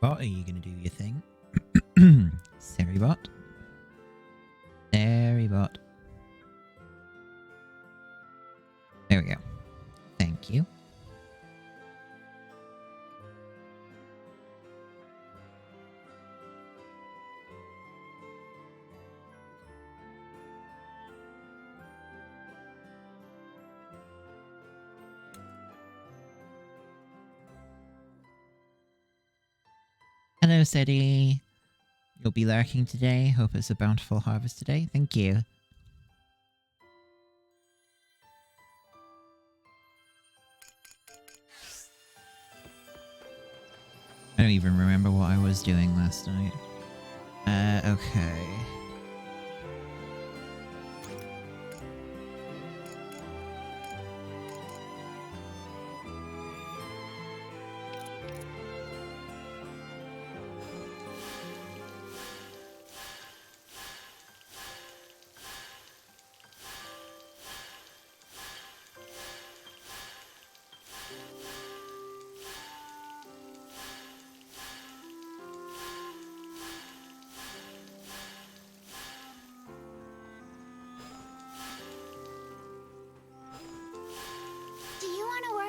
Bot, are you going to do your thing? Seribot? Seribot. There we go. Thank you. Hello, Seti. You'll be lurking today. Hope it's a bountiful harvest today. Thank you. I don't even remember what I was doing last night. Okay.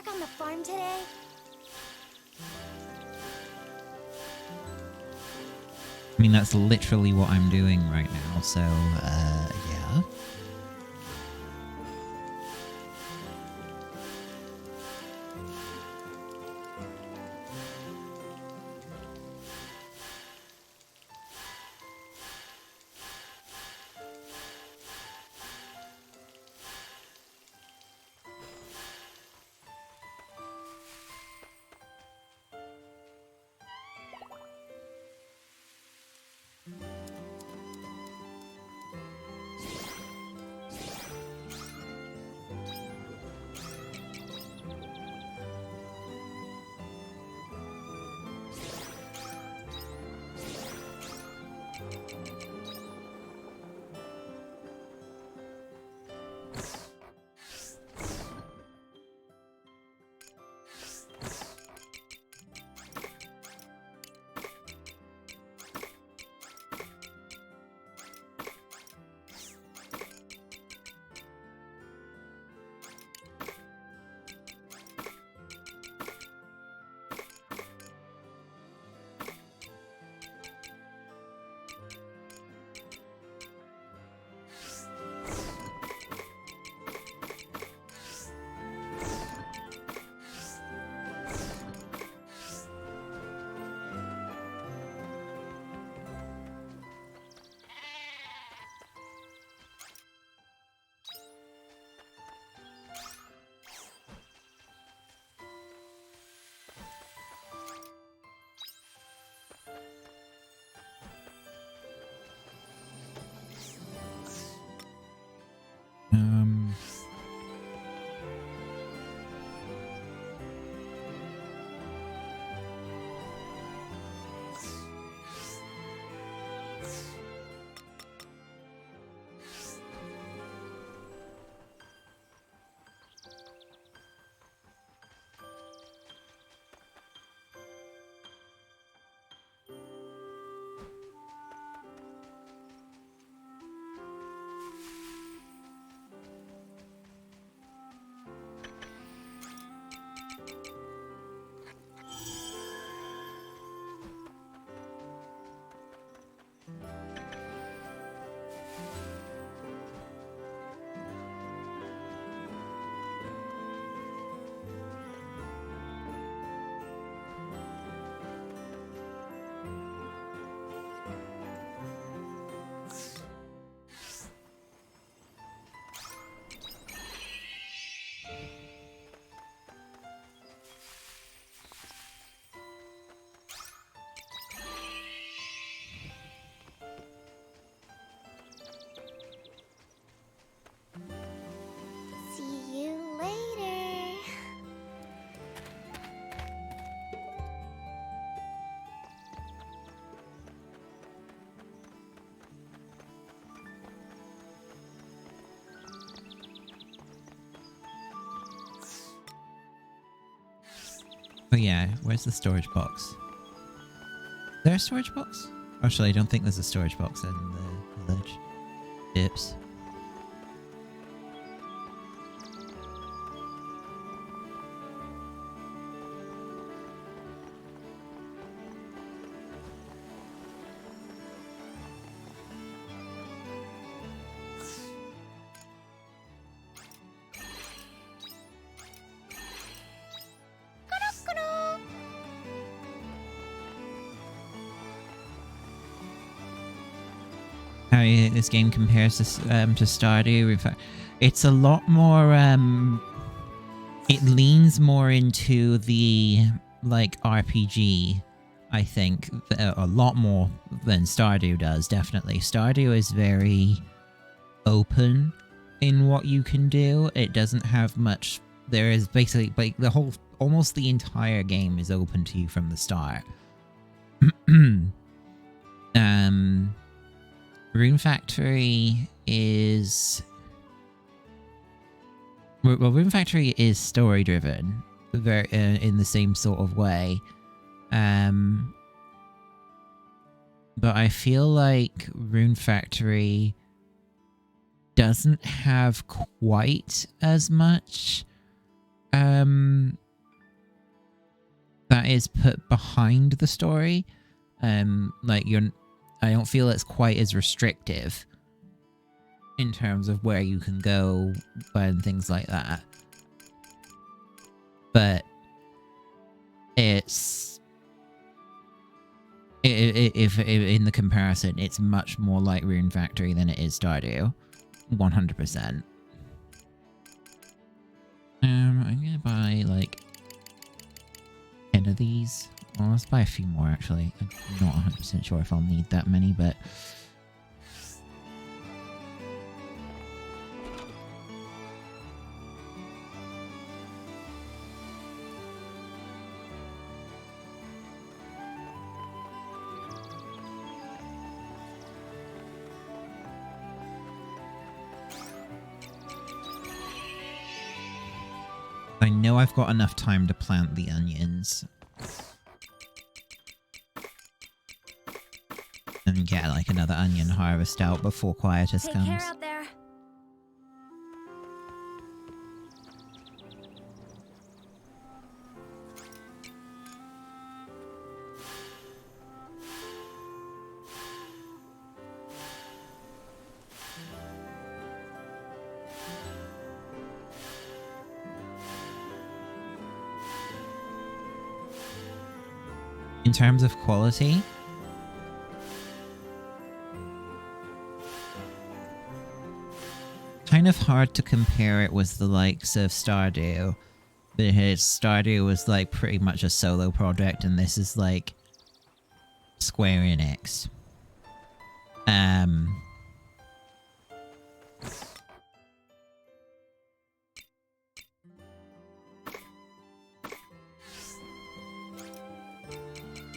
On the farm today? I mean, that's literally what I'm doing right now, so, yeah. Oh yeah, where's the storage box? there a storage box? Actually, I don't think there's a storage box in the village. Dips. How do you think this game compares to Stardew? In fact, it's a lot more. It leans more into the like RPG. I think a lot more than Stardew does. Definitely, Stardew is very open in what you can do. It doesn't have much. There is basically like almost the entire game is open to you from the start. Rune Factory is... Well, Rune Factory is story-driven, very in the same sort of way. But I feel like Rune Factory doesn't have quite as much that is put behind the story. I don't feel it's quite as restrictive in terms of where you can go and things like that. But if in the comparison, it's much more like Rune Factory than it is Stardew. 100%. I'm gonna buy like 10 of these. Well, let's buy a few more actually. I'm not 100% sure if I'll need that many, but... I know I've got enough time to plant the onions. And get like another onion harvest out before Quietus comes. Take care out there. In terms of quality, kind of hard to compare it with the likes of Stardew, because Stardew was like pretty much a solo project and this is like Square Enix.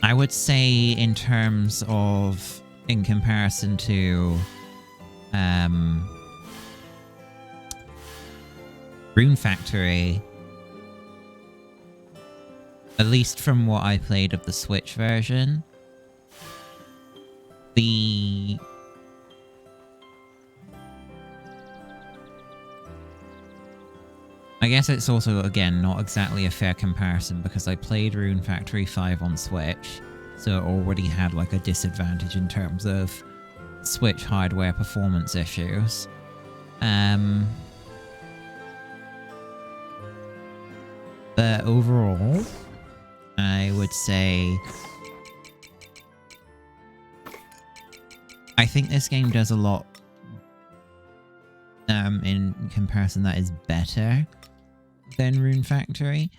I would say in terms of, in comparison to Rune Factory, at least from what I played of the Switch version, I guess it's also, again, not exactly a fair comparison because I played Rune Factory 5 on Switch, so it already had like a disadvantage in terms of Switch hardware performance issues. But overall, I would say I think this game does a lot in comparison that is better than Rune Factory.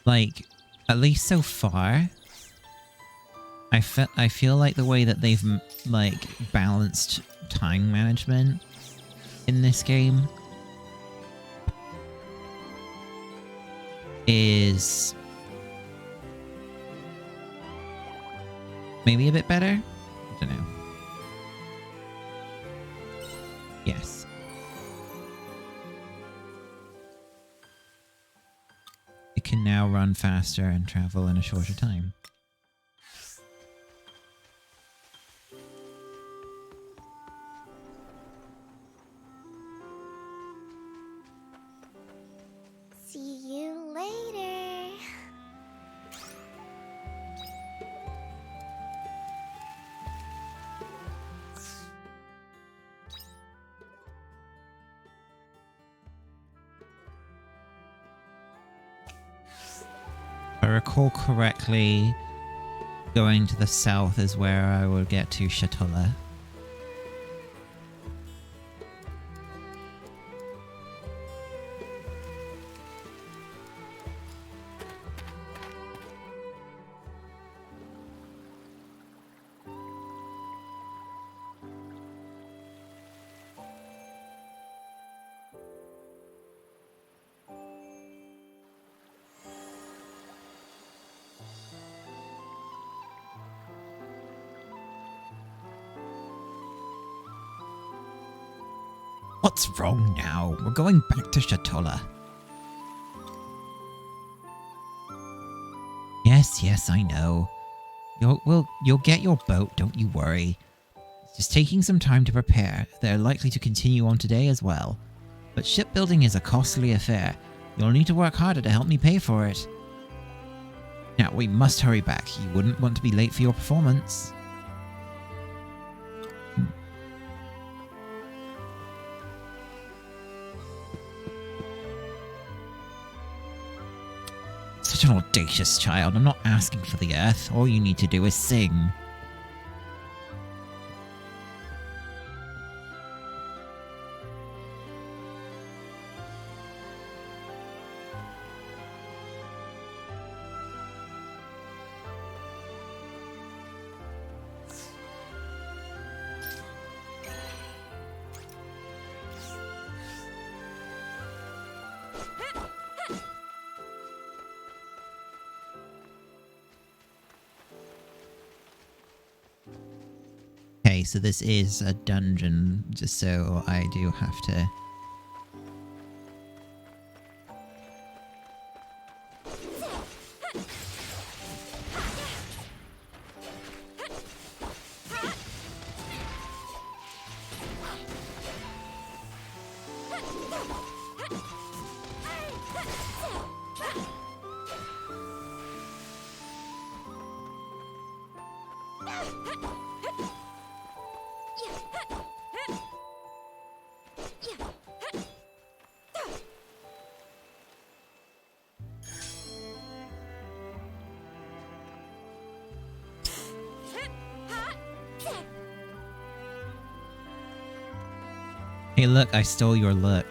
Like, at least so far, I feel like the way that they've like balanced time management in this game is maybe a bit better? I don't know. Yes. can now run faster and travel in a shorter time. See you later. If I recall correctly, going to the south is where I will get to Chatper. What's wrong now? We're going back to Chatper. Yes, I know. You'll get your boat, don't you worry. It's just taking some time to prepare. They're likely to continue on today as well. But shipbuilding is a costly affair. You'll need to work harder to help me pay for it. Now, we must hurry back. You wouldn't want to be late for your performance. Such an audacious child. I'm not asking for the earth. All you need to do is sing. Okay, so this is a dungeon, just so I do have to... Hey look, I stole your look.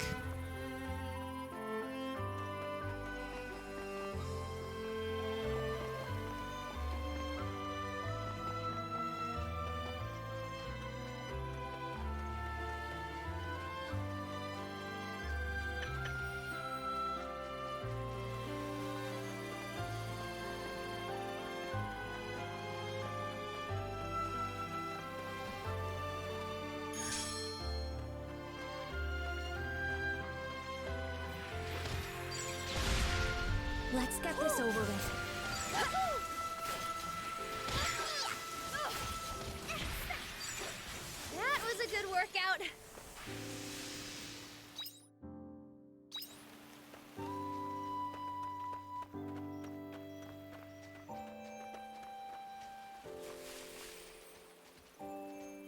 Let's get this over with. That was a good workout.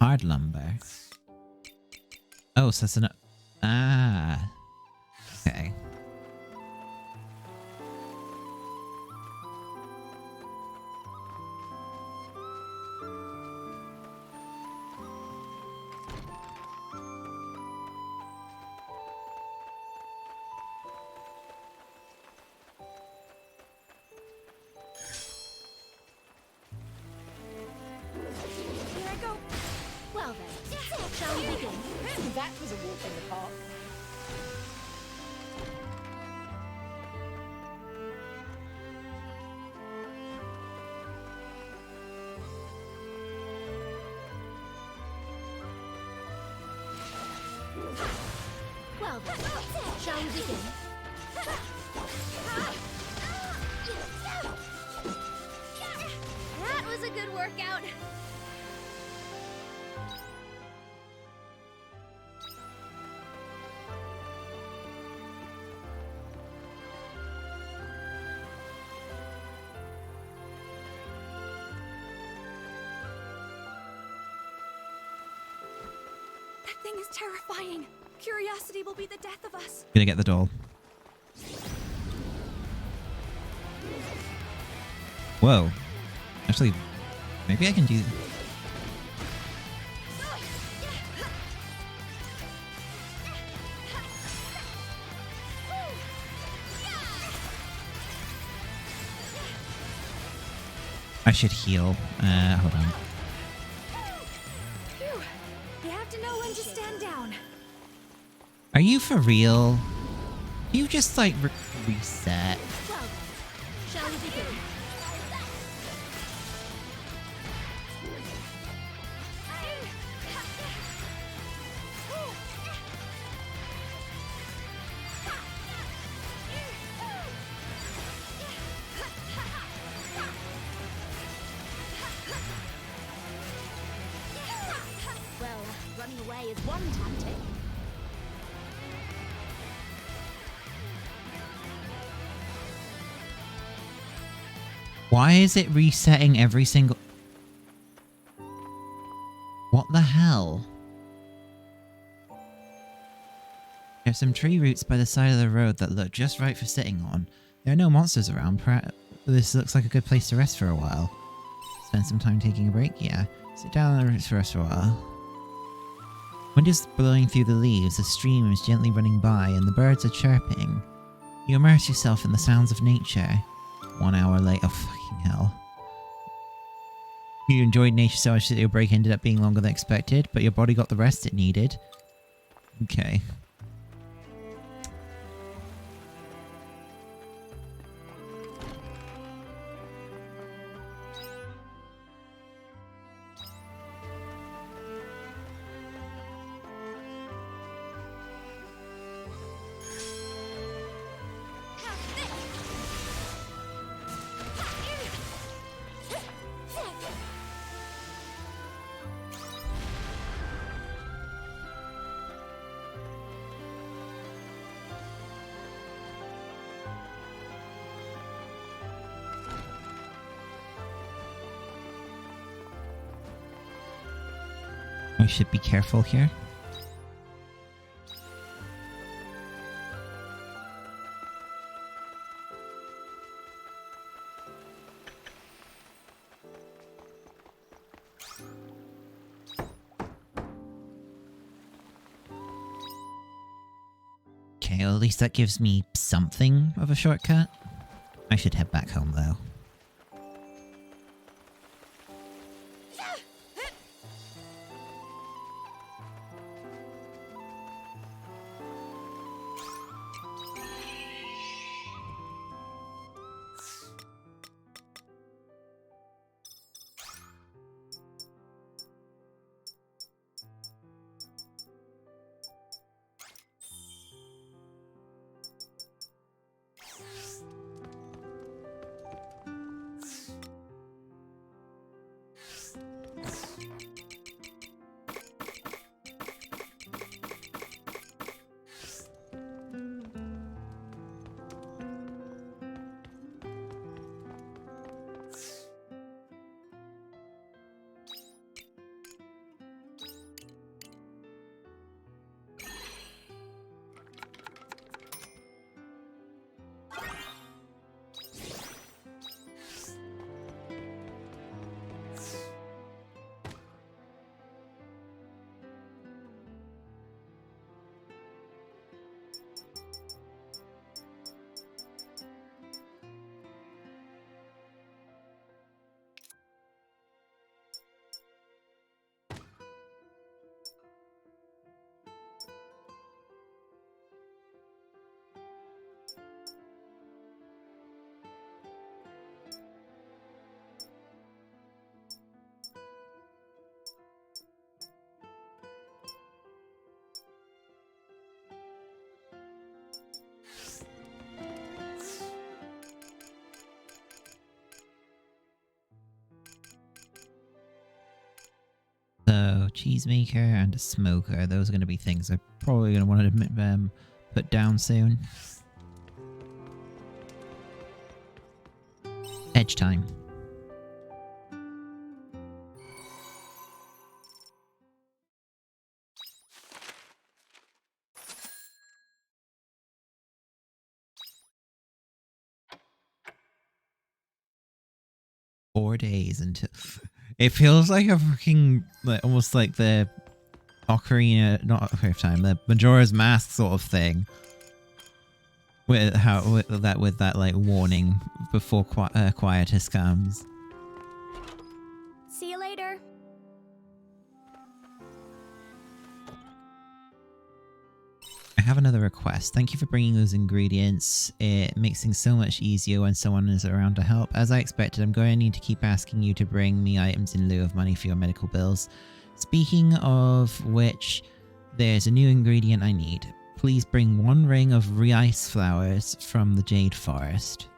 Hard lumber. Oh, so that's an... Ah. Okay. Well then, shall we begin? That was a walk in the park. Well then, shall we begin? That was a good workout. That thing is terrifying. Curiosity will be the death of us. Gonna get the doll. Whoa. Actually, maybe I can do... I should heal. Hold on. Phew. You have to know when to stand down. Are you for real? You just like reset. Well then, shall we begin? Well, running away is one tactic. Why is it resetting every single... What the hell? There's some tree roots by the side of the road that look just right for sitting on. There are no monsters around. This looks like a good place to rest for a while. Spend some time taking a break? Yeah. Sit down on the roots for rest for a while. Wind is blowing through the leaves, a stream is gently running by, and the birds are chirping. You immerse yourself in the sounds of nature. 1 hour later, oh fucking hell. You enjoyed nature so much that your break ended up being longer than expected, but your body got the rest it needed. Okay. I should be careful here. Okay, well, at least that gives me something of a shortcut. I should head back home, though. cheesemaker and a smoker. Those are going to be things I'm probably going to want to put down soon. Edge time. Four days until it feels like a fucking like almost like the Ocarina, not Ocarina of Time, the Majora's Mask sort of thing. With that like warning before quietus comes. See you later. I have another request. Thank you for bringing those ingredients. It makes things so much easier when someone is around to help. As I expected, I'm going to need to keep asking you to bring me items in lieu of money for your medical bills. Speaking of which, there's a new ingredient I need. Please bring 1 ring of rice flowers from the Jade Forest.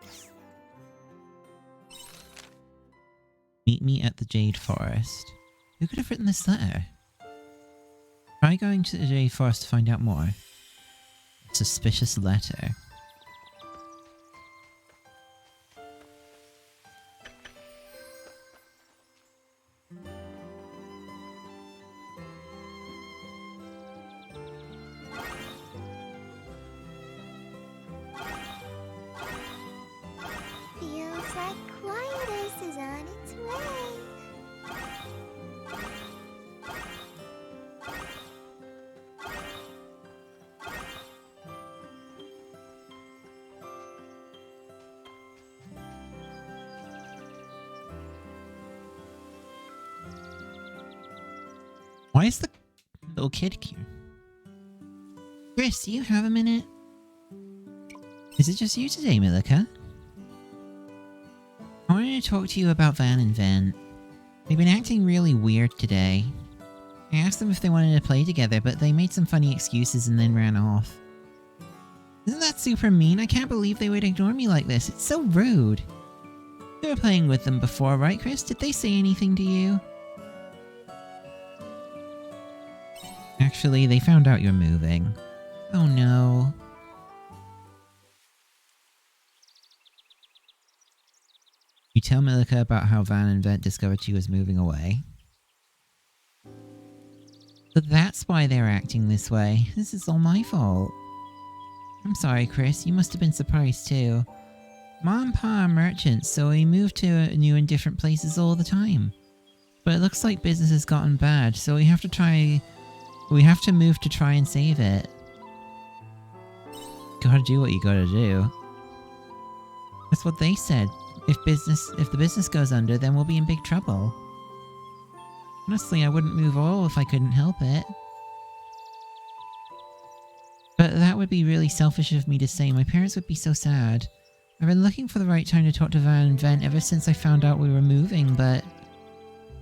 Meet me at the Jade Forest. Who could have written this letter? Try going to the Jade Forest to find out more. Suspicious letter. Feels like quietus is on its way. Why is the little kid here? Chris, do you have a minute? Is it just you today, Milika? I wanted to talk to you about Van and Ven. They've been acting really weird today. I asked them if they wanted to play together, but they made some funny excuses and then ran off. Isn't that super mean? I can't believe they would ignore me like this. It's so rude. You were playing with them before, right, Chris? Did they say anything to you? Actually, they found out you're moving. Oh no. You tell Milika about how Van and Ven discovered she was moving away. But that's why they're acting this way. This is all my fault. I'm sorry, Chris. You must have been surprised too. Mom and Pa are merchants, so we move to new and different places all the time. But it looks like business has gotten bad, so we have to move to try and save it. Gotta do what you gotta do. That's what they said. If the business goes under, then we'll be in big trouble. Honestly, I wouldn't move at all if I couldn't help it. But that would be really selfish of me to say. My parents would be so sad. I've been looking for the right time to talk to Van and Ven ever since I found out we were moving, but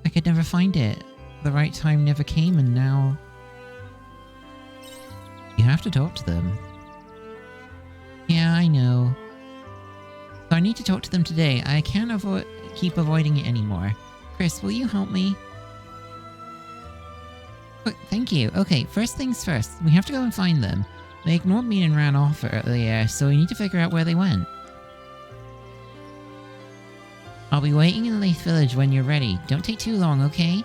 I could never find it. The right time never came, and now you have to talk to them. Yeah, I know. So I need to talk to them today. I can't keep avoiding it anymore. Chris, will you help me? Thank you. Okay, first things first. We have to go and find them. They ignored me and ran off earlier, so we need to figure out where they went. I'll be waiting in the Leith Village when you're ready. Don't take too long, okay?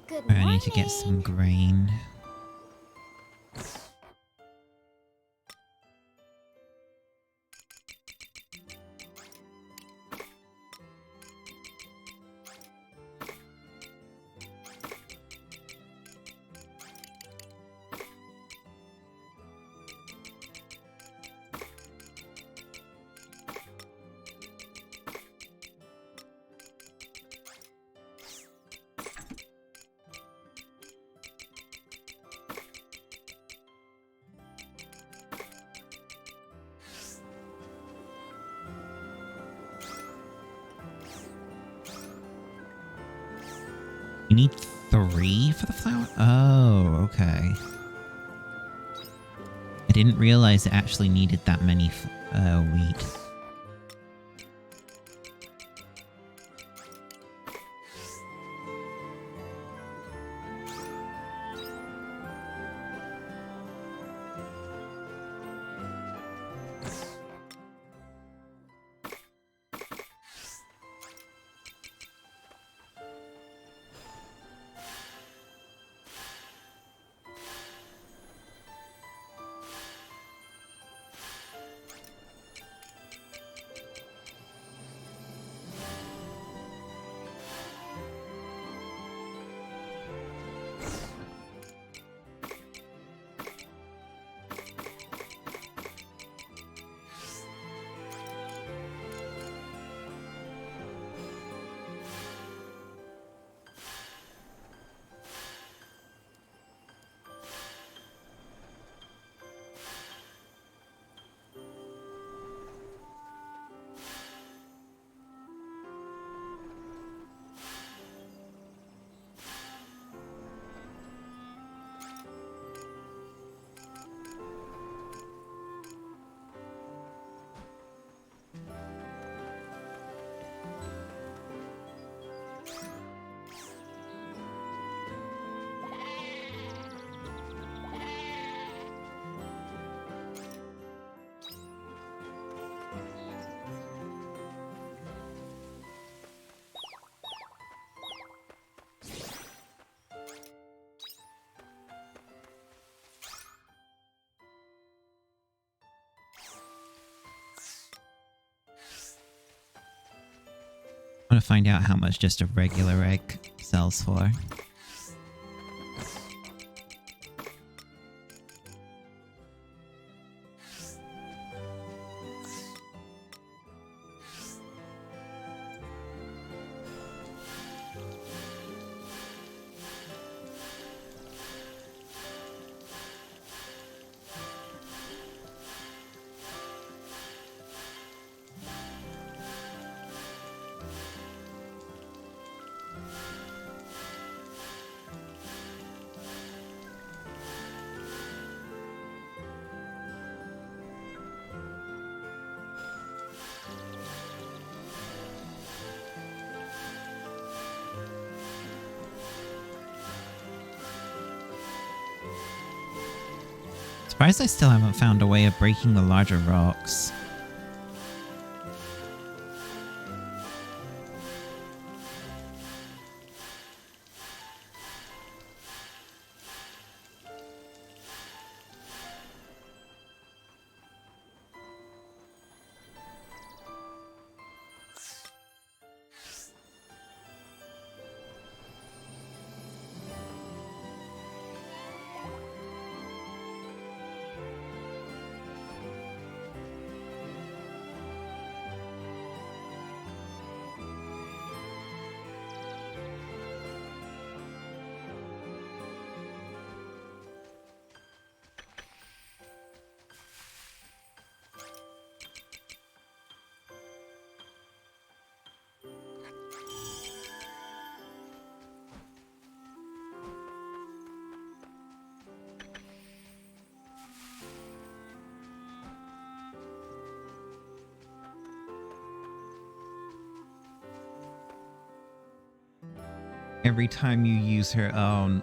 Good I morning. need to get some grain. You need 3 for the flower? Oh, okay. I didn't realize it actually needed that many wheat. I want to find out how much just a regular egg sells for. Surprised I still haven't found a way of breaking the larger rocks. Every time you use her own...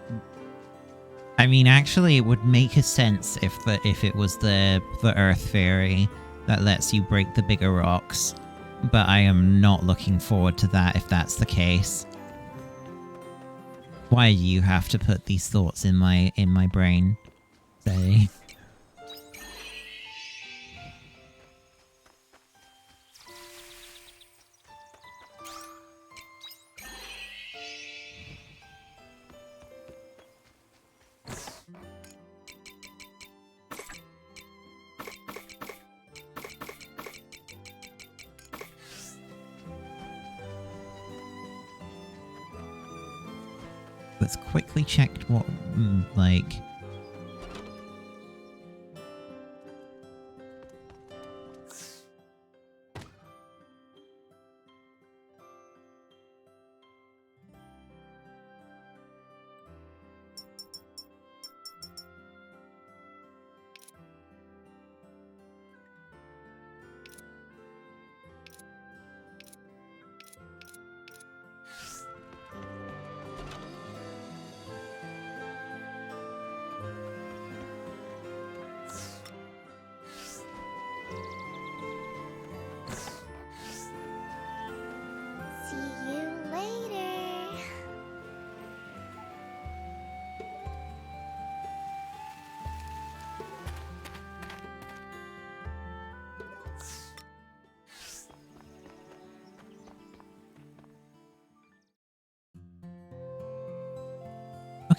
I mean, actually, it would make a sense if it was the Earth Fairy that lets you break the bigger rocks. But I am not looking forward to that if that's the case. Why do you have to put these thoughts in my brain? Say. Let's quickly check what, like...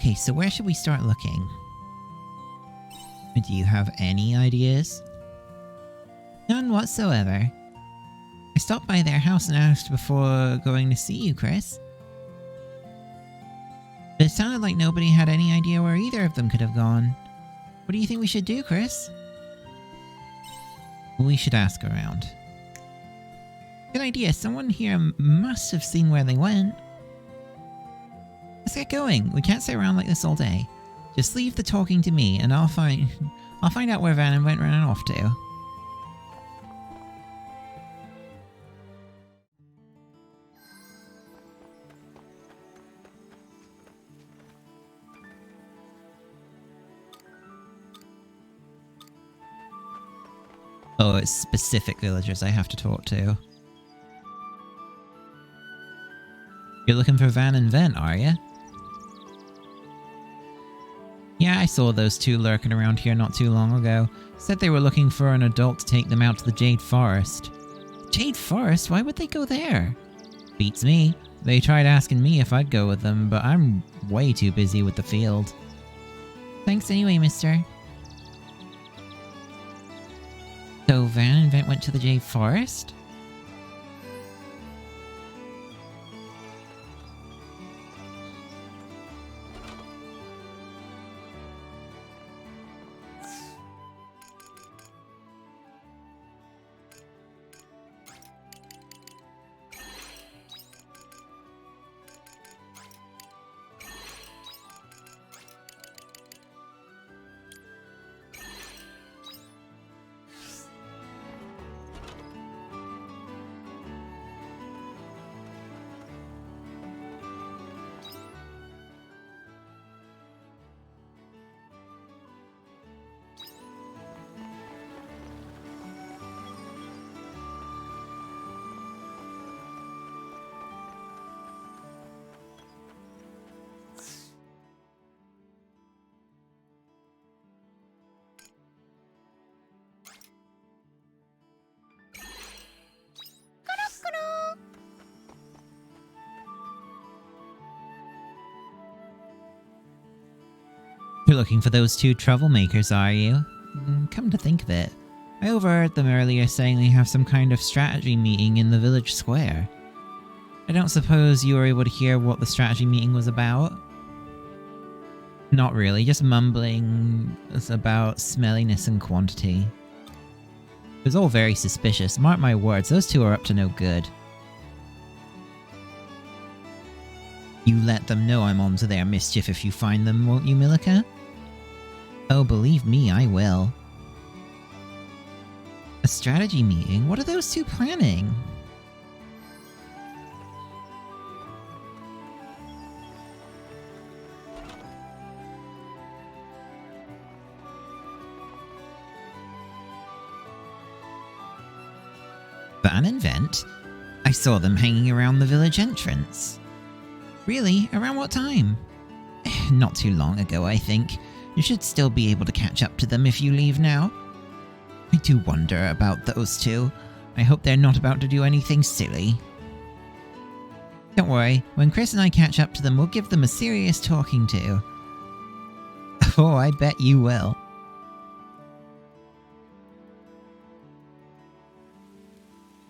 Okay, so where should we start looking? Do you have any ideas? None whatsoever. I stopped by their house and asked before going to see you, Chris. But it sounded like nobody had any idea where either of them could have gone. What do you think we should do, Chris? We should ask around. Good idea. Someone here must have seen where they went. Let's get going. We can't stay around like this all day. Just leave the talking to me, and I'll find out where Van and Vent ran off to. Oh, it's specific villagers I have to talk to. You're looking for Van and Vent, are you? Yeah, I saw those two lurking around here not too long ago. Said they were looking for an adult to take them out to the Jade Forest. Jade Forest? Why would they go there? Beats me. They tried asking me if I'd go with them, but I'm way too busy with the field. Thanks anyway, mister. So Van and Vent went to the Jade Forest? You're looking for those two troublemakers, are you? Come to think of it, I overheard them earlier saying they have some kind of strategy meeting in the village square. I don't suppose you were able to hear what the strategy meeting was about? Not really, just mumbling about smelliness and quantity. It was all very suspicious. Mark my words, those two are up to no good. You let them know I'm on to their mischief if you find them, won't you, Milica? Oh, believe me, I will. A strategy meeting? What are those two planning? Van and Vent? I saw them hanging around the village entrance. Really? Around what time? Not too long ago, I think. You should still be able to catch up to them if you leave now. I do wonder about those two. I hope they're not about to do anything silly. Don't worry, when Chris and I catch up to them, we'll give them a serious talking to. Oh, I bet you will.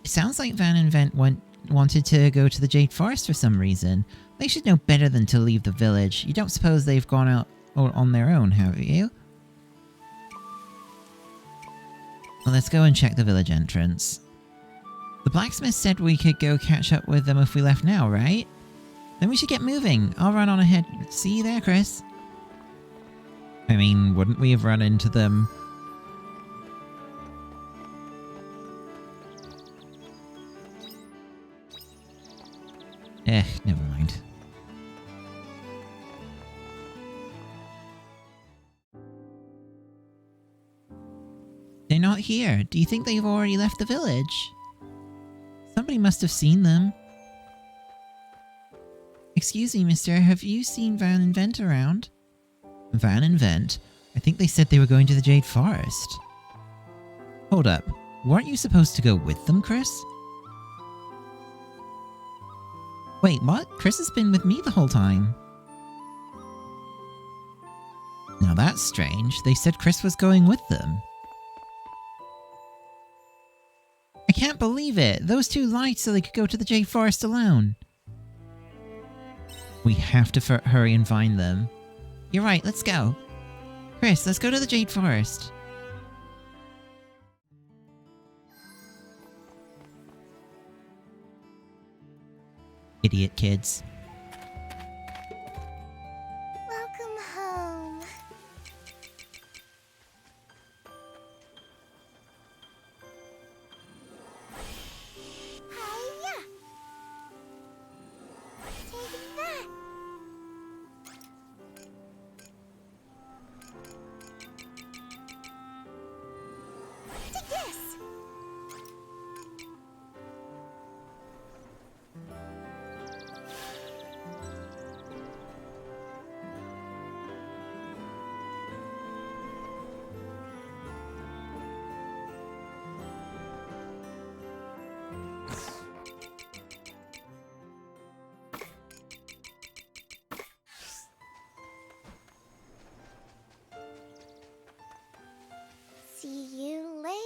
It sounds like Van and Vent wanted to go to the Jade Forest for some reason. They should know better than to leave the village. You don't suppose they've gone out on their own, have you? Well, let's go and check the village entrance. The blacksmith said we could go catch up with them if we left now, right? Then we should get moving. I'll run on ahead. See you there, Chris. I mean, wouldn't we have run into them? Never mind. They're not here. Do you think they've already left the village? Somebody must have seen them. Excuse me, mister, have you seen Van and Vent around? Van and Vent? I think they said they were going to the Jade Forest. Hold up. Weren't you supposed to go with them, Chris? Wait, what? Chris has been with me the whole time. Now that's strange. They said Chris was going with them. I can't believe it. Those two lied so they could go to the Jade Forest alone. We have to hurry and find them. You're right, let's go. Chris, let's go to the Jade Forest. Idiot kids. Welcome home. Hiya! Take that! Take this! See you later.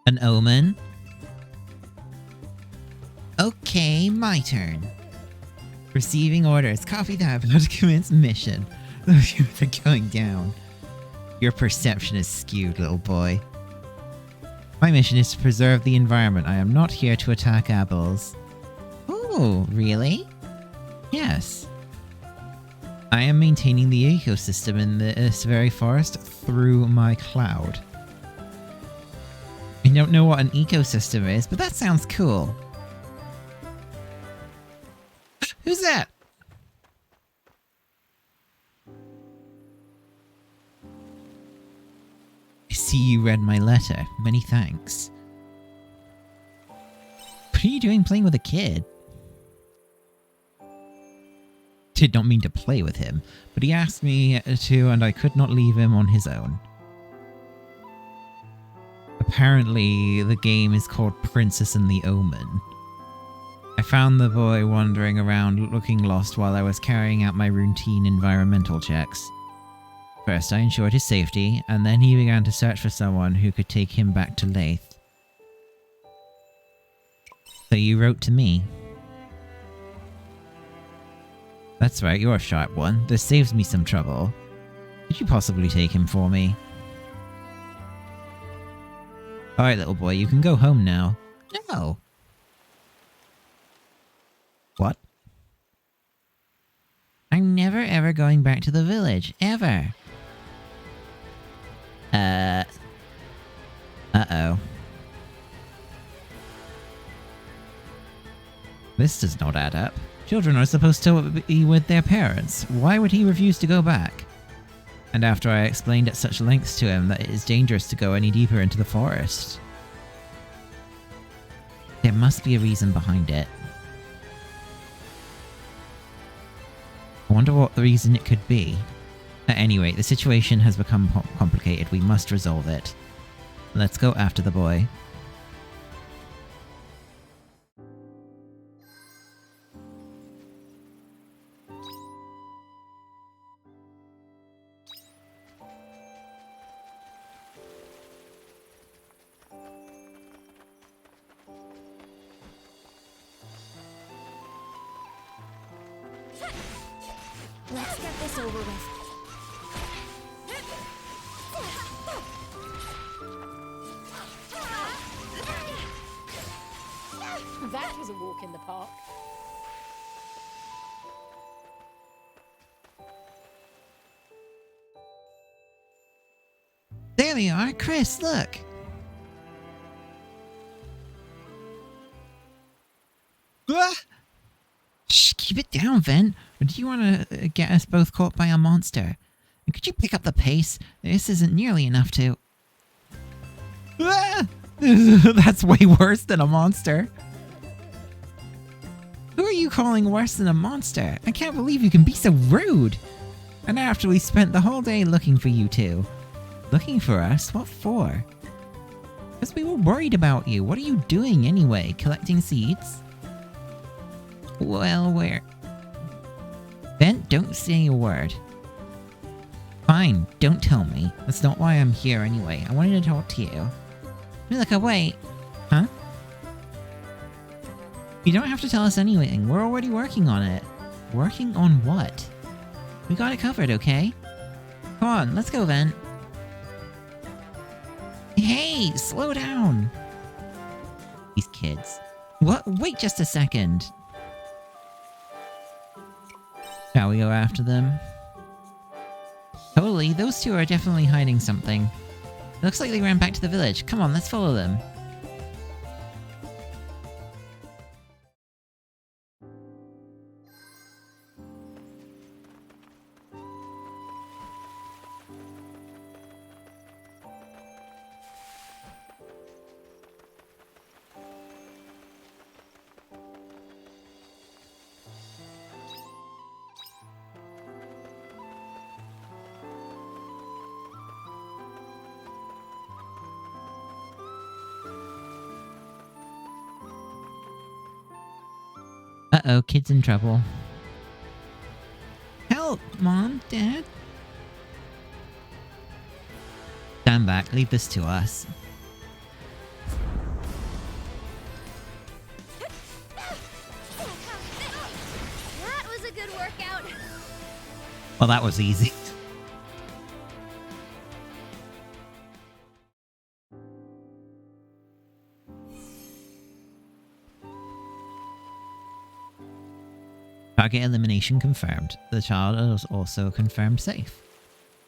An omen? Okay, my turn. Receiving orders. Copy that. About to commence mission. They're going down. Your perception is skewed, little boy. My mission is to preserve the environment. I am not here to attack apples. Oh, really? Yes. I am maintaining the ecosystem in this very forest through my cloud. I don't know what an ecosystem is, but that sounds cool. Who's that? I see you read my letter. Many thanks. What are you doing playing with a kid? Did not mean to play with him, but he asked me to, and I could not leave him on his own. Apparently, the game is called Princess and the Omen. I found the boy wandering around looking lost while I was carrying out my routine environmental checks. First, I ensured his safety, and then he began to search for someone who could take him back to Lathe. So you wrote to me. That's right, you're a sharp one. This saves me some trouble. Could you possibly take him for me? Alright, little boy, you can go home now. No! What? I'm never ever going back to the village, ever. Uh-oh. This does not add up. Children are supposed to be with their parents. Why would he refuse to go back? And after I explained at such lengths to him that it is dangerous to go any deeper into the forest. There must be a reason behind it. I wonder what the reason it could be. At any rate, the situation has become complicated. We must resolve it. Let's go after the boy. Let's get this over with. That was a walk in the park. There they are! Chris, look! Ah! Shh, keep it down, Ven. Or do you want to get us both caught by a monster? And could you pick up the pace? This isn't nearly enough to... Ah! That's way worse than a monster. Who are you calling worse than a monster? I can't believe you can be so rude. And after we spent the whole day looking for you two. Looking for us? What for? Because we were worried about you. What are you doing anyway? Collecting seeds? Well, where? Ben, don't say a word. Fine, don't tell me. That's not why I'm here anyway. I wanted to talk to you. Milika, wait. Huh? You don't have to tell us anything. We're already working on it. Working on what? We got it covered, okay? Come on, let's go, Ven. Hey, slow down. These kids. What? Wait just a second. Shall we go after them? Totally, those two are definitely hiding something. Looks like they ran back to the village. Come on, let's follow them. Uh-oh, kid's in trouble. Help, Mom, Dad. Stand back, leave this to us. That was a good workout. Well, that was easy. Target elimination confirmed. The child is also confirmed safe.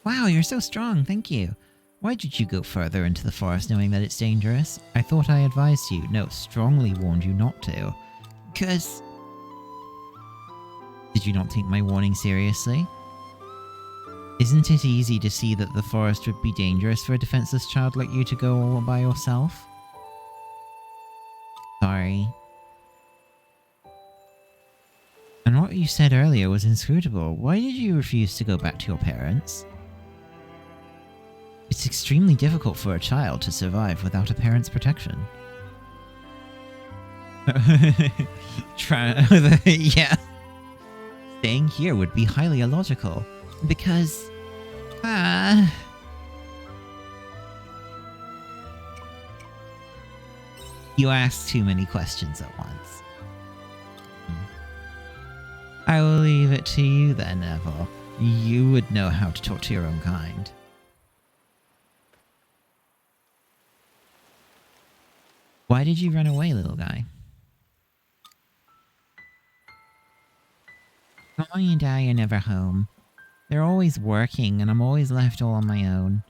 Wow, you're so strong, thank you. Why did you go further into the forest knowing that it's dangerous? I thought I advised you. No, strongly warned you not to. 'Cause... Did you not take my warning seriously? Isn't it easy to see that the forest would be dangerous for a defenseless child like you to go all by yourself? Sorry. And what you said earlier was inscrutable. Why did you refuse to go back to your parents? It's extremely difficult for a child to survive without a parent's protection. Yeah. Staying here would be highly illogical. Because... You ask too many questions at once. I will leave it to you then, Neville. You would know how to talk to your own kind. Why did you run away, little guy? Mommy and Daddy are never home. They're always working, and I'm always left all on my own.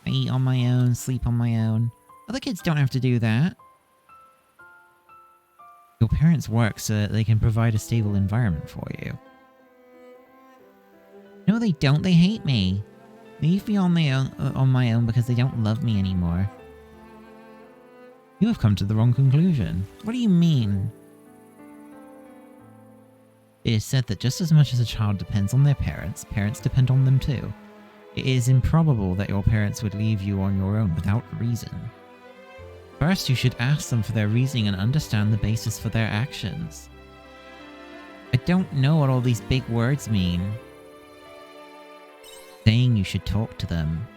I eat on my own, sleep on my own. Other kids don't have to do that. Your parents work so that they can provide a stable environment for you. No, they don't. They hate me. Leave me on my own because they don't love me anymore. You have come to the wrong conclusion. What do you mean? It is said that just as much as a child depends on their parents, parents depend on them too. It is improbable that your parents would leave you on your own without reason. First, you should ask them for their reasoning and understand the basis for their actions. I don't know what all these big words mean. Saying you should talk to them.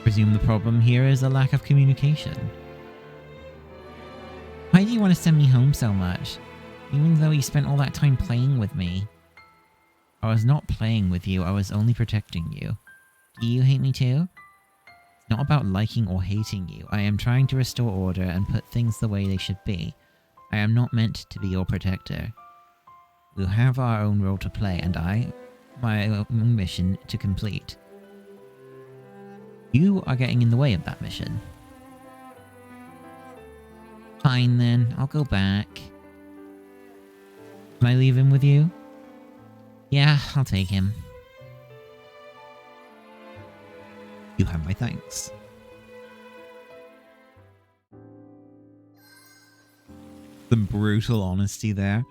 Presume the problem here is a lack of communication. Why do you want to send me home so much? Even though you spent all that time playing with me. I was not playing with you, I was only protecting you. Do you hate me too? It's not about liking or hating you. I am trying to restore order and put things the way they should be. I am not meant to be your protector. We'll have our own role to play, and my own mission to complete. You are getting in the way of that mission. Fine then, I'll go back. Can I leave him with you? Yeah, I'll take him. You have my thanks. Some brutal honesty there.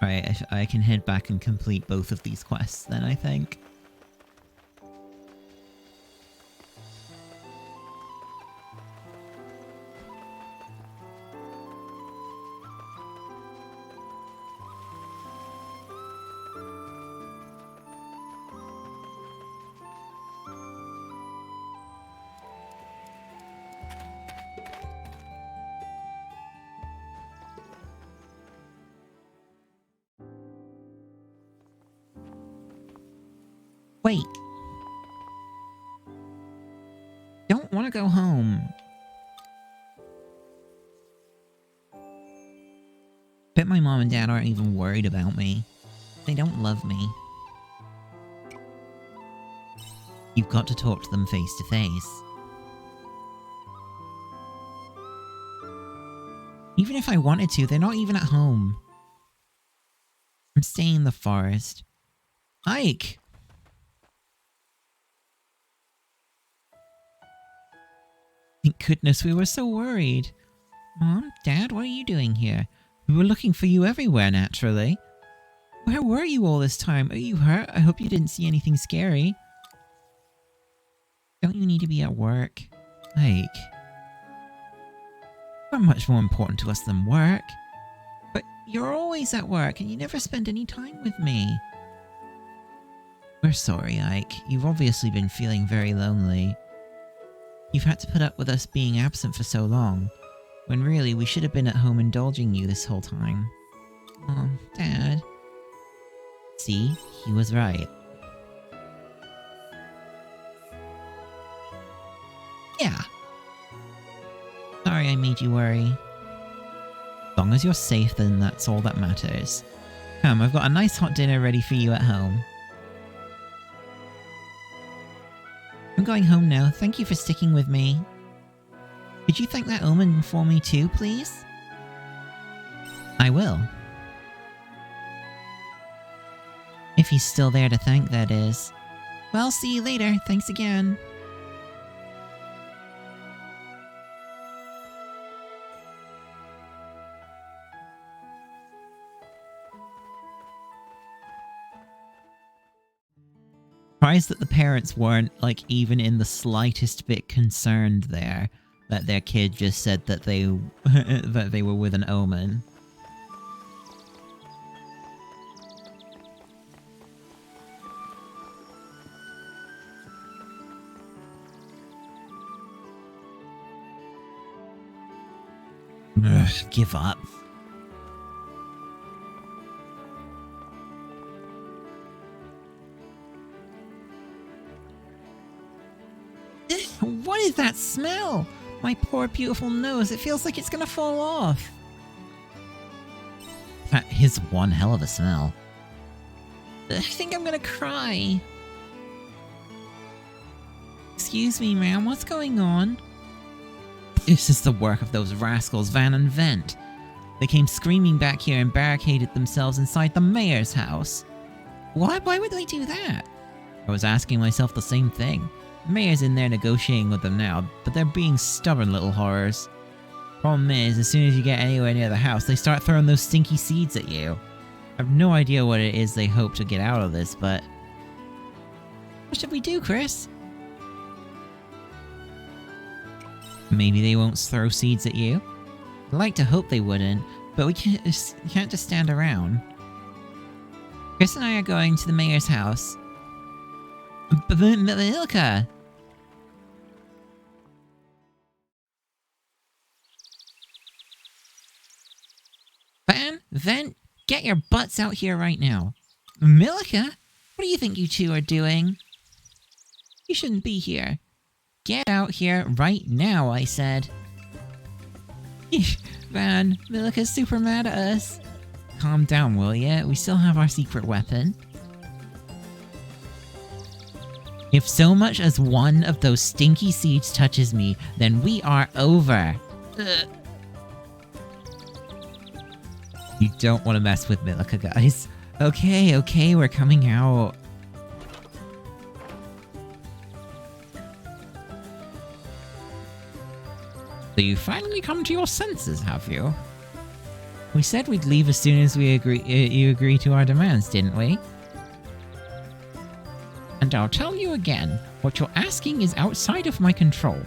Alright, I can head back and complete both of these quests then, I think. Wait. Don't want to go home. Bet my mom and dad aren't even worried about me. They don't love me. You've got to talk to them face to face. Even if I wanted to, they're not even at home. I'm staying in the forest. Ike! Thank goodness, we were so worried. Mom, Dad, what are you doing here? We were looking for you everywhere, naturally. Where were you all this time? Are you hurt? I hope you didn't see anything scary. Don't you need to be at work? Like, you're much more important to us than work. But you're always at work and you never spend any time with me. We're sorry, Ike. You've obviously been feeling very lonely. You've had to put up with us being absent for so long, when really we should have been at home indulging you this whole time. Mom, Dad. See, he was right. Yeah. Sorry I made you worry. As long as you're safe, then that's all that matters. Come, I've got a nice hot dinner ready for you at home. I'm going home now. Thank you for sticking with me. Could you thank that omen for me too, please? I will. If he's still there to thank, that is. Well, see you later. Thanks again. Surprised that the parents weren't, like, even in the slightest bit concerned there that their kid just said that they that they were with an omen. Ugh, give up. What is that smell? My poor beautiful nose, it feels like it's gonna fall off. That is one hell of a smell. I think I'm gonna cry. Excuse me, ma'am, what's going on? This is the work of those rascals Van and Vent. They came screaming back here and barricaded themselves inside the mayor's house. Why would they do that? I was asking myself the same thing. The mayor's in there negotiating with them now, but they're being stubborn little horrors. Problem is, as soon as you get anywhere near the house, they start throwing those stinky seeds at you. I have no idea what it is they hope to get out of this, but... What should we do, Chris? Maybe they won't throw seeds at you? I'd like to hope they wouldn't, but we can't just stand around. Chris and I are going to the mayor's house. Milka! Vent, get your butts out here right now. Milka? What do you think you two are doing? You shouldn't be here. Get out here right now, I said. Van, Milka's super mad at us. Calm down, will ya? We still have our secret weapon. If so much as one of those stinky seeds touches me, then we are over. You don't want to mess with Milica, guys. Okay, okay, we're coming out. So you finally come to your senses, have you? We said we'd leave as soon as you agree to our demands, didn't we? And I'll tell you again, what you're asking is outside of my control.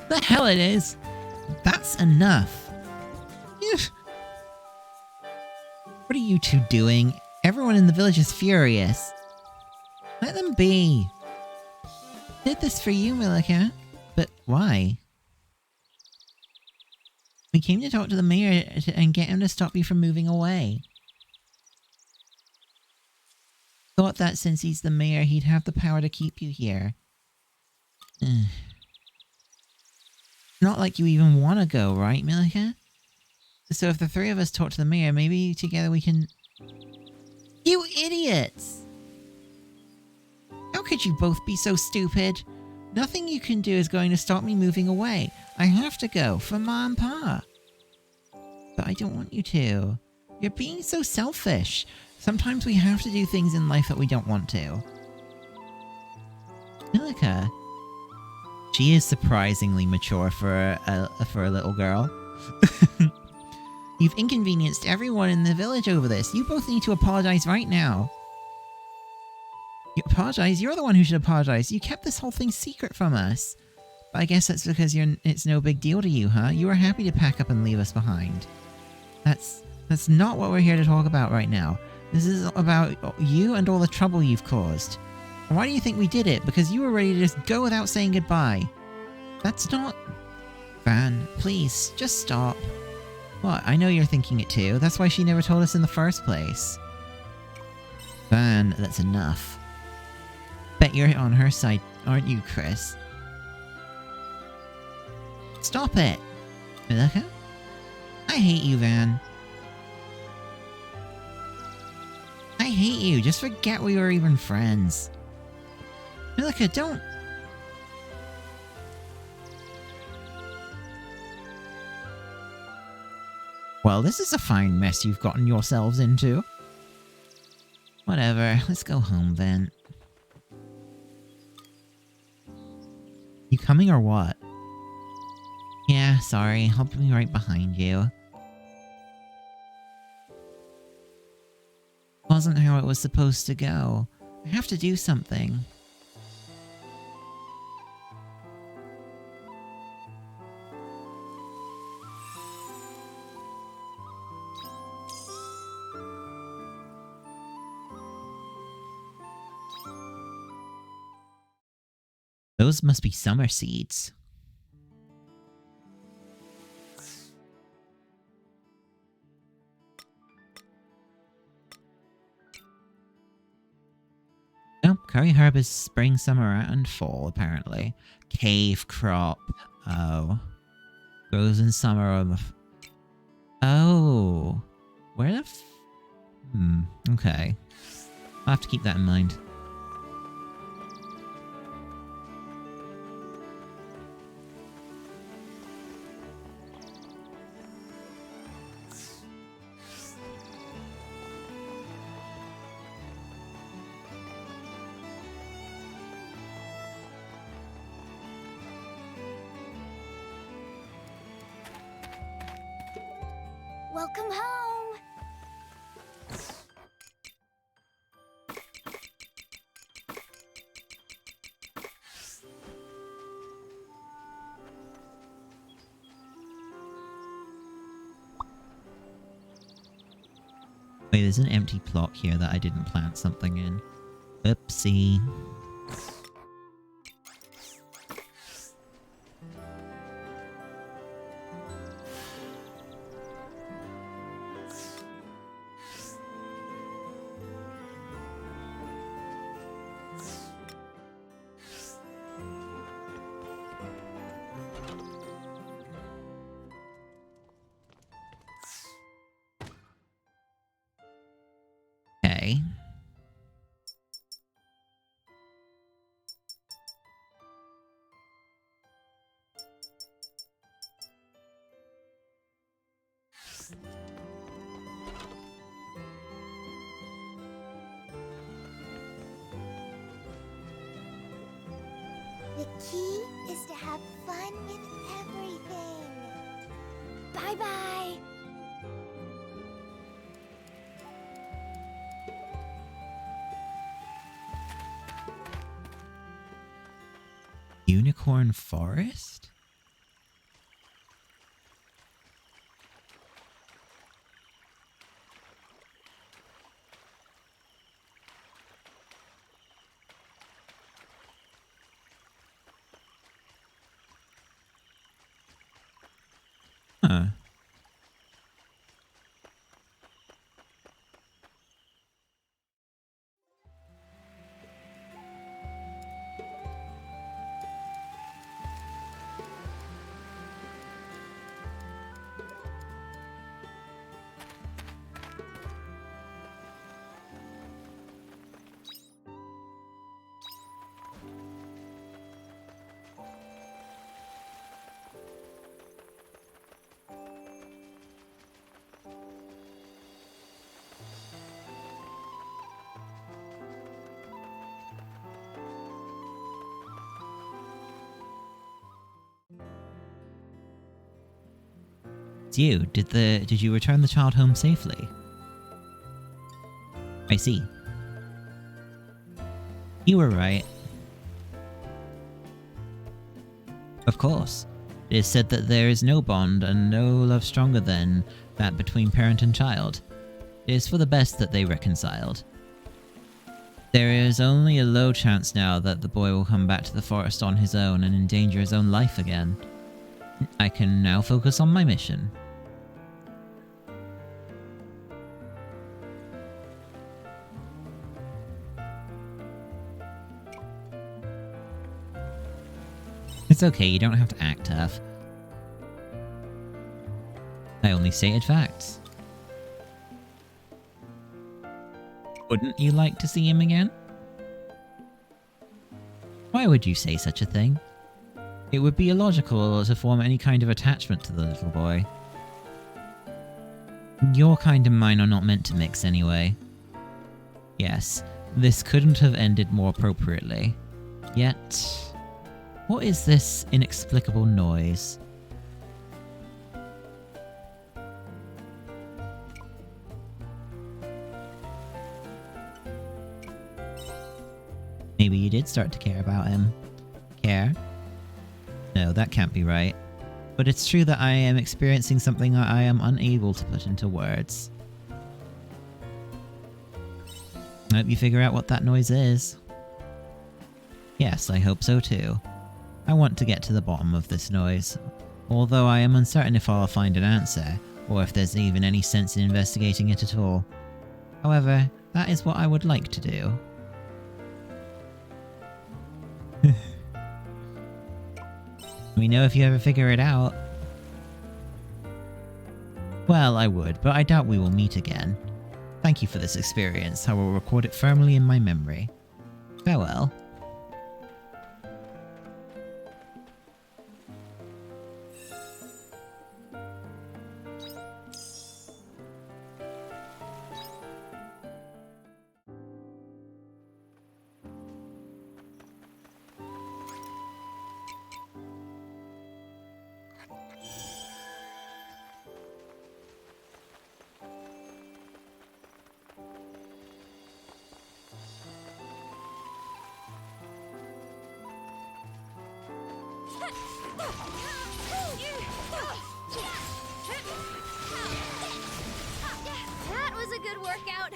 The hell it is! That's enough. What are you two doing? Everyone in the village is furious. Let them be. Did this for you, Milica. But why? We came to talk to the mayor and get him to stop you from moving away. Thought that since he's the mayor, he'd have the power to keep you here. Not like you even want to go, right, Milica? So if the three of us talk to the mayor, maybe together we can... You idiots! How could you both be so stupid? Nothing you can do is going to stop me moving away. I have to go, for Ma and Pa. But I don't want you to. You're being so selfish. Sometimes we have to do things in life that we don't want to. Milica. She is surprisingly mature for a little girl. You've inconvenienced everyone in the village over this. You both need to apologize right now. You apologize? You're the one who should apologize. You kept this whole thing secret from us. But I guess that's because it's no big deal to you, huh? You were happy to pack up and leave us behind. That's not what we're here to talk about right now. This is about you and all the trouble you've caused. And why do you think we did it? Because you were ready to just go without saying goodbye. That's not... Van, please, just stop. What? I know you're thinking it too. That's why she never told us in the first place. Van, that's enough. Bet you're on her side, aren't you, Chris? Stop it! Milica? I hate you, Van. I hate you. Just forget we were even friends. Milica, don't... Well, this is a fine mess you've gotten yourselves into. Whatever, let's go home then. You coming or what? Yeah, sorry, I'll be right behind you. Wasn't how it was supposed to go. I have to do something. Those must be summer seeds. Oh, curry herb is spring, summer, and fall, apparently. Cave crop. Oh. Grows in summer on the... Oh. Where the okay. I'll have to keep that in mind. Welcome home! Wait, there's an empty plot here that I didn't plant something in. Oopsie. Okay. The key is to have fun with everything. Bye-bye. Unicorn Forest? Huh. It's you. Did you return the child home safely? I see. You were right. Of course. It is said that there is no bond and no love stronger than that between parent and child. It is for the best that they reconciled. There is only a low chance now that the boy will come back to the forest on his own and endanger his own life again. I can now focus on my mission. It's okay, you don't have to act tough. I only stated facts. Wouldn't you like to see him again? Why would you say such a thing? It would be illogical to form any kind of attachment to the little boy. Your kind and mine are not meant to mix anyway. Yes, this couldn't have ended more appropriately. Yet... what is this inexplicable noise? Maybe you did start to care about him. Care? No, that can't be right. But it's true that I am experiencing something I am unable to put into words. I hope you figure out what that noise is. Yes, I hope so too. I want to get to the bottom of this noise, although I am uncertain if I'll find an answer, or if there's even any sense in investigating it at all. However, that is what I would like to do. Let me know if you ever figure it out. Well, I would, but I doubt we will meet again. Thank you for this experience. I will record it firmly in my memory. Farewell. That was a good workout.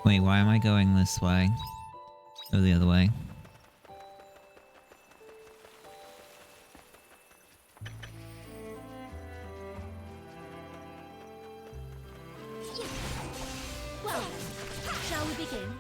Wait, why am I going this way? Go the other way. Well, shall we begin?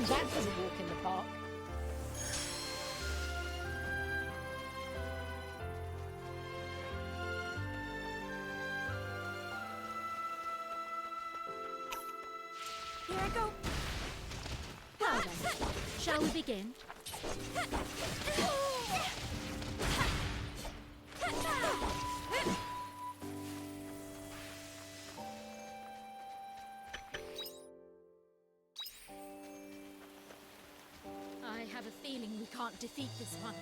That was a walk in the park. Here I go. Well then, shall we begin? I have a feeling we can't defeat this one.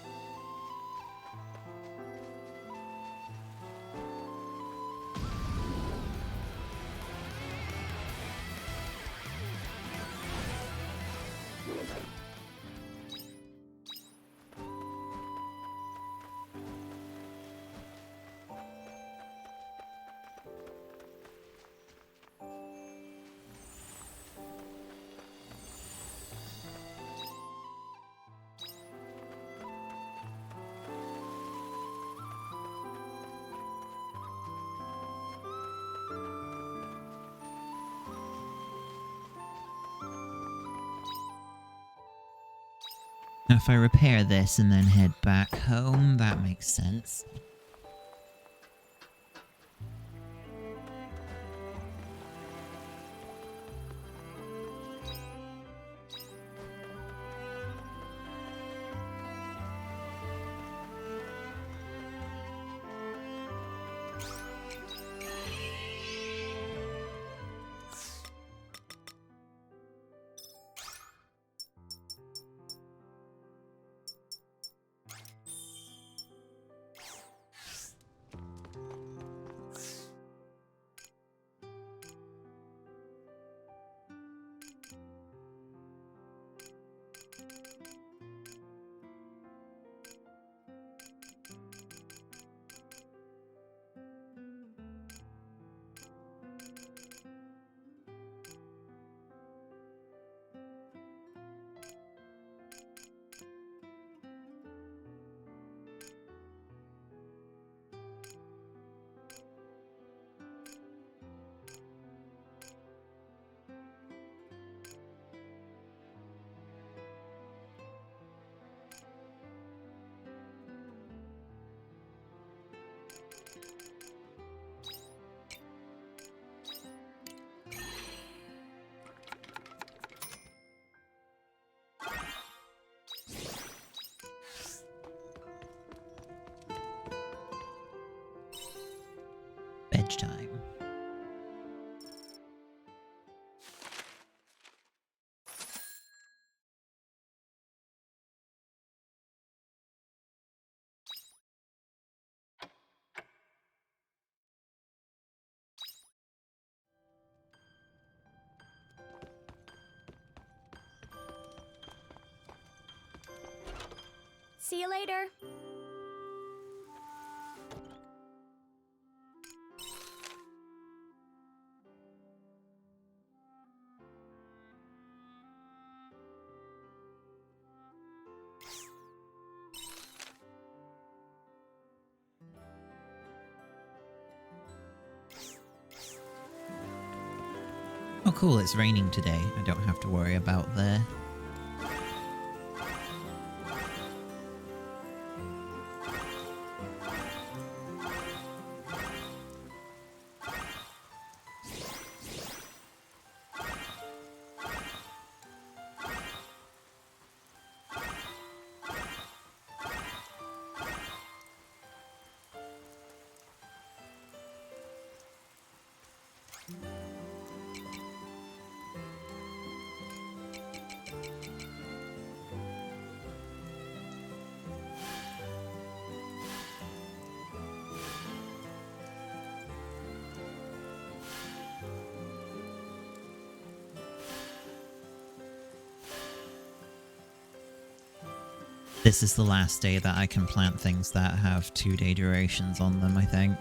Now, if I repair this and then head back home, that makes sense. Bedtime. See you later. Oh cool, it's raining today. I don't have to worry about the... This is the last day that I can plant things that have 2-day durations on them, I think.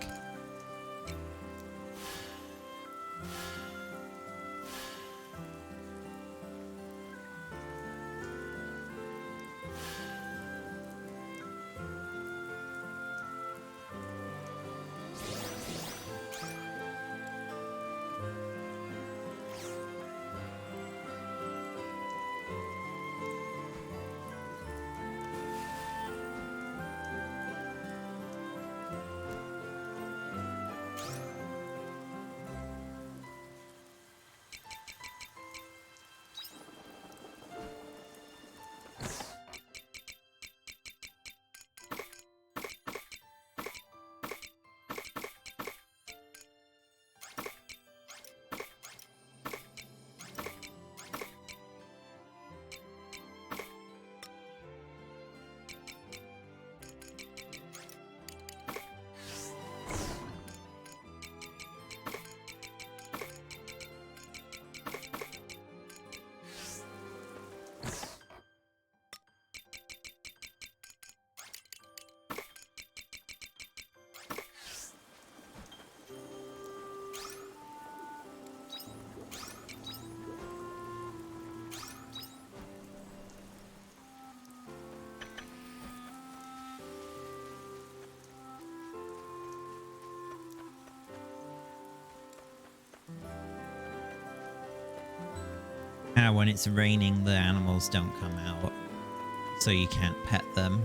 how when it's raining the animals don't come out, so you can't pet them.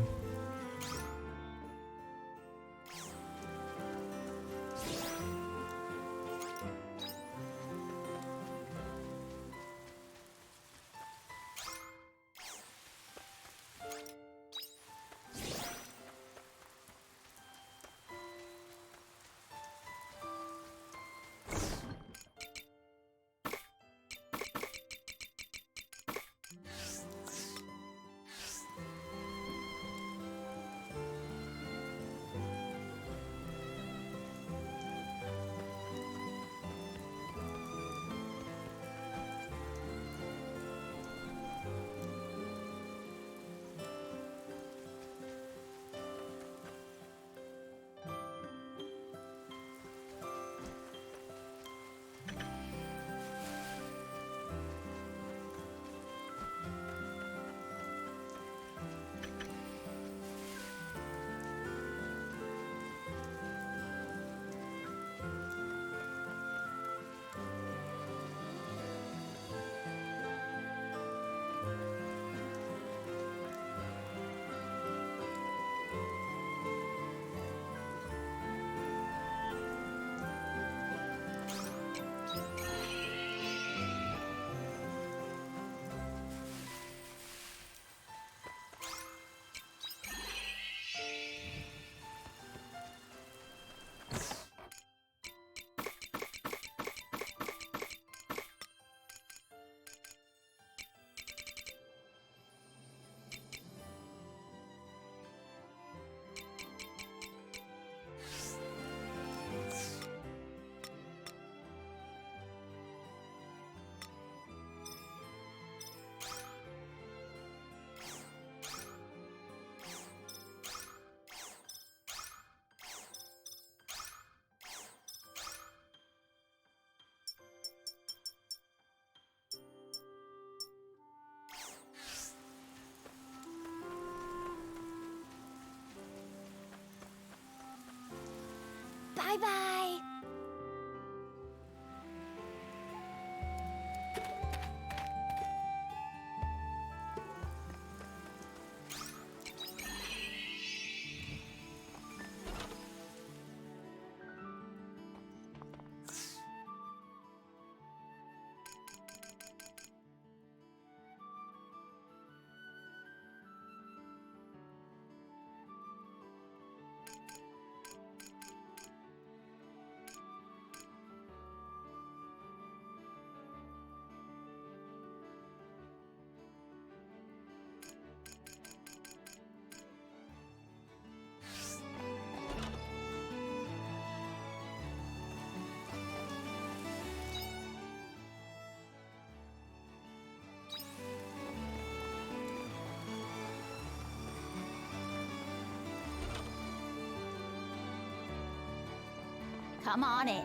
Bye-bye. Come on in.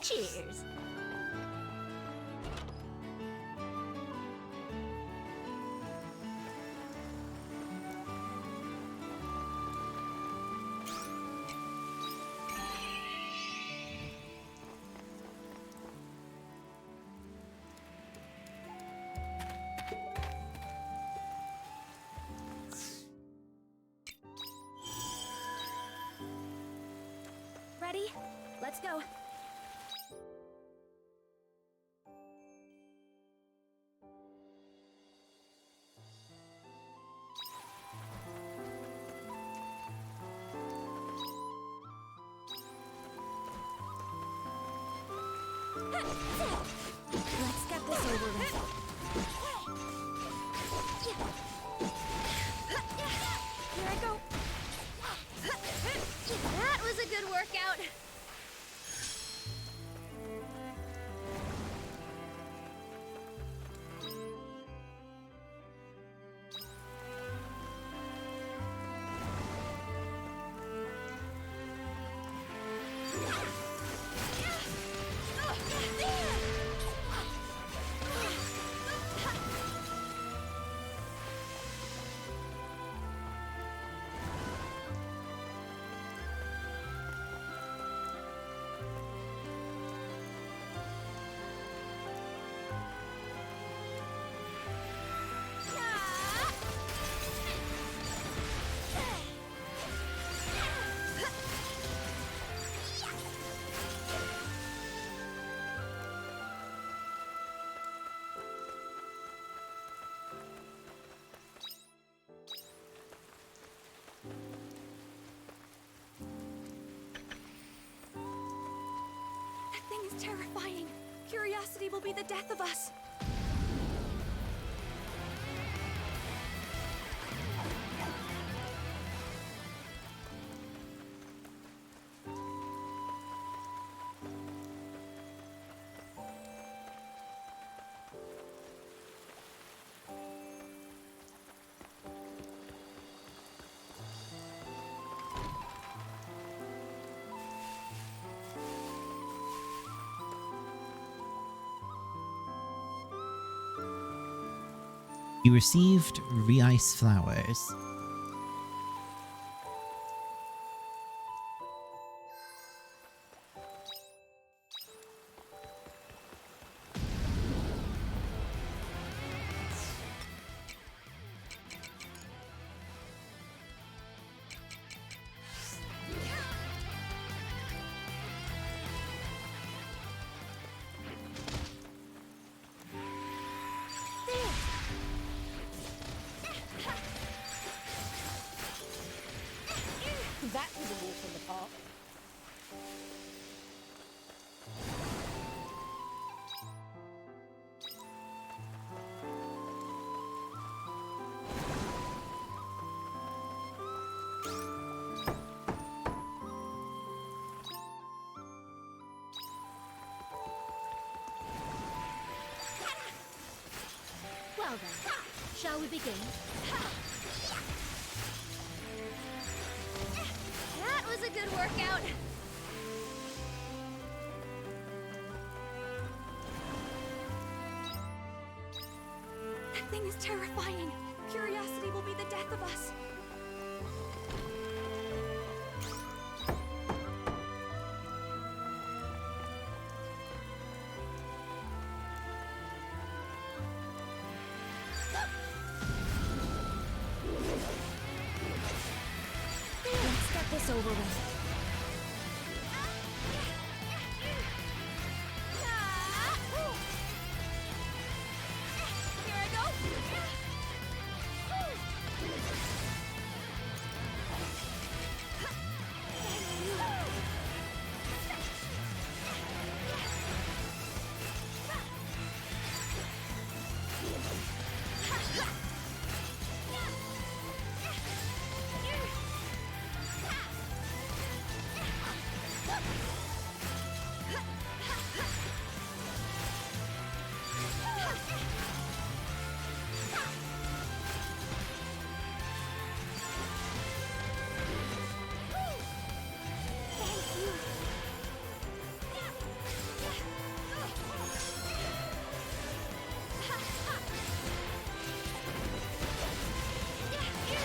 Cheers. Ready? Let's go. Let's get this over with. Here I go. That was a good workout. thing is terrifying. Curiosity will be the death of us. You received re-ice flowers. That was a walk in the park. Well then, shall we begin? That was a good workout. That thing is terrifying. Curiosity will be the death of us. Let's get this over with. Here I go.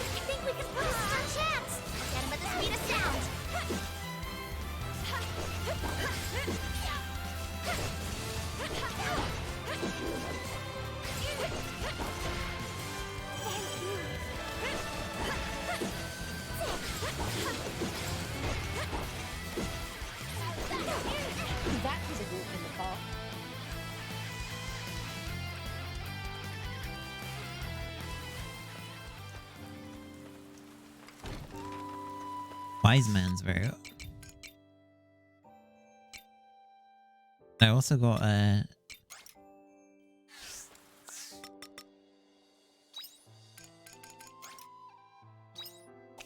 I think we can put this in our chance. Get him at the speed of sound. That was a walk in the park. Wise man's vote. I also got a.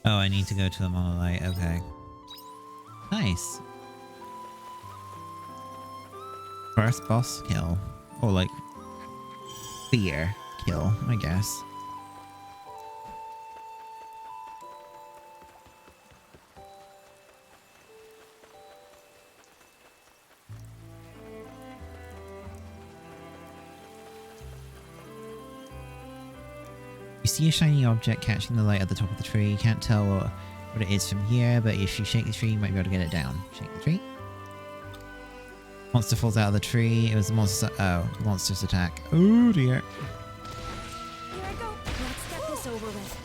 Oh, I need to go to the monolith. Okay. Nice. First boss kill. Or like fear kill, I guess. You see a shiny object catching the light at the top of the tree. You can't tell what it is from here, but if you shake the tree, you might be able to get it down. Shake the tree. Monster falls out of the tree. It was the monster. Oh, the monster's attack. Oh dear. Here I go. Let's get this over with.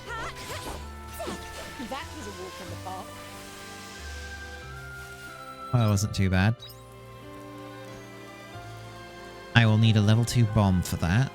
That was a walk in the park. Well, that wasn't too bad. I will need a level 2 bomb for that.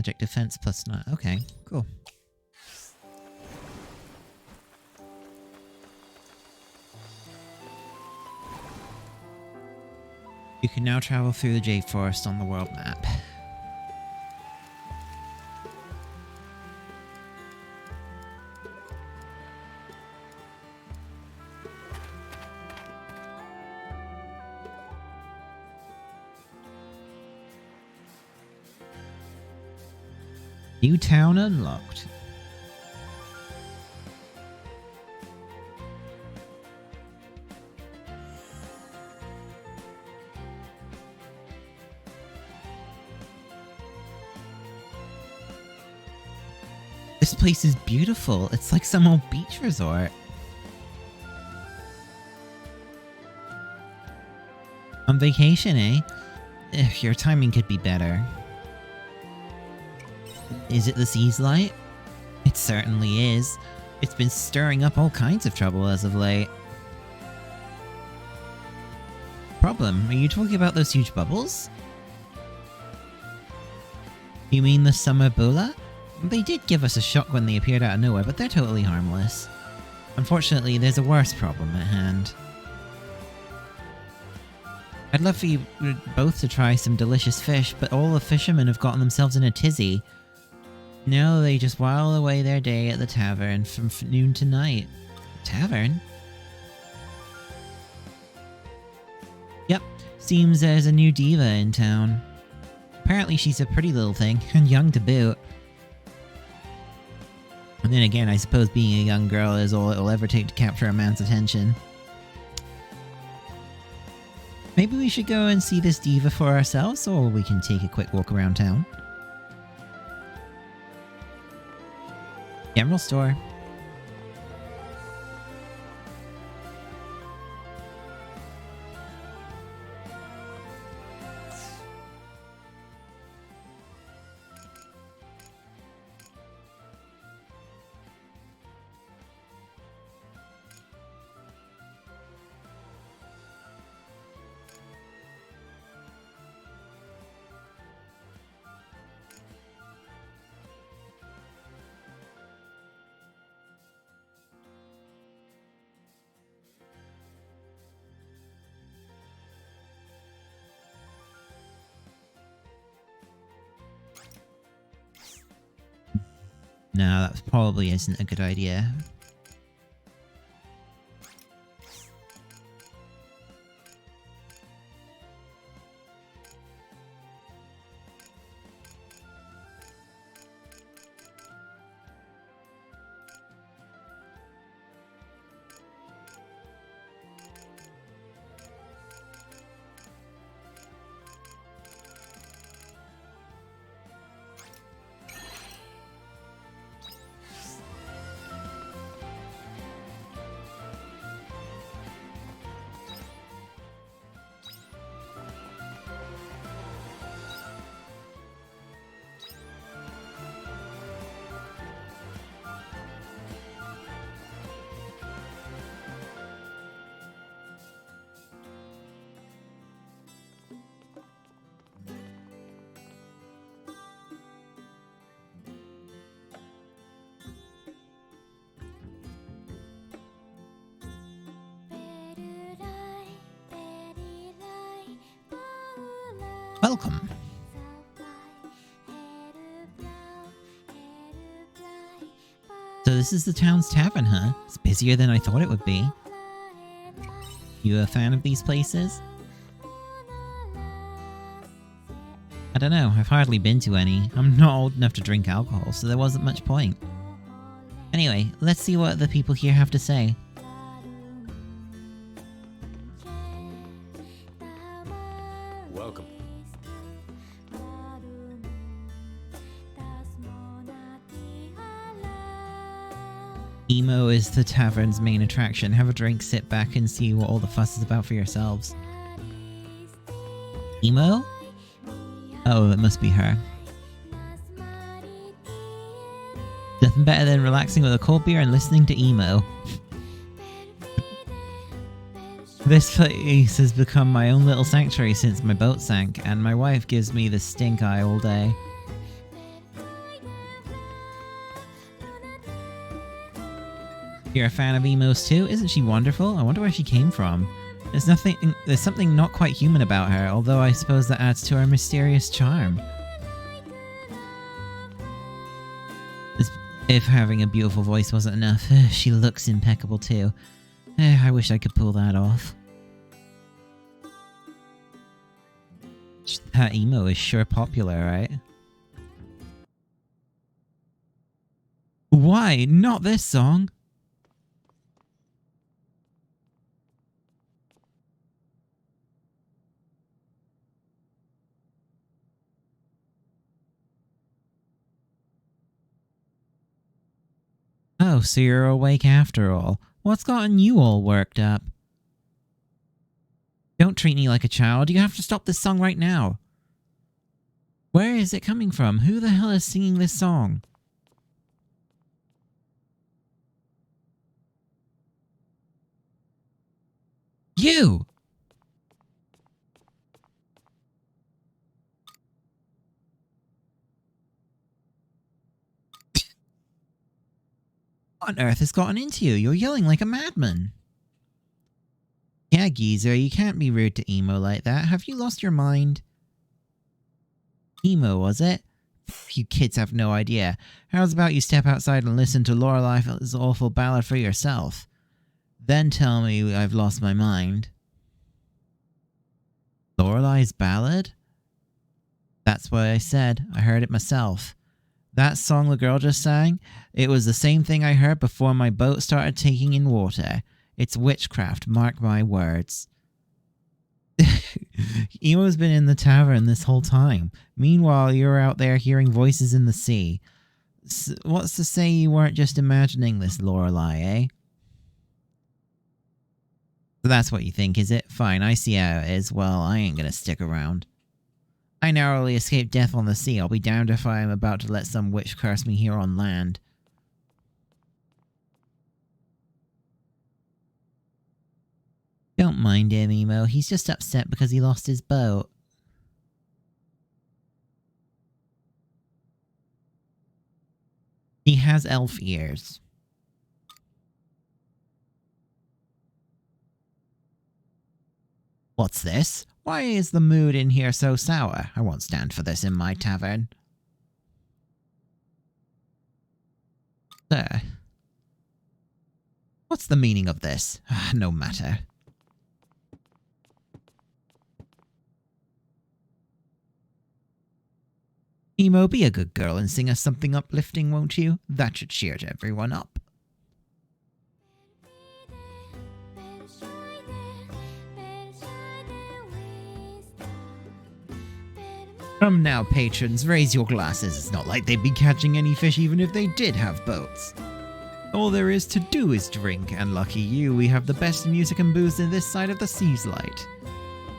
magic defense +9. Okay, cool. You can now travel through the Jade Forest on the world map. New town unlocked. This place is beautiful. It's like some old beach resort. On vacation, eh? If your timing could be better. Is it the sea's light? It certainly is. It's been stirring up all kinds of trouble as of late. Problem? Are you talking about those huge bubbles? You mean the summer bola? They did give us a shock when they appeared out of nowhere, but they're totally harmless. Unfortunately, there's a worse problem at hand. I'd love for you both to try some delicious fish, but all the fishermen have gotten themselves in a tizzy. Now they just while away their day at the tavern from noon to night. Tavern? Yep, seems there's a new diva in town. Apparently she's a pretty little thing, and young to boot. And then again, I suppose being a young girl is all it'll ever take to capture a man's attention. Maybe we should go and see this diva for ourselves, or we can take a quick walk around town. General store. No, that probably isn't a good idea. Welcome. So this is the town's tavern, huh? It's busier than I thought it would be. You a fan of these places? I don't know, I've hardly been to any. I'm not old enough to drink alcohol, so there wasn't much point. Anyway, let's see what the people here have to say. Welcome. Emo is the tavern's main attraction. Have a drink, sit back, and see what all the fuss is about for yourselves. Emo? Oh, it must be her. Nothing better than relaxing with a cold beer and listening to emo. This place has become my own little sanctuary since my boat sank, and my wife gives me the stink eye all day. You're a fan of emos too? Isn't she wonderful? I wonder where she came from. There's something not quite human about her, although I suppose that adds to her mysterious charm. If having a beautiful voice wasn't enough, she looks impeccable too. I wish I could pull that off. That emo is sure popular, right? Why? Not this song! Oh, so you're awake after all. What's gotten you all worked up? Don't treat me like a child. You have to stop this song right now. Where is it coming from? Who the hell is singing this song? You! What on earth has gotten into you? You're yelling like a madman. Yeah, geezer, you can't be rude to Emo like that. Have you lost your mind? Emo, was it? You kids have no idea. How's about you step outside and listen to Lorelei's awful ballad for yourself? Then tell me I've lost my mind. Lorelei's ballad? That's what I said. I heard it myself. That song the girl just sang? It was the same thing I heard before my boat started taking in water. It's witchcraft, mark my words. Emo's been in the tavern this whole time. Meanwhile, you're out there hearing voices in the sea. What's to say you weren't just imagining this, Lorelei, eh? So that's what you think, is it? Fine, I see how it is. Well, I ain't gonna stick around. I narrowly escaped death on the sea. I'll be damned if I am about to let some witch curse me here on land. Don't mind him, Emo. He's just upset because he lost his boat. He has elf ears. What's this? Why is the mood in here so sour? I won't stand for this in my tavern. Sir. What's the meaning of this? No matter. Emo, be a good girl and sing us something uplifting, won't you? That should cheer everyone up. Come now, patrons, raise your glasses. It's not like they'd be catching any fish even if they did have boats. All there is to do is drink, and lucky you, we have the best music and booze in this side of the sea's light.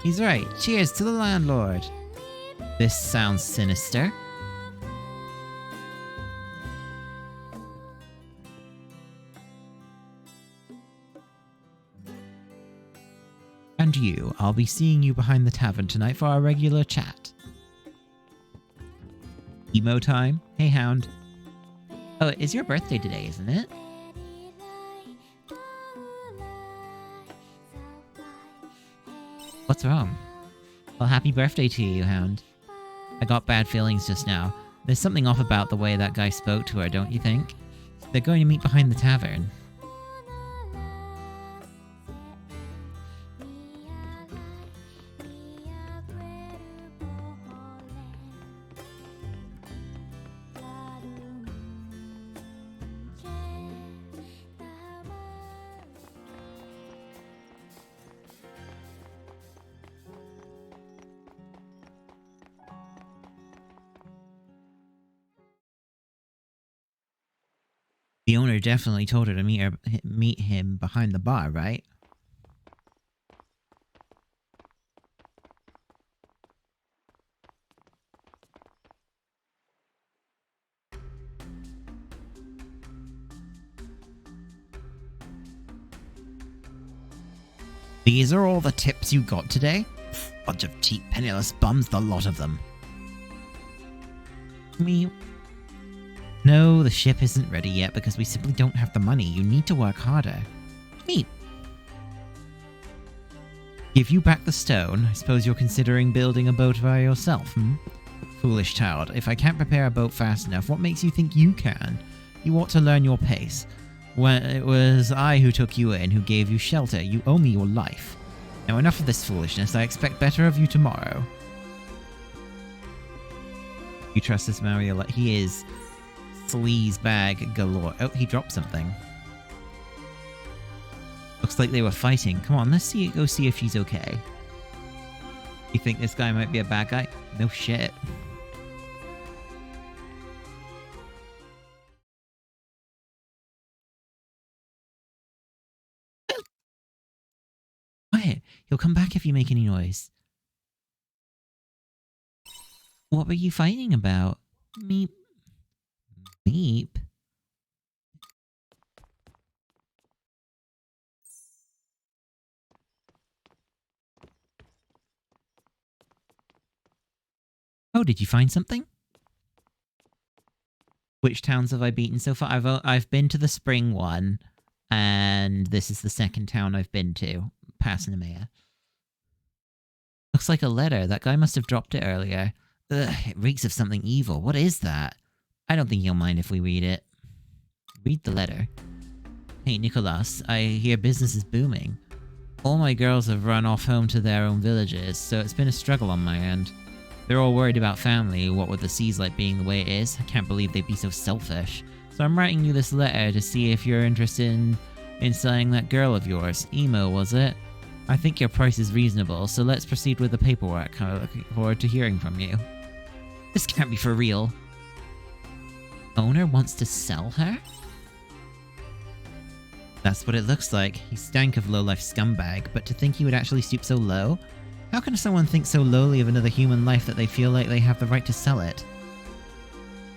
He's right. Cheers to the landlord. This sounds sinister. And you, I'll be seeing you behind the tavern tonight for our regular chat. Emo time? Hey, Hound. Oh, it's your birthday today, isn't it? What's wrong? Well, happy birthday to you, Hound. I got bad feelings just now. There's something off about the way that guy spoke to her, don't you think? They're going to meet behind the tavern. The owner definitely told her to meet him behind the bar, right? These are all the tips you got today? Bunch of cheap, penniless bums, the lot of them. No, No, the ship isn't ready yet because we simply don't have the money. You need to work harder. Meep. Give you back the stone. I suppose you're considering building a boat by yourself, hmm? Foolish child. If I can't prepare a boat fast enough, what makes you think you can? You ought to learn your pace. When it was I who took you in, who gave you shelter. You owe me your life. Now enough of this foolishness. I expect better of you tomorrow. You trust this Mario? He is sleaze bag galore. Oh, he dropped something. Looks like they were fighting. Come on, let's go see if she's okay. You think this guy might be a bad guy? No shit. Quiet. He'll come back if you make any noise. What were you fighting about? Meep. Meep? Oh, did you find something? Which towns have I beaten so far? I've been to the spring one, and this is the second town I've been to, past Nemea. Looks like a letter. That guy must have dropped it earlier. Ugh, it reeks of something evil. What is that? I don't think he'll mind if we read it. Read the letter. Hey, Nicholas, I hear business is booming. All my girls have run off home to their own villages, so it's been a struggle on my end. They're all worried about family, what with the seas like being the way it is. I can't believe they'd be so selfish. So I'm writing you this letter to see if you're interested in selling that girl of yours. Emo, was it? I think your price is reasonable, so let's proceed with the paperwork. I'm looking forward to hearing from you. This can't be for real. Owner wants to sell her? That's what it looks like. He stank of low-life scumbag, but to think he would actually stoop so low? How can someone think so lowly of another human life that they feel like they have the right to sell it?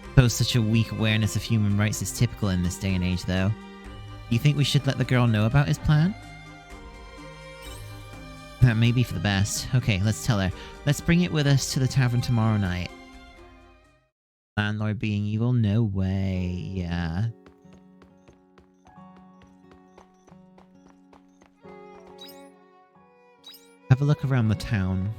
Suppose such a weak awareness of human rights is typical in this day and age, though. You think we should let the girl know about his plan? That may be for the best. Okay, let's tell her. Let's bring it with us to the tavern tomorrow night. Landlord being evil? No way. Yeah. Have a look around the town.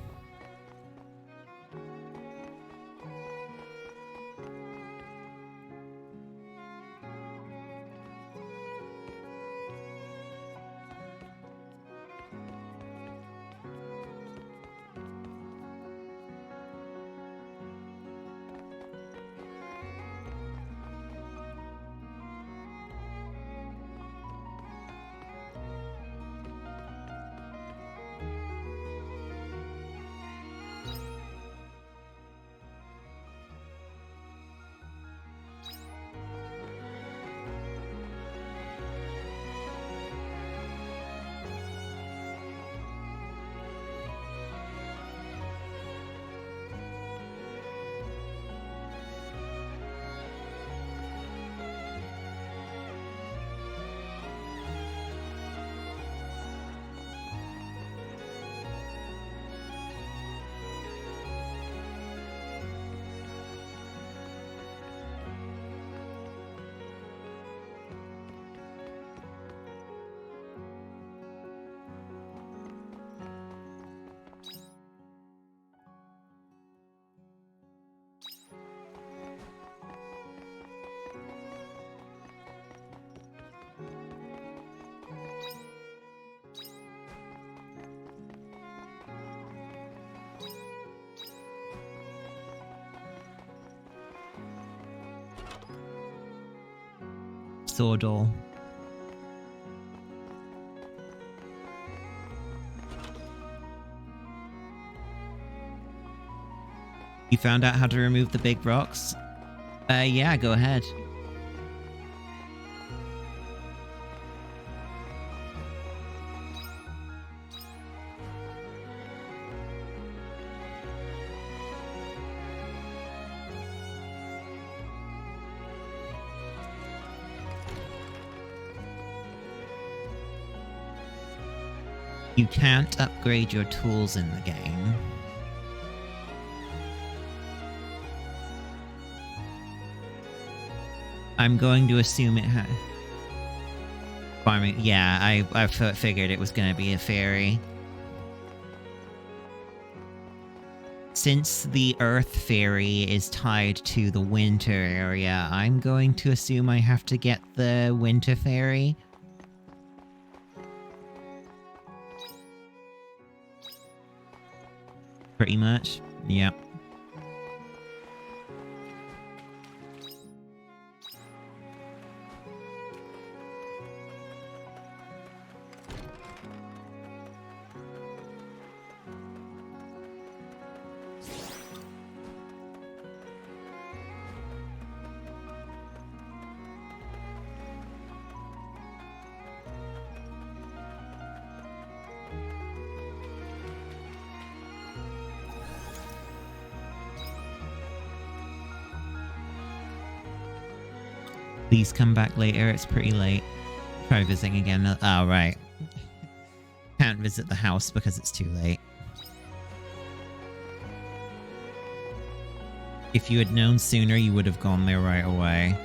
Sordal. You found out how to remove the big rocks? Yeah, go ahead. You can't upgrade your tools in the game. I'm going to assume it had... Farming... Yeah, I figured it was going to be a fairy. Since the Earth Fairy is tied to the Winter area, I'm going to assume I have to get the Winter Fairy. Pretty much. Yep. Please come back later, it's pretty late. Try visiting again. Oh, right. Can't visit the house because it's too late. If you had known sooner, you would have gone there right away.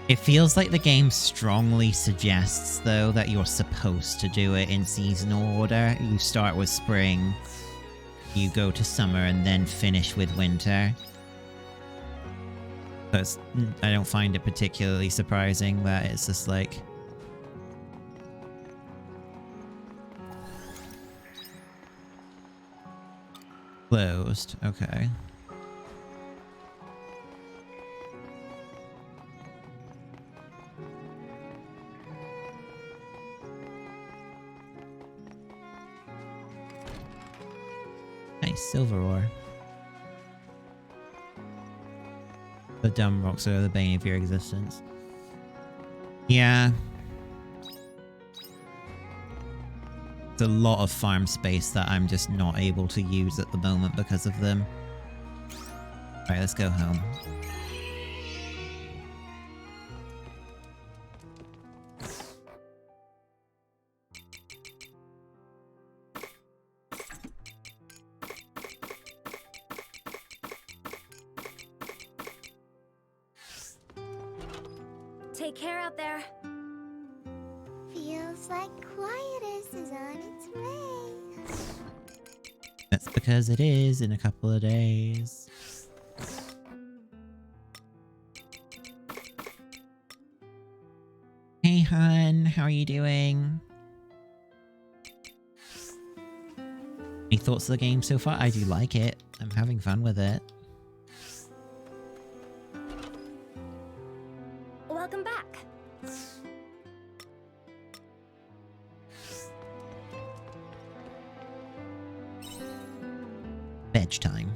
It feels like the game strongly suggests, though, that you're supposed to do it in seasonal order. You start with spring, you go to summer, and then finish with winter. So I don't find it particularly surprising that it's just like... Closed. Okay. Nice silver ore. The dumb rocks are the bane of your existence. Yeah. It's a lot of farm space that I'm just not able to use at the moment because of them. Alright, let's go home. Take care out there. Feels like Quietus is on its way. That's because it is in a couple of days. Hey, hun, how are you doing? Any thoughts of the game so far? I do like it. I'm having fun with it. Welcome back. Veg time.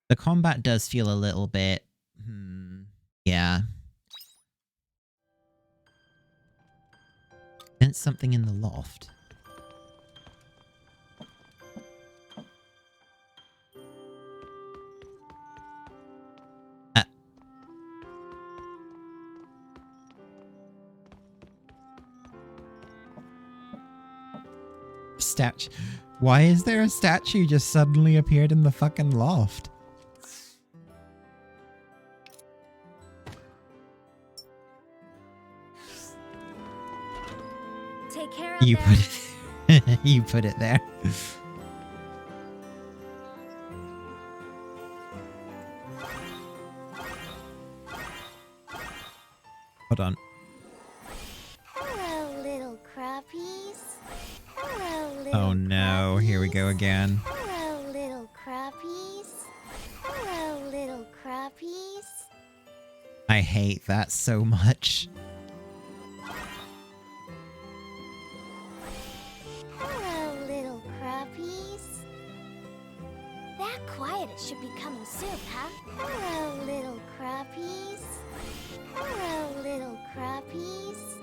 The combat does feel a little bit... yeah. Sense something in the loft. Statue. Why is there a statue just suddenly appeared in the fucking loft? Take care out You there. put it. You put it there. Hold on. Hello, little crappies. Hello, little Oh no, here we go again. Hello, little crappies. Hello, little crappies. I hate that so much. Hello, little crappies. That Quietus should be coming soon, huh? Hello, little crappies. Hello, little crappies.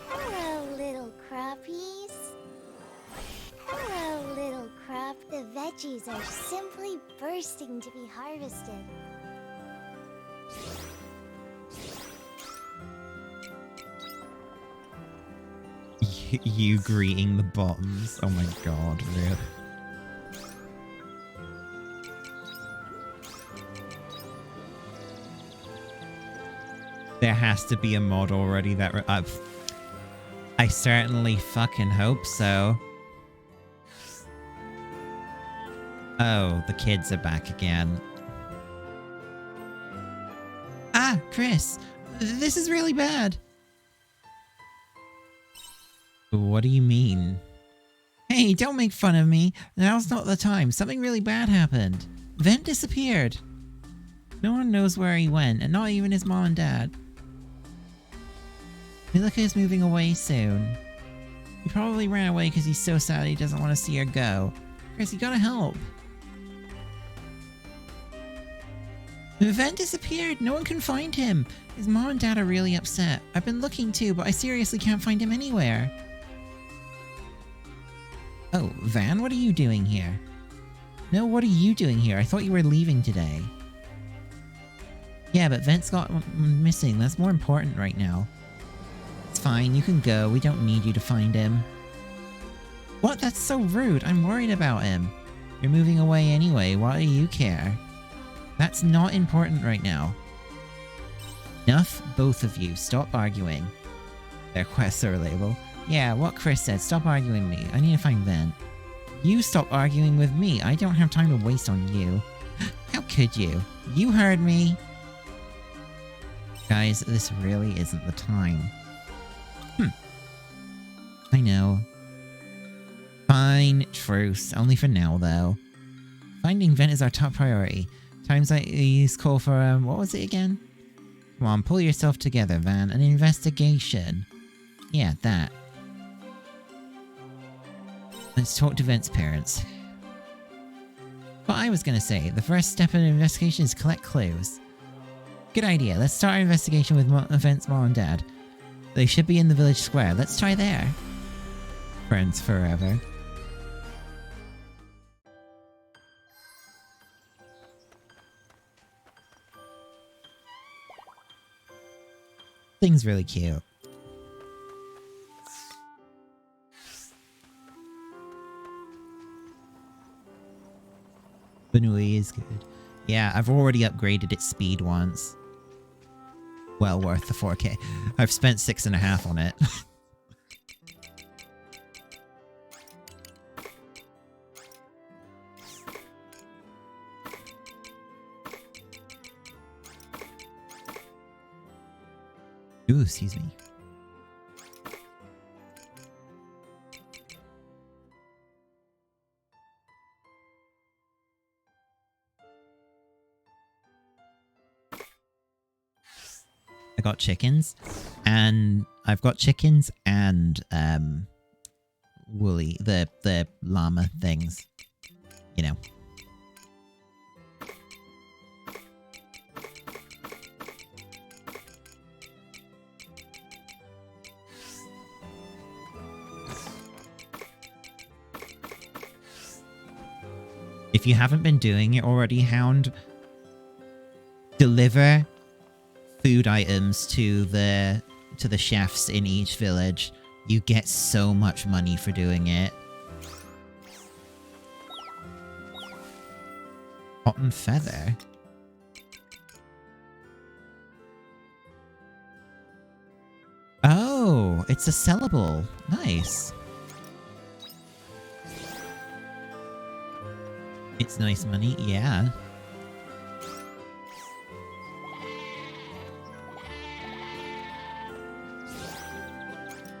Hello, little crappies. Hello, little crap. The veggies are simply bursting to be harvested. You greeting the bottoms. Oh my god, really? There has to be a mod already that... I certainly fucking hope so. Oh, the kids are back again. Ah, Chris! This is really bad! What do you mean? Hey, don't make fun of me. Now's not the time. Something really bad happened. Vent disappeared. No one knows where he went, and not even his mom and dad. Milika is moving away soon. He probably ran away because he's so sad he doesn't want to see her go. Chris, you gotta help. The Vent disappeared. No one can find him. His mom and dad are really upset. I've been looking too, but I seriously can't find him anywhere. Oh, Van, what are you doing here? No, what are you doing here? I thought you were leaving today. Yeah, but Vent's got missing. That's more important right now. It's fine, you can go. We don't need you to find him. What? That's so rude. I'm worried about him. You're moving away anyway. Why do you care? That's not important right now. Enough, both of you. Stop arguing. Their quests are relatable. Yeah, what Chris said. Stop arguing with me. I need to find Vent. You stop arguing with me. I don't have time to waste on you. How could you? You heard me. Guys, this really isn't the time. I know. Fine, truce. Only for now, though. Finding Vent is our top priority. Times like these call for, what was it again? Come on, pull yourself together, Van. An investigation. Yeah, that. Let's talk to Vent's parents. What I was gonna say, the first step in an investigation is collect clues. Good idea. Let's start our investigation with Vent's mom and dad. They should be in the village square. Let's try there. Friends forever. Thing's really cute. Benui is good. Yeah, I've already upgraded its speed once. Well worth the 4K. I've spent 6.5 on it. Ooh, excuse me. I got chickens, and I've got chickens and Woolly, the llama things, you know. If you haven't been doing it already, Hound, deliver food items to the chefs in each village. You get so much money for doing it. Cotton feather. Oh, it's a sellable. Nice. It's nice money, yeah.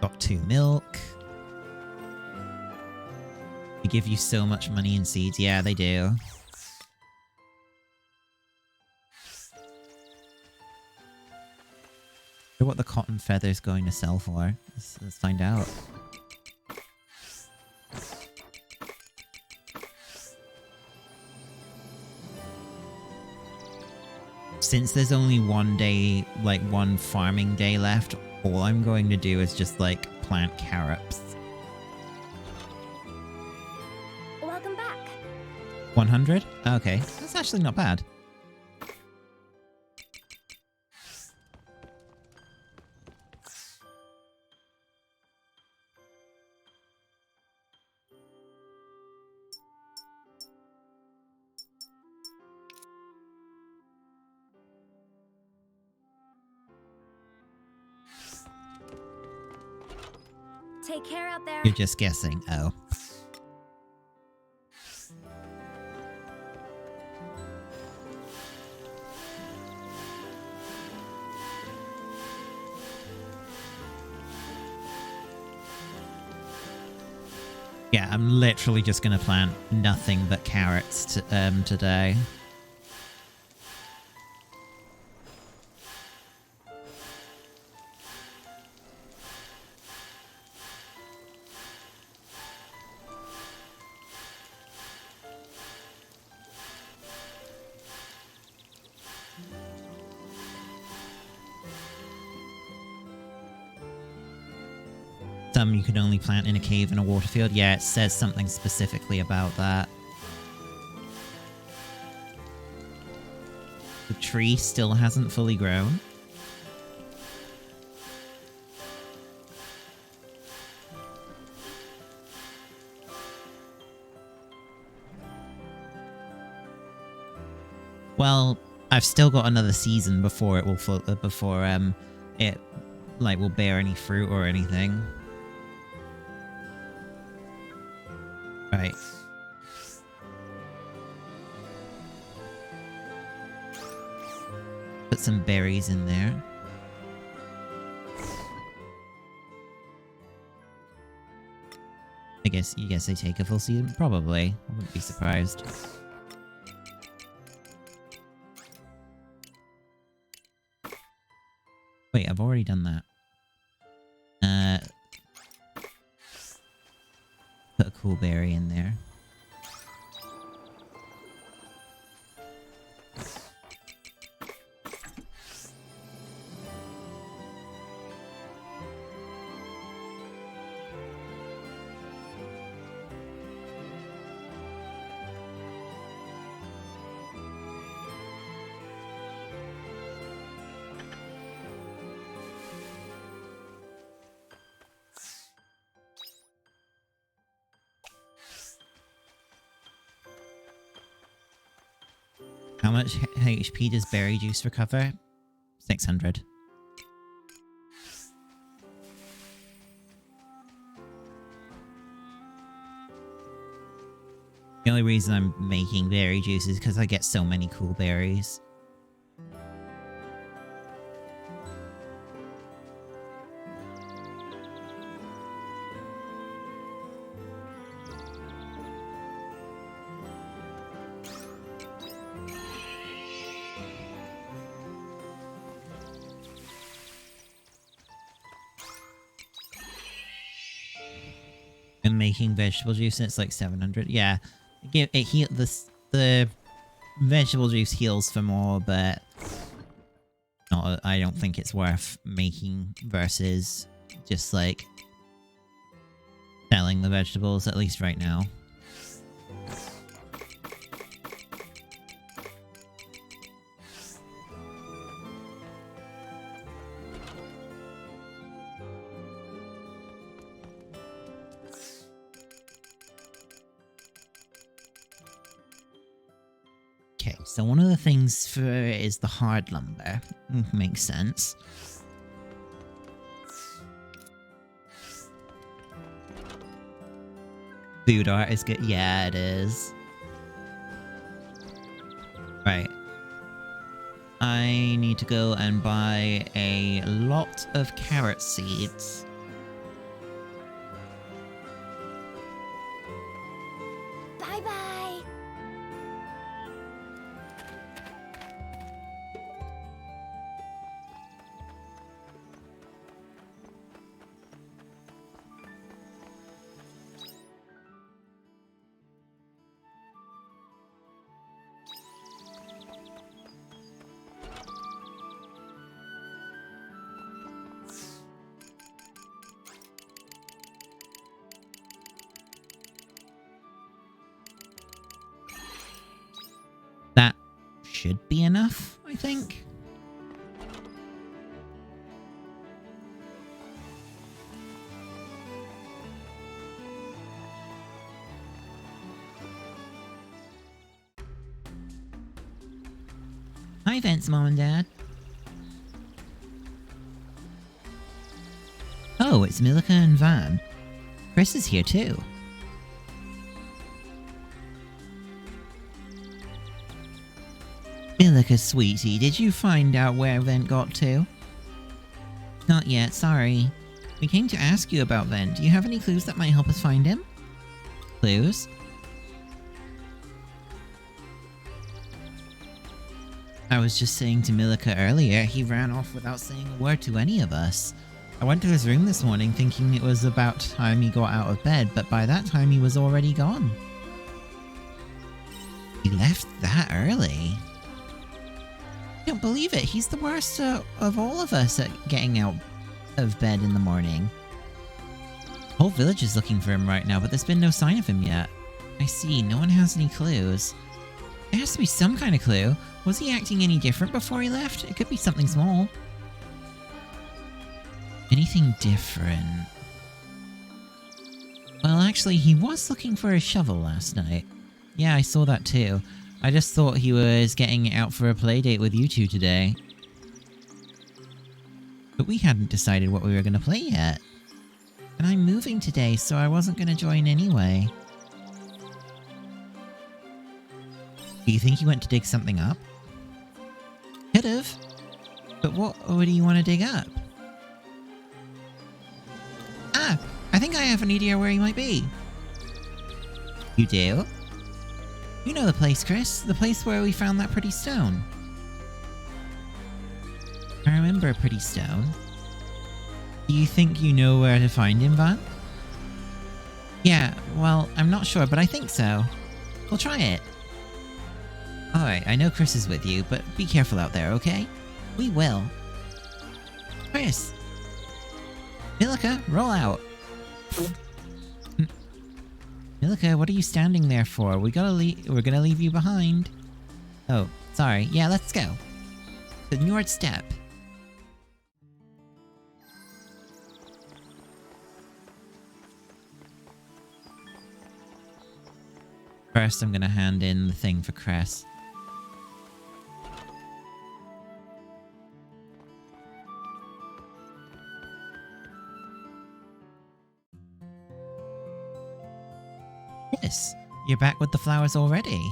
Got 2 milk. They give you so much money in seeds. Yeah, they do. So what the cotton feather's going to sell for? Let's find out. Since there's only one day, like one farming day left, all I'm going to do is just like plant carrots. Welcome back. 100? Okay, that's actually not bad. Take care out there. You're just guessing. Oh. Yeah, I'm literally just gonna plant nothing but carrots today. Some you can only plant in a cave and a water field. Yeah, it says something specifically about that. The tree still hasn't fully grown. Well, I've still got another season before it will it like will bear any fruit or anything. Right. Put some berries in there. You guess they take a full season? Probably. I wouldn't be surprised. Wait, I've already done that. Put a cool berry in there. How much HP does berry juice recover? 600. The only reason I'm making berry juice is because I get so many cool berries. And making vegetable juice and it's like 700. Yeah, the vegetable juice heals for more, but I don't think it's worth making versus just like selling the vegetables, at least right now. Okay, so one of the things for it is the hard lumber. Makes sense. Food art is good. Yeah, it is. Right. I need to go and buy a lot of carrot seeds. Bye-bye. That should be enough, I think. Hi, Vance, Mom and Dad. Oh, it's Milka and Van. Chris is here too. Milica, sweetie, did you find out where Vent got to? Not yet, sorry. We came to ask you about Vent. Do you have any clues that might help us find him? Clues? I was just saying to Milica earlier, he ran off without saying a word to any of us. I went to his room this morning thinking it was about time he got out of bed, but by that time he was already gone. He left that early? I don't believe it. He's the worst of all of us at getting out of bed in the morning. The whole village is looking for him right now, but there's been no sign of him yet. I see. No one has any clues. There has to be some kind of clue. Was he acting any different before he left? It could be something small. Anything different? Well, actually, he was looking for a shovel last night. Yeah, I saw that too. I just thought he was getting out for a playdate with you two today. But we hadn't decided what we were going to play yet. And I'm moving today, so I wasn't going to join anyway. Do you think he went to dig something up? Could've. But what do you want to dig up? Ah! I think I have an idea where he might be. You do? You know the place, Chris. The place where we found that pretty stone. I remember a pretty stone. Do you think you know where to find him, Van? Yeah, well, I'm not sure, but I think so. We'll try it. Alright, I know Chris is with you, but be careful out there, okay? We will. Chris! Milica, roll out! Milica, what are you standing there for? We're gonna leave you behind. Oh, sorry. Yeah, let's go. The North Step. First, I'm gonna hand in the thing for Cress. Yes, you're back with the flowers already.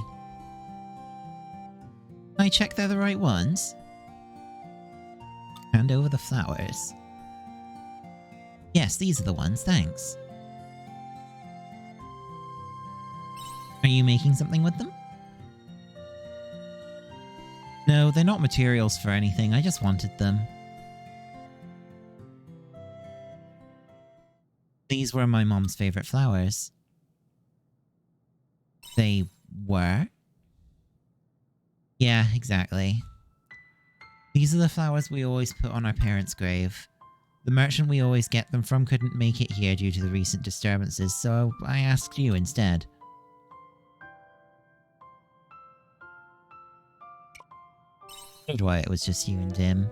Can I check they're the right ones? Hand over the flowers. Yes, these are the ones, thanks. Are you making something with them? No, they're not materials for anything, I just wanted them. These were my mom's favorite flowers. They were? Yeah, exactly. These are the flowers we always put on our parents' grave. The merchant we always get them from couldn't make it here due to the recent disturbances, so I asked you instead. Wondered why it was just you and Dim.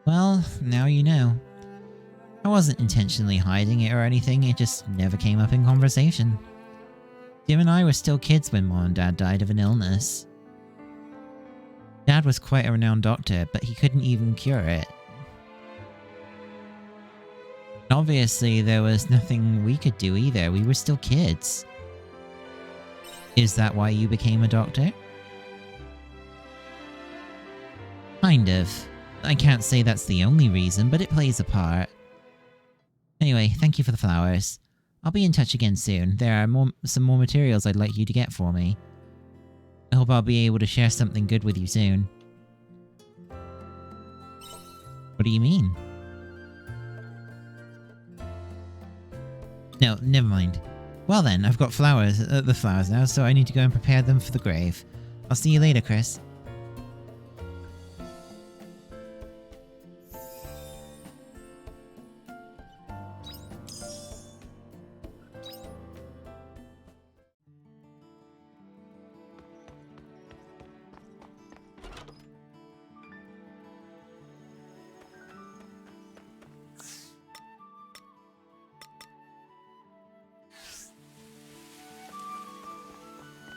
Well, now you know. I wasn't intentionally hiding it or anything, it just never came up in conversation. Dim and I were still kids when Mom and Dad died of an illness. Dad was quite a renowned doctor, but he couldn't even cure it. And obviously, there was nothing we could do either, we were still kids. Is that why you became a doctor? Kind of. I can't say that's the only reason, but it plays a part. Anyway, thank you for the flowers. I'll be in touch again soon. There are some more materials I'd like you to get for me. I hope I'll be able to share something good with you soon. What do you mean? No, never mind. Well then, I've got the flowers now, so I need to go and prepare them for the grave. I'll see you later, Chris.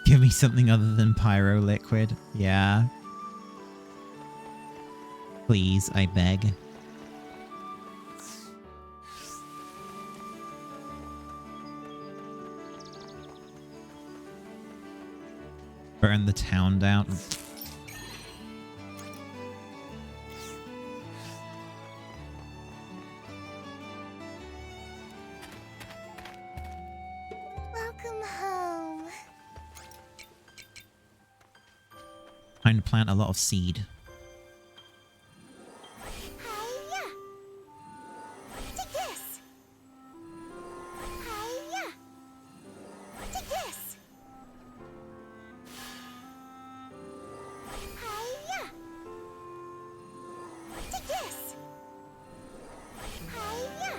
Give me something other than pyro liquid. Yeah. Please, I beg. Burn the town down. Welcome home. Trying to plant a lot of seed. Hiya! Take this! Hiya! Take this! Hiya! Take this! Hiya!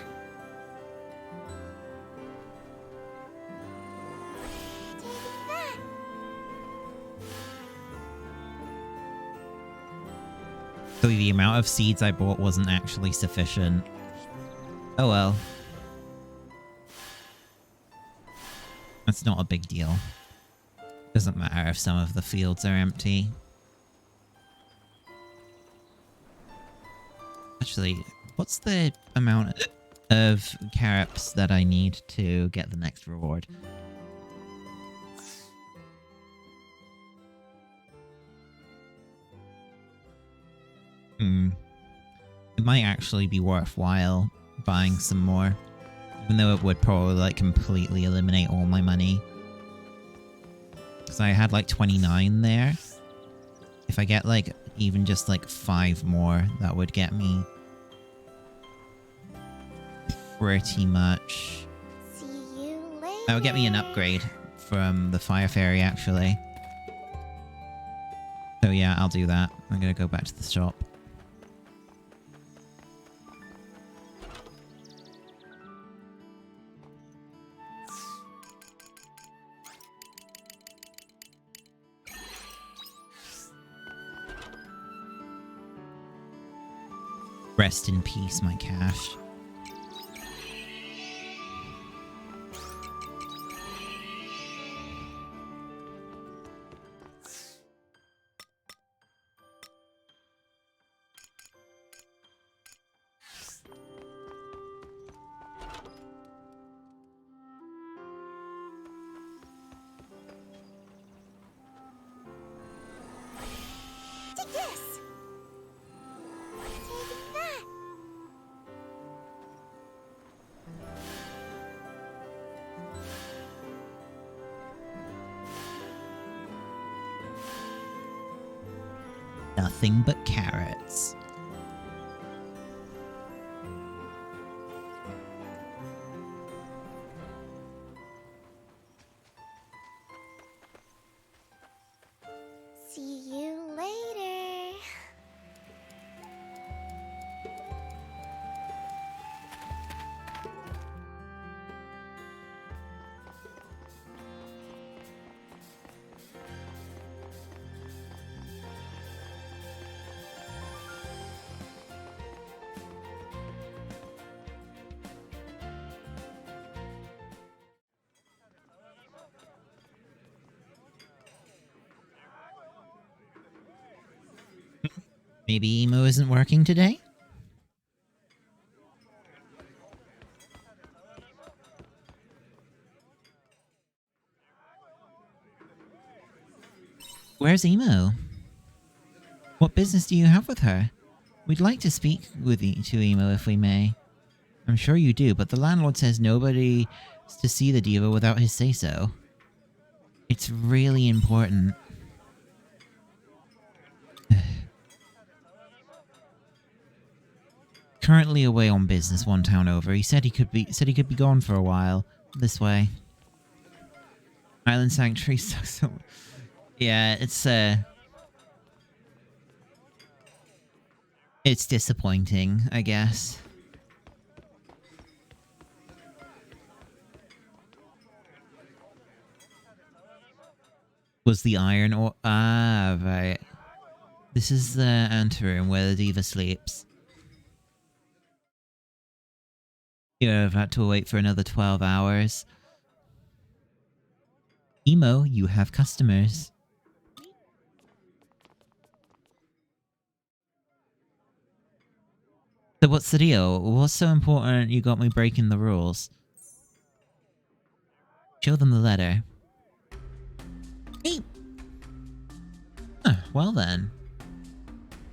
Take that! So the amount of seeds I bought wasn't actually sufficient. Oh well. That's not a big deal. Doesn't matter if some of the fields are empty. Actually, what's the amount of carrots that I need to get the next reward? It might actually be worthwhile buying some more. Even though it would probably like completely eliminate all my money. Because I had like 29 there. If I get like even just like 5 more, that would get me pretty much. See you later. That would get me an upgrade from the Fire Fairy actually. So yeah, I'll do that. I'm gonna go back to the shop. Rest in peace, my cash. Take this! Take that! Nothing but carrots. See you later. Maybe Emo isn't working today? Where's Emo? What business do you have with her? We'd like to speak with to Emo if we may. I'm sure you do, but the landlord says nobody is to see the diva without his say-so. It's really important. Currently away on business one town over. He said he could be gone for a while. This way. Island Sanctuary sucks so. Yeah, it's disappointing, I guess. Was the iron or right. This is the anteroom where the diva sleeps. You've had to wait for another 12 hours. Emo, you have customers. So what's the deal? What's so important you got me breaking the rules? Show them the letter. Hey! Well then.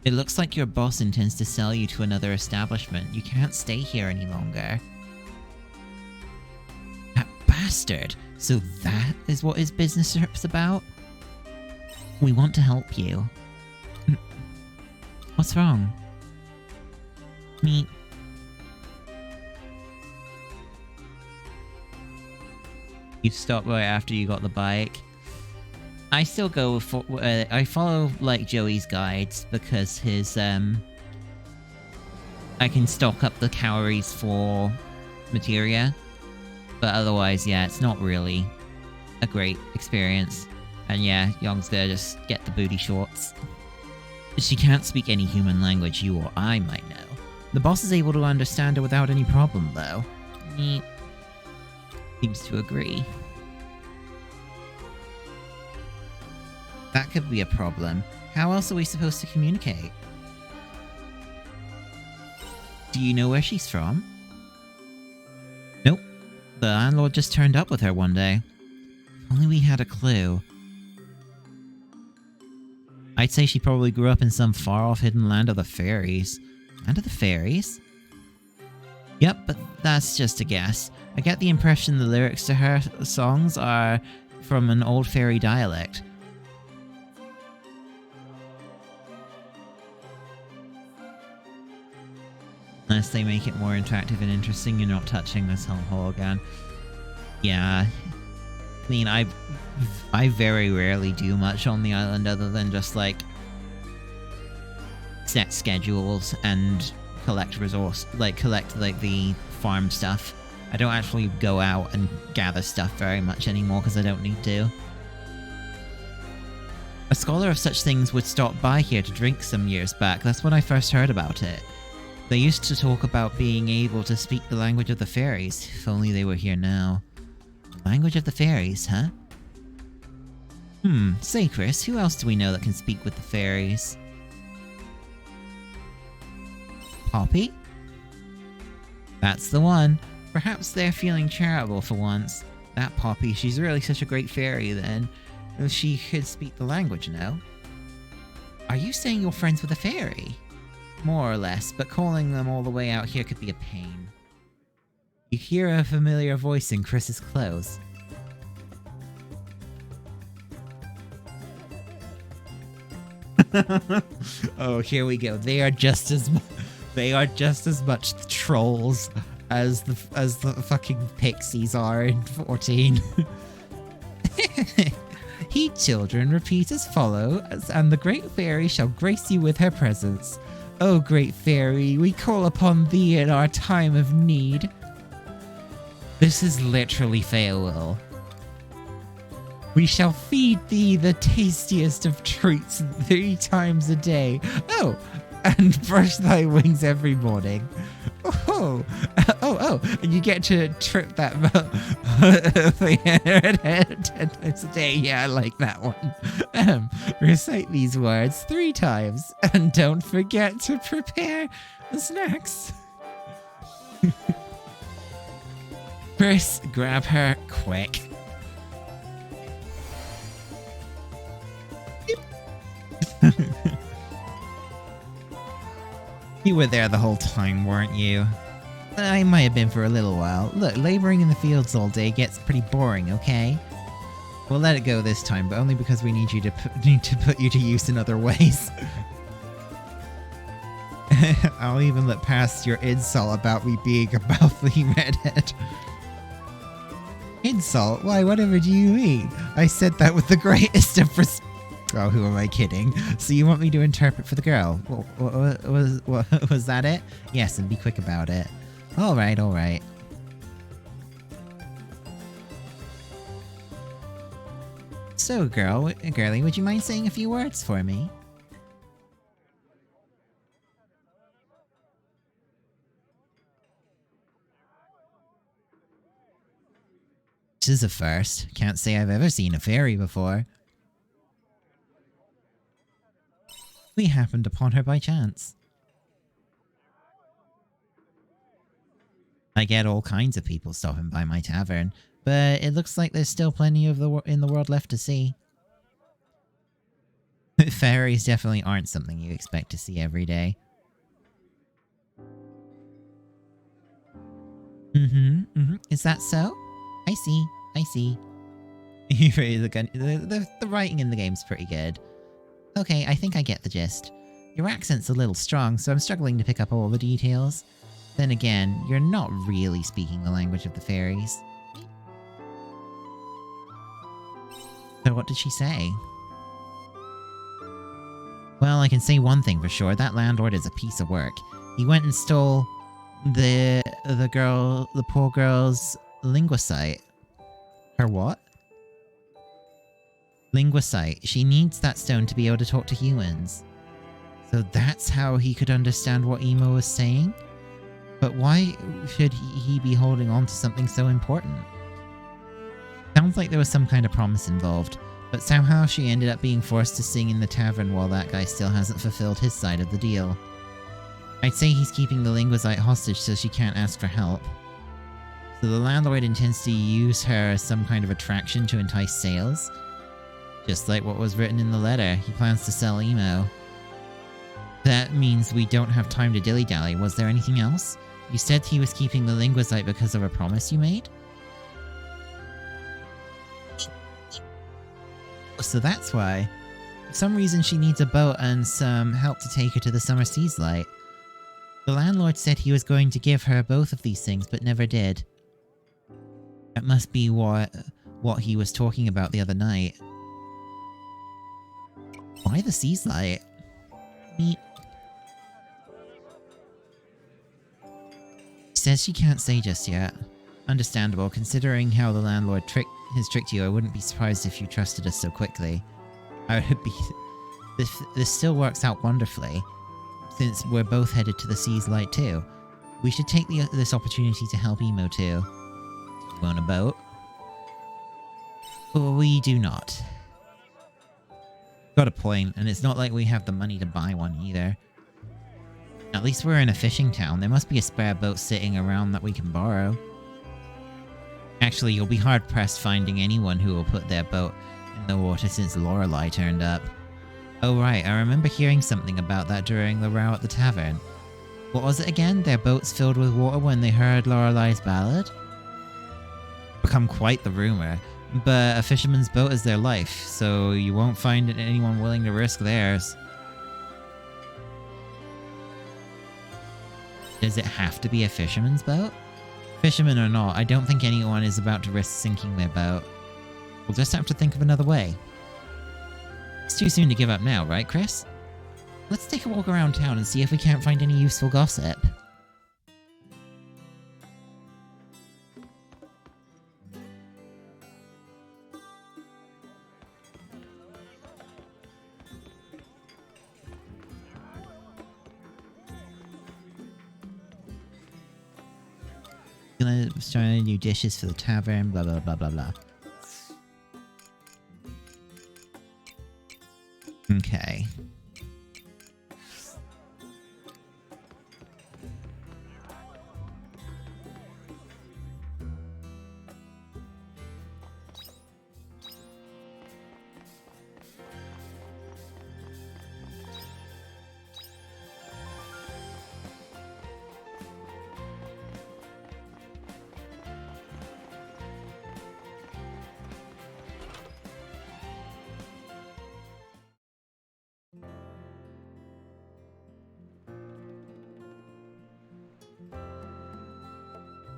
It looks like your boss intends to sell you to another establishment. You can't stay here any longer. That bastard! So that is what his business trip's about? We want to help you. What's wrong? Me. You stopped right after you got the bike. I still go for I follow like Joey's guides because his I can stock up the calories for materia, but otherwise, yeah, it's not really a great experience. And yeah, Young's gonna just get the booty shorts. She can't speak any human language you or I might know. The boss is able to understand her without any problem, though. He seems to agree. That could be a problem. How else are we supposed to communicate? Do you know where she's from? Nope. The landlord just turned up with her one day. If only we had a clue. I'd say she probably grew up in some far-off hidden land of the fairies. Land of the fairies? Yep, but that's just a guess. I get the impression the lyrics to her songs are from an old fairy dialect. Unless they make it more interactive and interesting, you're not touching this whole hole again. Yeah. I mean, I very rarely do much on the island other than just, like, set schedules and collect the farm stuff. I don't actually go out and gather stuff very much anymore because I don't need to. A scholar of such things would stop by here to drink some years back. That's when I first heard about it. They used to talk about being able to speak the language of the fairies. If only they were here now. Language of the fairies, huh? Say Chris, who else do we know that can speak with the fairies? Poppy? That's the one. Perhaps they're feeling charitable for once. That Poppy, she's really such a great fairy then. She could speak the language now. Are you saying you're friends with a fairy? More or less, but calling them all the way out here could be a pain. You hear a familiar voice in Chris's clothes. Oh, here we go. They are just as much the trolls as the fucking pixies are in 14. He, children, repeat as follows, and the great fairy shall grace you with her presence. O great fairy, we call upon thee in our time of need. This is literally Fayewill. We shall feed thee the tastiest of treats 3 times a day. Oh, and brush thy wings every morning. Oh, and you get to trip that 10 times a day. Yeah, I like that one. Recite these words 3 times, and don't forget to prepare the snacks. Chris, grab her quick. You were there the whole time, weren't you? I might have been for a little while. Look, laboring in the fields all day gets pretty boring, okay? We'll let it go this time, but only because we need to put you to use in other ways. I'll even let past your insult about me being a mouthy redhead. Insult? Why, whatever do you mean? I said that with the greatest of respect. Oh, who am I kidding? So you want me to interpret for the girl? Was that it? Yes, and be quick about it. Alright, alright. So, girlie, would you mind saying a few words for me? This is a first. Can't say I've ever seen a fairy before. We happened upon her by chance. I get all kinds of people stopping by my tavern, but it looks like there's still plenty of in the world left to see. Fairies definitely aren't something you expect to see every day. Is that so? I see. The writing in the game's pretty good. Okay, I think I get the gist. Your accent's a little strong, so I'm struggling to pick up all the details. Then again, you're not really speaking the language of the fairies. So what did she say? Well, I can say one thing for sure, that landlord is a piece of work. He went and stole the poor girl's linguicite. Her what? Linguicite. She needs that stone to be able to talk to humans. So that's how he could understand what Emo was saying? But why should he be holding on to something so important? Sounds like there was some kind of promise involved, but somehow she ended up being forced to sing in the tavern while that guy still hasn't fulfilled his side of the deal. I'd say he's keeping the linguicite hostage so she can't ask for help. So the landlord intends to use her as some kind of attraction to entice sales? Just like what was written in the letter, he plans to sell Emo. That means we don't have time to dilly-dally. Was there anything else? You said he was keeping the linguicite because of a promise you made? So that's why. For some reason she needs a boat and some help to take her to the Summer Seas Light. The landlord said he was going to give her both of these things, but never did. That must be what he was talking about the other night. Why the Seas Light? Neat. She says she can't say just yet. Understandable, considering how the landlord has tricked you. I wouldn't be surprised if you trusted us so quickly. I would be... This still works out wonderfully, since we're both headed to the Seas Light too. We should take this opportunity to help Emo too. You own a boat? We do not. Got a point, and it's not like we have the money to buy one either. At least we're in a fishing town. There must be a spare boat sitting around that we can borrow. Actually, you'll be hard-pressed finding anyone who will put their boat in the water since Lorelei turned up. Oh right, I remember hearing something about that during the row at the tavern. What was it again? Their boats filled with water when they heard Lorelei's ballad? Become quite the rumor. But a fisherman's boat is their life, so you won't find anyone willing to risk theirs. Does it have to be a fisherman's boat? Fisherman or not, I don't think anyone is about to risk sinking their boat. We'll just have to think of another way. It's too soon to give up now, right, Chris? Let's take a walk around town and see if we can't find any useful gossip. Gonna start new dishes for the tavern, blah blah blah blah blah. Okay.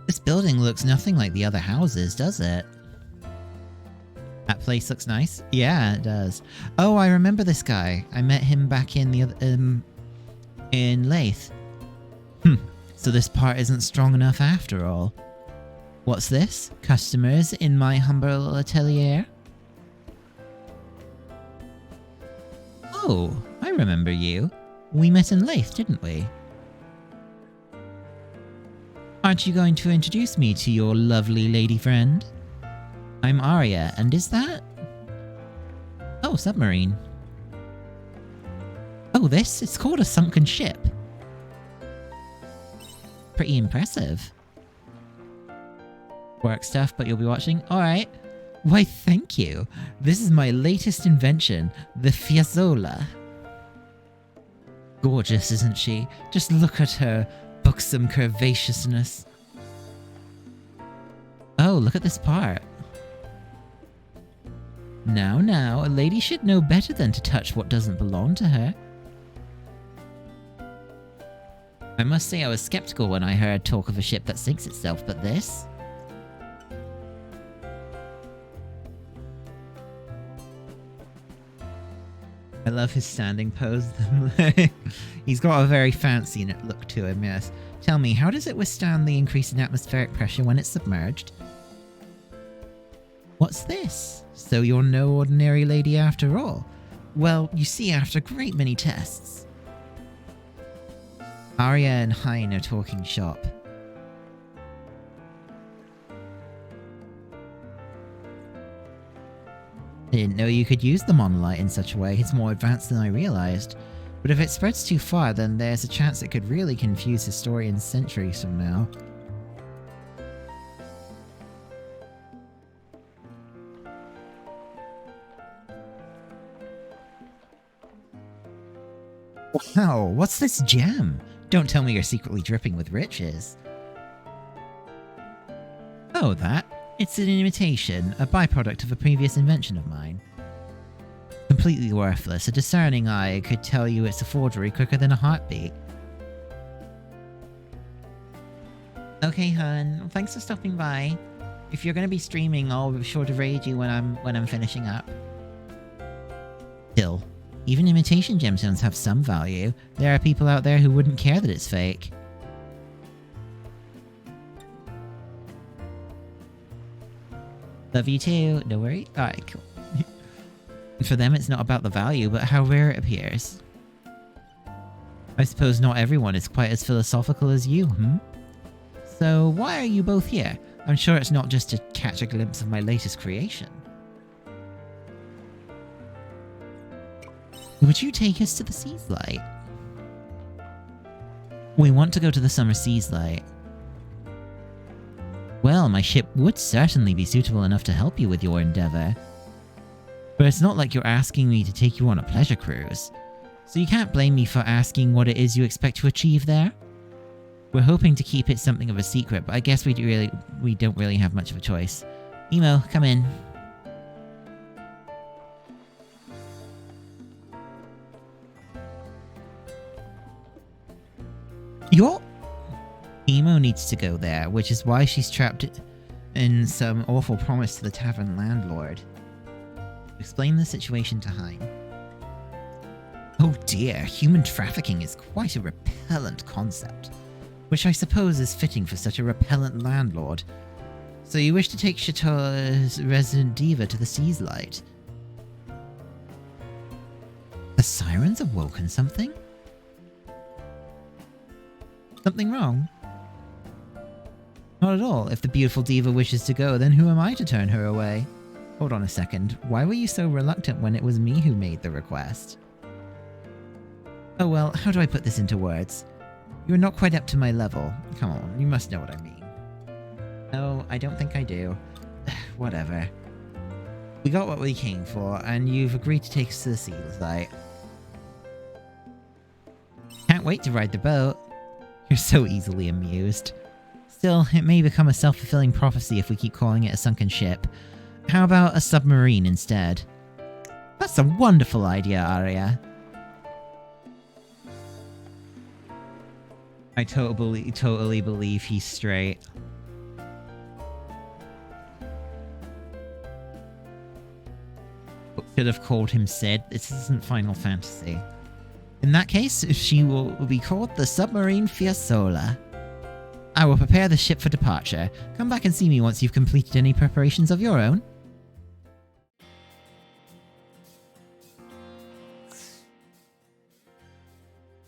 This building looks nothing like the other houses, does it? That place looks nice. Yeah, it does. Oh, I remember this guy. I met him back in the other, in Lathe. So this part isn't strong enough after all. What's this? Customers in my humble atelier? Oh, I remember you. We met in Lathe, didn't we? Aren't you going to introduce me to your lovely lady friend? I'm Arya, and is that... Oh, submarine. Oh, this? It's called a sunken ship. Pretty impressive. Work stuff, but you'll be watching? Alright. Why, thank you. This is my latest invention, the Fiazzola. Gorgeous, isn't she? Just look at her buxom curvaceousness. Oh, look at this part. Now, a lady should know better than to touch what doesn't belong to her. I must say I was skeptical when I heard talk of a ship that sinks itself, but this? I love his standing pose. He's got a very fancy look to him, yes. Tell me, how does it withstand the increase in atmospheric pressure when it's submerged? What's this? So you're no ordinary lady after all? Well, you see, after a great many tests. Arya and Hein are talking shop. I didn't know you could use the monolite in such a way. It's more advanced than I realized. But if it spreads too far, then there's a chance it could really confuse historians centuries from now. Wow, what's this gem? Don't tell me you're secretly dripping with riches. Oh, that? It's an imitation, a byproduct of a previous invention of mine. Completely worthless. A discerning eye could tell you it's a forgery quicker than a heartbeat. Okay, hun. Thanks for stopping by. If you're gonna be streaming, I'll be sure to raid you when I'm finishing up. Still, even imitation gemstones have some value. There are people out there who wouldn't care that it's fake. Love you too. No worry. Alright, cool. For them, it's not about the value, but how rare it appears. I suppose not everyone is quite as philosophical as you, hmm? So, why are you both here? I'm sure it's not just to catch a glimpse of my latest creation. Would you take us to the Seas Light? We want to go to the Summer Seas Light. Well, my ship would certainly be suitable enough to help you with your endeavor. But it's not like you're asking me to take you on a pleasure cruise. So you can't blame me for asking what it is you expect to achieve there. We're hoping to keep it something of a secret, but I guess we don't really have much of a choice. Emo, come in. Emo needs to go there, which is why she's trapped in some awful promise to the tavern landlord. Explain the situation to Hein. Oh dear, human trafficking is quite a repellent concept, which I suppose is fitting for such a repellent landlord. So you wish to take Chateau's resident diva to the Seas Light? The sirens awoken something? Something wrong? Not at all. If the beautiful diva wishes to go, then who am I to turn her away? Hold on a second. Why were you so reluctant when it was me who made the request? Oh well, how do I put this into words? You're not quite up to my level. Come on, you must know what I mean. No, I don't think I do. Whatever. We got what we came for, and you've agreed to take us to the Seas Light. Can't wait to ride the boat. You're so easily amused. Still, it may become a self-fulfilling prophecy if we keep calling it a sunken ship. How about a submarine instead? That's a wonderful idea, Arya. I totally believe he's straight. Should have called him Sid. This isn't Final Fantasy. In that case, she will be called the Submarine Fiazzola. I will prepare the ship for departure. Come back and see me once you've completed any preparations of your own.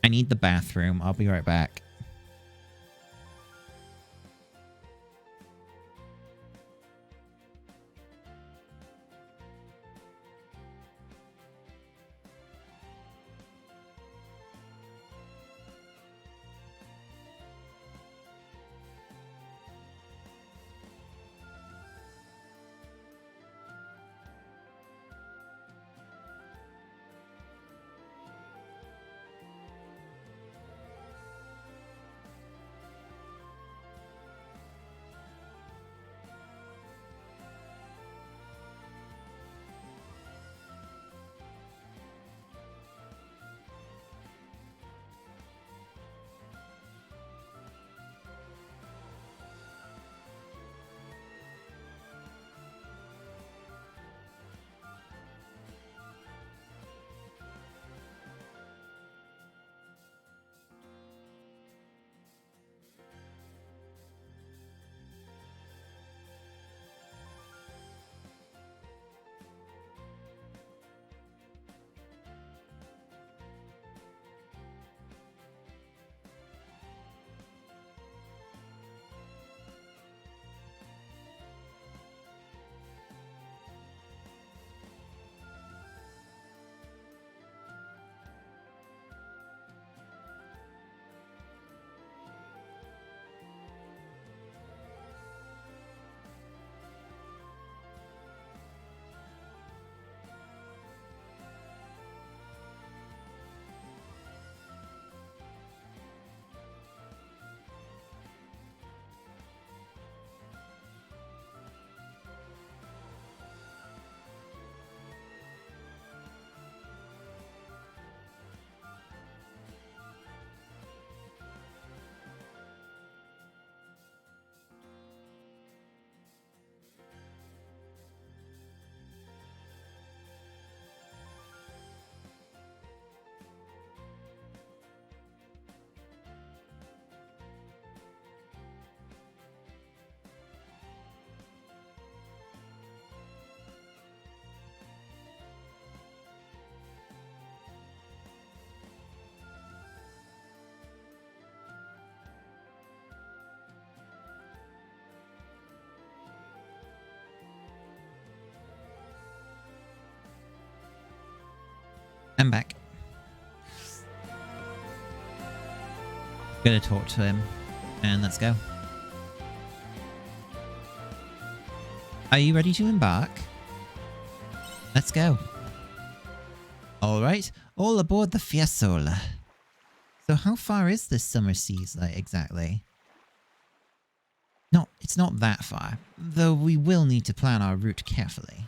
I need the bathroom. I'll be right back. I'm back. Gonna talk to him. And let's go. Are you ready to embark? Let's go. Alright, all aboard the Fiesole. So how far is this summer seas like exactly? No, it's not that far, though we will need to plan our route carefully.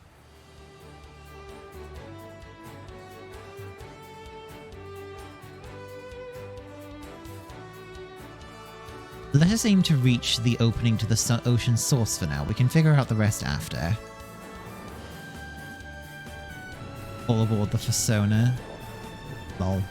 Let us aim to reach the opening to the ocean source for now. We can figure out the rest after. All aboard the Fiesole. Lol.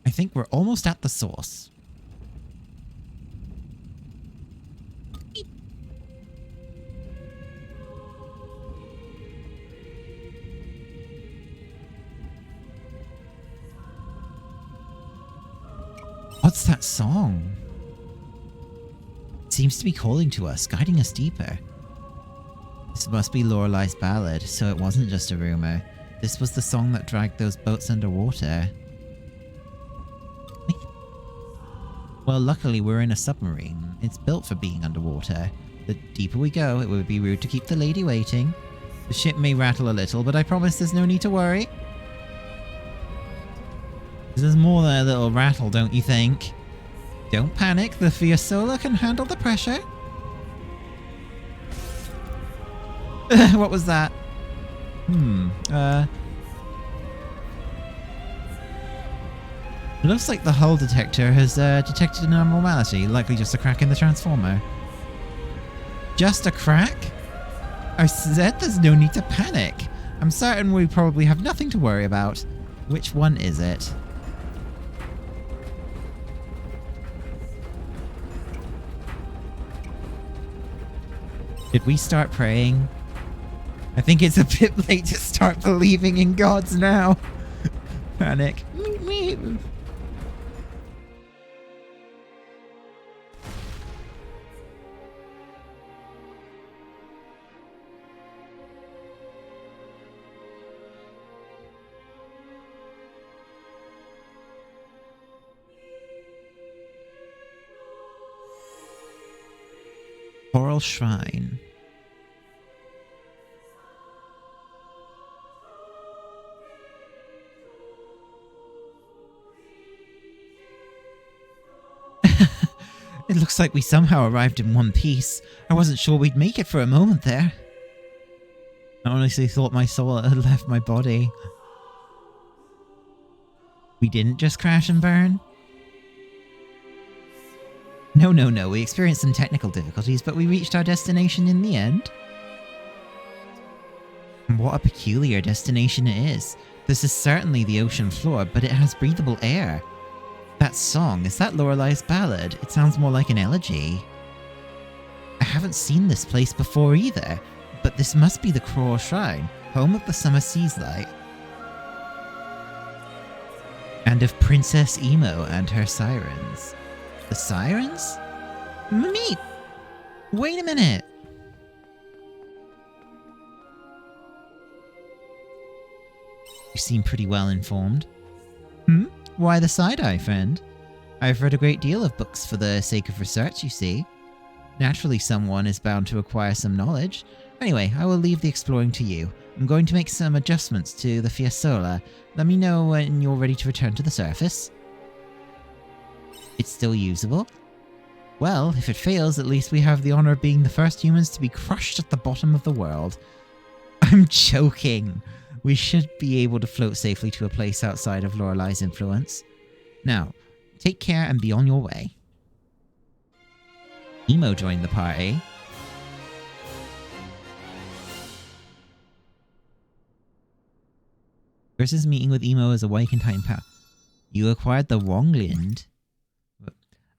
I think we're almost at the source. What's that song? It seems to be calling to us, guiding us deeper. This must be Lorelei's ballad, so it wasn't just a rumor. This was the song that dragged those boats underwater. Well, luckily we're in a submarine. It's built for being underwater. The deeper we go, it would be rude to keep the lady waiting. The ship may rattle a little, but I promise there's no need to worry. There's more than a little rattle, don't you think? Don't panic, the Fiesole can handle the pressure. What was that? It looks like the hull detector has detected an abnormality, likely just a crack in the transformer. Just a crack? I said there's no need to panic. I'm certain we probably have nothing to worry about. Which one is it? Did we start praying? I think it's a bit late to start believing in gods now. Panic. Coral Shrine. It looks like we somehow arrived in one piece. I wasn't sure we'd make it for a moment there. I honestly thought my soul had left my body. We didn't just crash and burn? No. We experienced some technical difficulties, but we reached our destination in the end. What a peculiar destination it is. This is certainly the ocean floor, but it has breathable air. That song, is that Lorelei's ballad? It sounds more like an elegy. I haven't seen this place before either, but this must be the Coral Shrine, home of the Summer Seas Light. And of Princess Emo and her sirens. The sirens? Meet! Wait a minute! You seem pretty well informed. Why the side-eye, friend? I've read a great deal of books for the sake of research, you see. Naturally, someone is bound to acquire some knowledge. Anyway, I will leave the exploring to you. I'm going to make some adjustments to the Fiesole. Let me know when you're ready to return to the surface. It's still usable? Well, if it fails, at least we have the honor of being the first humans to be crushed at the bottom of the world. I'm joking. We should be able to float safely to a place outside of Lorelei's influence. Now, take care and be on your way. Emo joined the party. Versus meeting with Emo as a awakened Titan power. You acquired the Wonglind.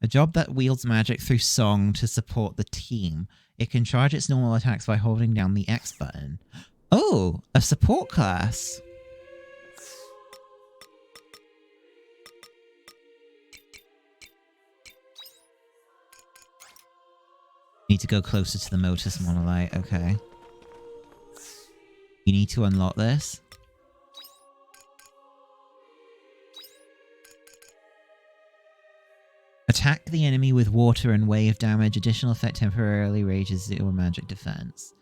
A job that wields magic through song to support the team. It can charge its normal attacks by holding down the X button. Oh, a support class. Need to go closer to the Motus monolith. Okay. You need to unlock this. Attack the enemy with water and wave damage. Additional effect temporarily raises your magic defense.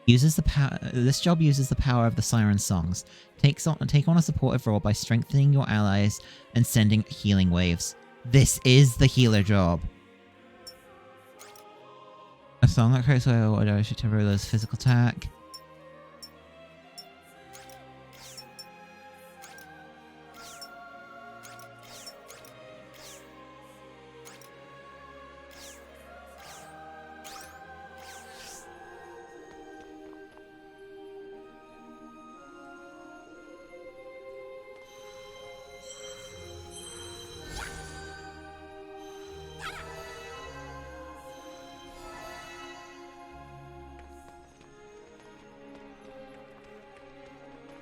Uses the power. This job uses the power of the Siren Songs. Take on a supportive role by strengthening your allies and sending healing waves. This is the healer job. A song that creates a should temporarily lose physical attack.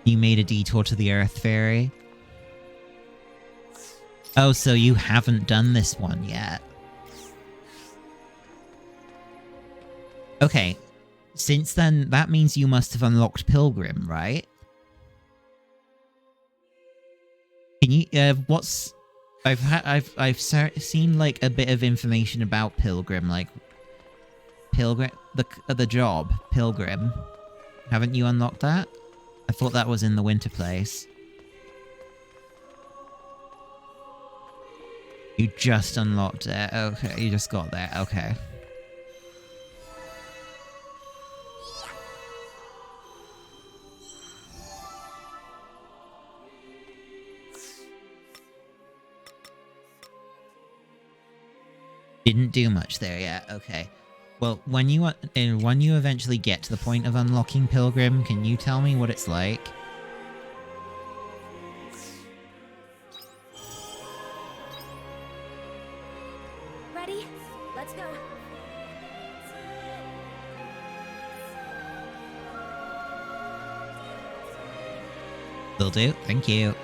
You made a detour to the Earth Fairy. Oh, so you haven't done this one yet. Okay. Since then, that means you must have unlocked Pilgrim, right? Can you, I've seen like a bit of information about Pilgrim, like Pilgrim, the job, Pilgrim. Haven't you unlocked that? I thought that was in the winter place. You just unlocked it. Okay, you just got there. Okay. Didn't do much there yet. Okay. Well, when you eventually get to the point of unlocking Pilgrim, can you tell me what it's like? Ready? Let's go. Will do. Thank you.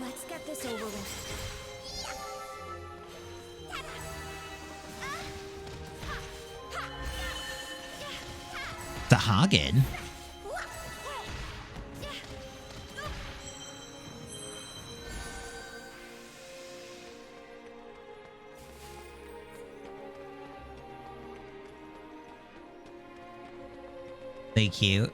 Let's get this over with. The Hagen? They cute.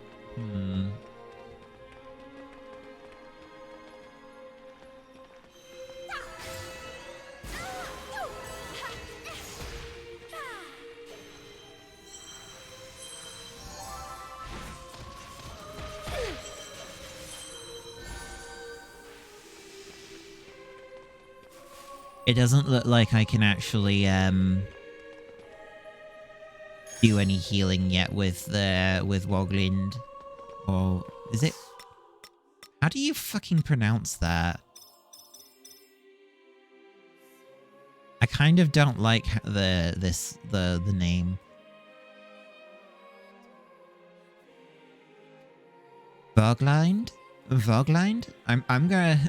It doesn't look like I can actually do any healing yet with Woglind. Or is it? How do you fucking pronounce that? I kind of don't like the name. Voglind? Voglind? I'm gonna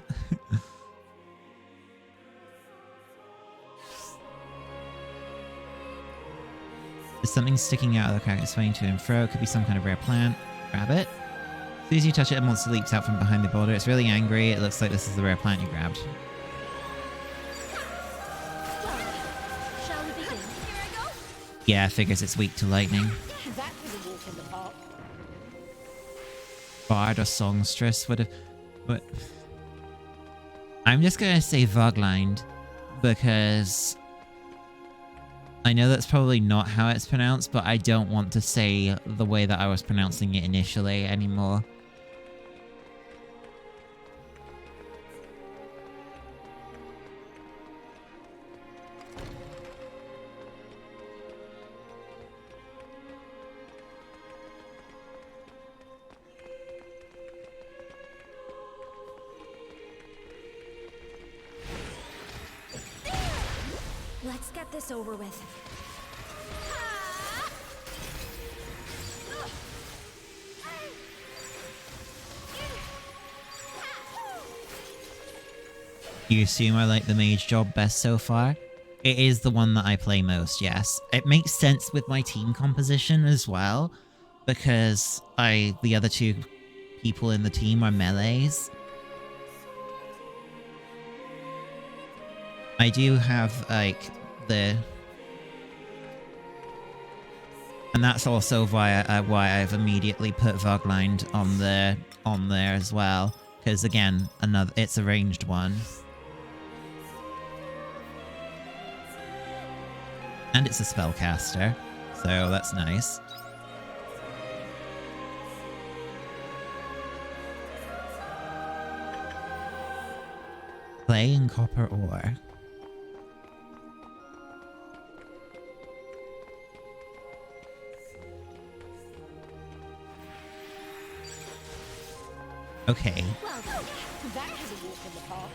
There's something sticking out of the crack, swaying to and fro. It could be some kind of rare plant. Grab it. As soon as you touch it, a monster leaps out from behind the boulder. It's really angry. It looks like this is the rare plant you grabbed. Shall we begin? Here I go. Yeah, figures it's weak to lightning. That was a walk in the park. Bard or songstress would have... But... I'm just gonna say Voglind, because... I know that's probably not how it's pronounced, but I don't want to say the way that I was pronouncing it initially anymore. Let's get this over with. You assume I like the mage job best so far? It is the one that I play most, yes. It makes sense with my team composition as well, because the other two people in the team are melees. I do have, like, the... And that's also why I've immediately put Vogtland on there as well. Because again, it's a ranged one. And it's a spellcaster, so that's nice. Clay and copper ore. Okay. Well done. That was a walk in the park.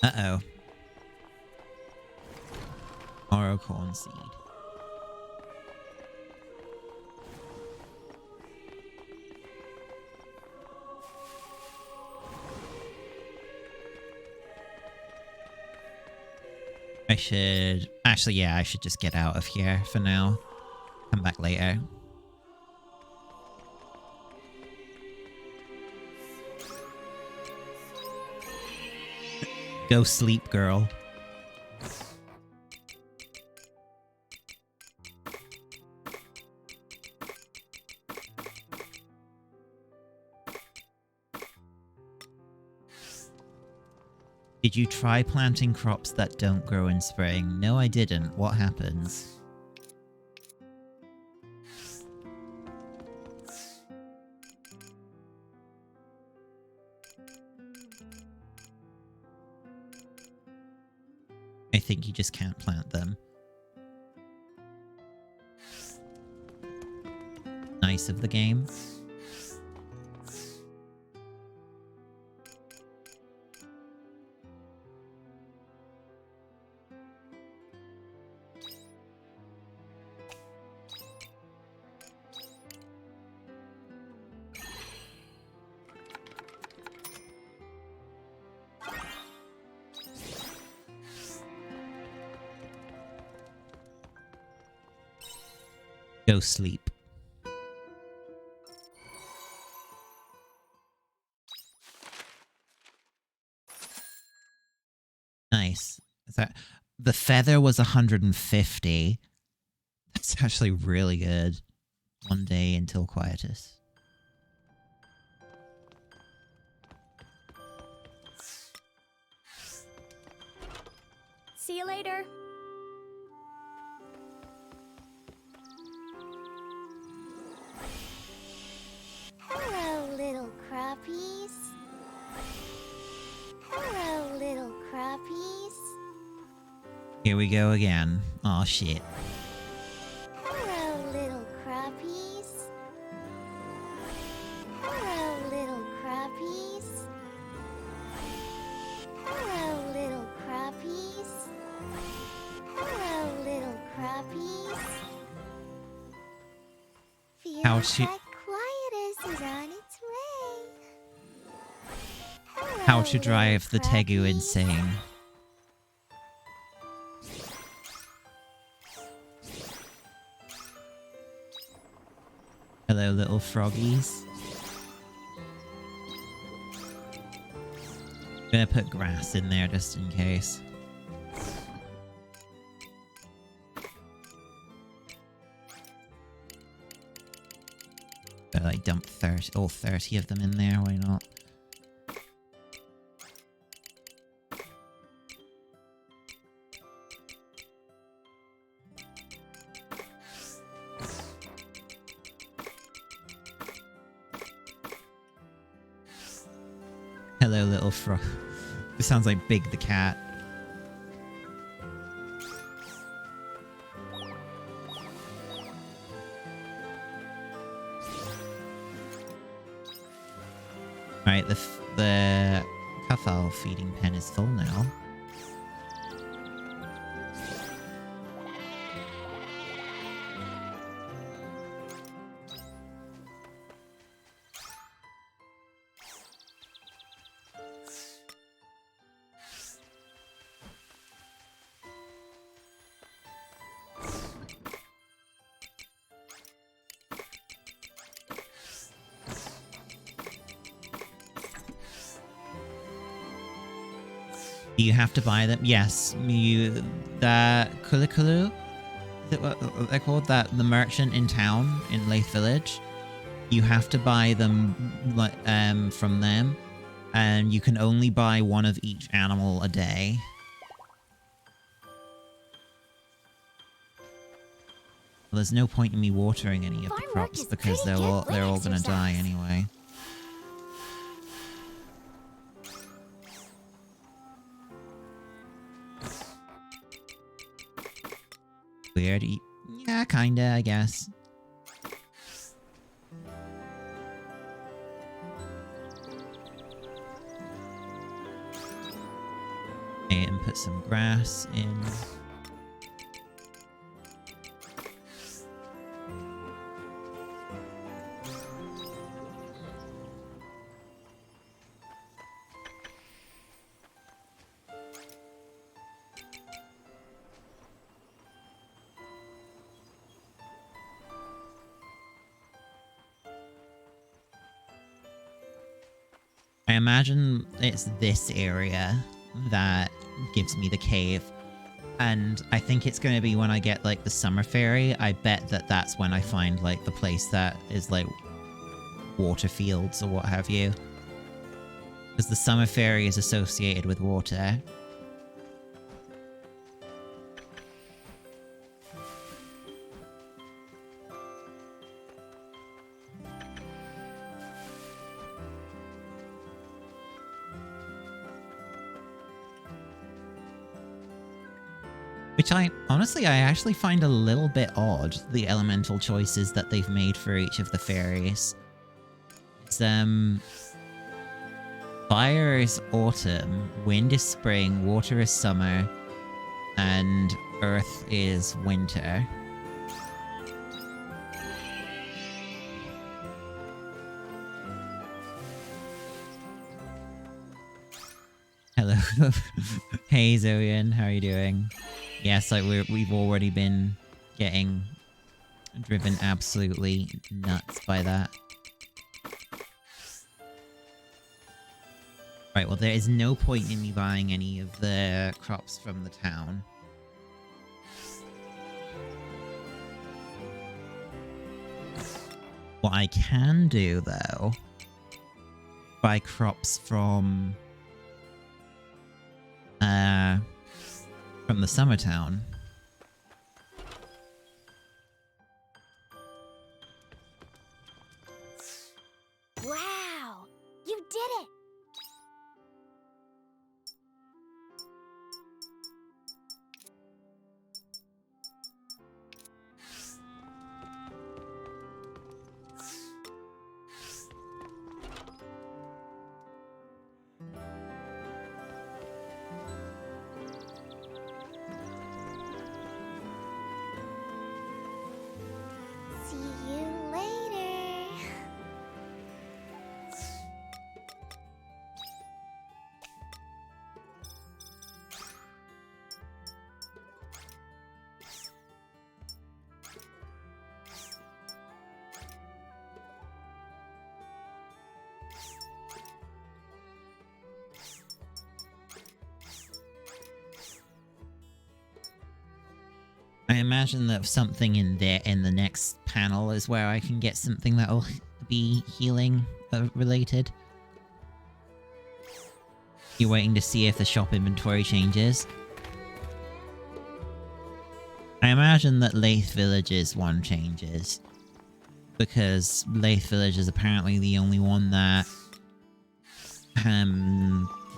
Uh-oh. Oro corn seed. I should... Actually, yeah, I should just get out of here for now. Come back later. Go sleep, girl. Did you try planting crops that don't grow in spring? No, I didn't. What happens? I think you just can't plant them. Nice of the game. Go sleep. Nice. The feather was 150. That's actually really good. One day until quietus. See you later. Hello, little crappies. Hello, little crappies. Here we go again. Aw, shit. Hello, little crappies. Hello, little crappies. Hello, little crappies. Hello, little crappies. Feels How to- like quietus is on its way. Hello, How to little drive the Tegu crappies. insane. Hello, little froggies. Gonna put grass in there just in case. But like dump 30 of them in there, why not? Hello, little frog. This sounds like Big the cat. Right, the Cuffle feeding pen is full now. You have to buy them. Yes, the Kulikulu, is it what they're called? The merchant in town in Leith Village. You have to buy them from them, and you can only buy one of each animal a day. Well, there's no point in me watering any of the crops because they're all gonna die anyway. Weird. Yeah, kinda, I guess. And put some grass in. I imagine it's this area that gives me the cave. And I think it's going to be when I get, like, the summer fairy. I bet that that's when I find, like, the place that is, like, water fields or what have you. Because the summer fairy is associated with water. Which I actually find a little bit odd, the elemental choices that they've made for each of the fairies. It's, fire is autumn, wind is spring, water is summer, and earth is winter. Hello. Hey, Zoian, how are you doing? Yes, like we've already been getting driven absolutely nuts by that. Right, well, there is no point in me buying any of the crops from the town. What I can do, though, buy crops from the summer town. Wow! You did it! See you later. I imagine that something in the next panel is where I can get something that'll be healing related. You're waiting to see if the shop inventory changes. I imagine that Leith Village's one changes. Because Leith Village is apparently the only one that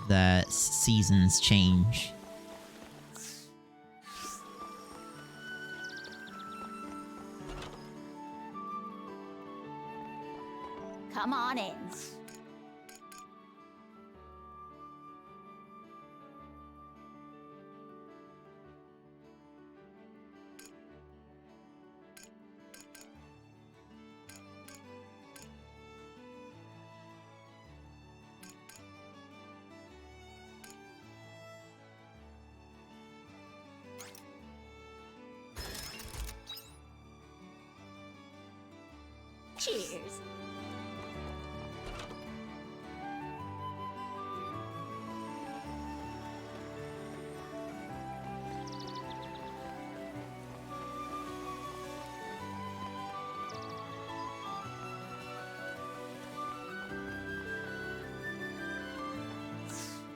the seasons change. Come on in. Cheers.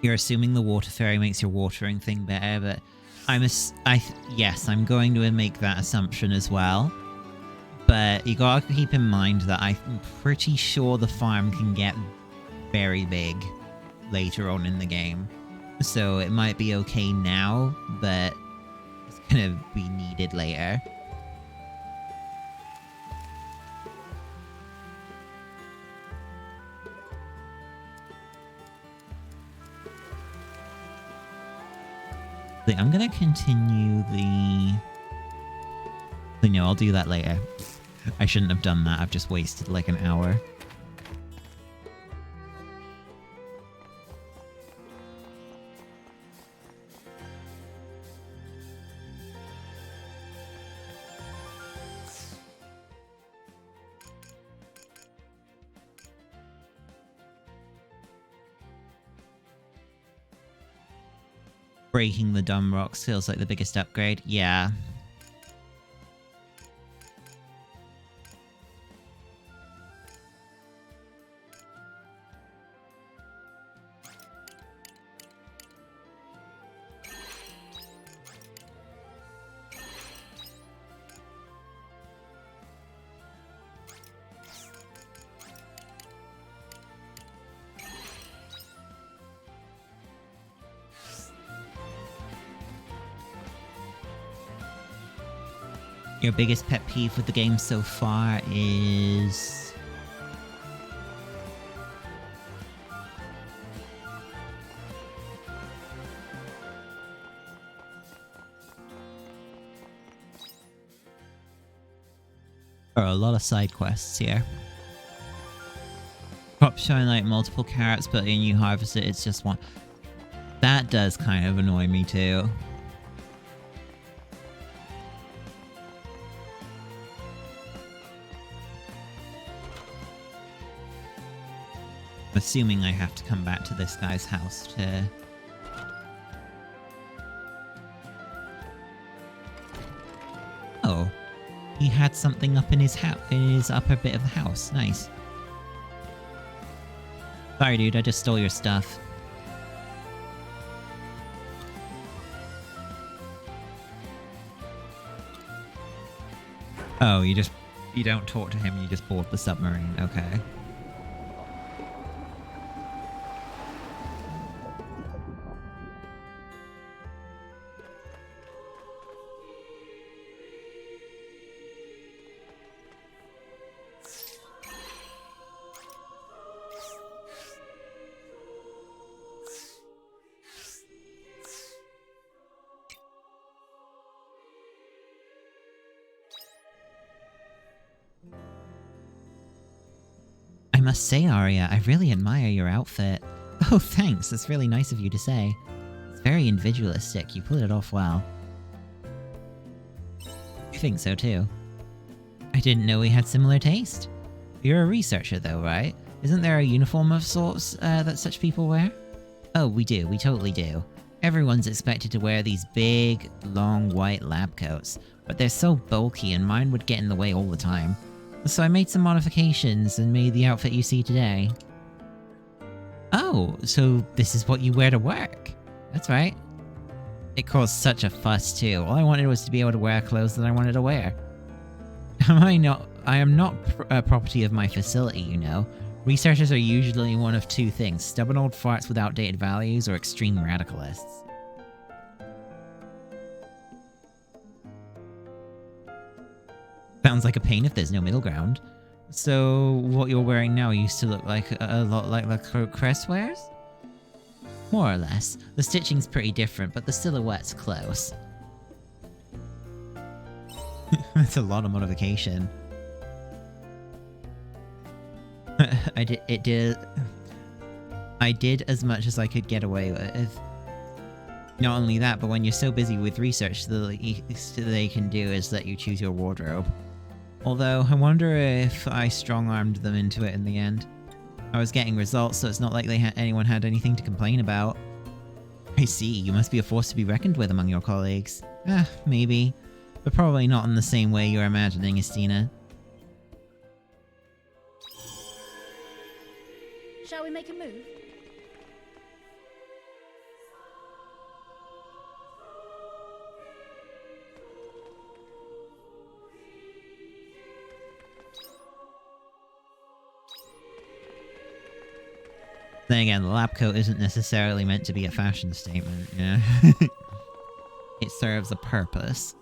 You're assuming the water fairy makes your watering thing better, but yes, I'm going to make that assumption as well. But you gotta keep in mind that I'm pretty sure the farm can get very big later on in the game. So it might be okay now, but it's gonna be needed later. I'm gonna continue the... No, I'll do that later. I shouldn't have done that, I've just wasted like an hour. Breaking the dumb rocks feels like the biggest upgrade. Yeah. Your biggest pet peeve with the game so far is... There are a lot of side quests here. Crop showing like multiple carrots, but when you harvest it, it's just one. That does kind of annoy me too. Assuming I have to come back to this guy's house to... Oh. He had something up in his upper bit of the house. Nice. Sorry, dude, I just stole your stuff. Oh, you don't talk to him, you just board the submarine. Okay. I must say, Arya, I really admire your outfit. Oh, thanks. That's really nice of you to say. It's very individualistic. You pulled it off well. I think so, too. I didn't know we had similar taste. You're a researcher, though, right? Isn't there a uniform of sorts that such people wear? Oh, we do. We totally do. Everyone's expected to wear these big, long, white lab coats, but they're so bulky and mine would get in the way all the time. So I made some modifications and made the outfit you see today. Oh, so this is what you wear to work. That's right. It caused such a fuss too. All I wanted was to be able to wear clothes that I wanted to wear. I am not a property of my facility, you know. Researchers are usually one of two things: stubborn old farts with outdated values or extreme radicalists. Sounds like a pain if there's no middle ground. So, what you're wearing now used to look like a lot like Crest wears? More or less. The stitching's pretty different, but the silhouette's close. That's a lot of modification. I did as much as I could get away with. Not only that, but when you're so busy with research, the least they can do is let you choose your wardrobe. Although, I wonder if I strong-armed them into it in the end. I was getting results, so it's not like anyone had anything to complain about. I see, you must be a force to be reckoned with among your colleagues. Maybe. But probably not in the same way you're imagining, Estina. Shall we make a move? Then again, the lab coat isn't necessarily meant to be a fashion statement, yeah. It serves a purpose.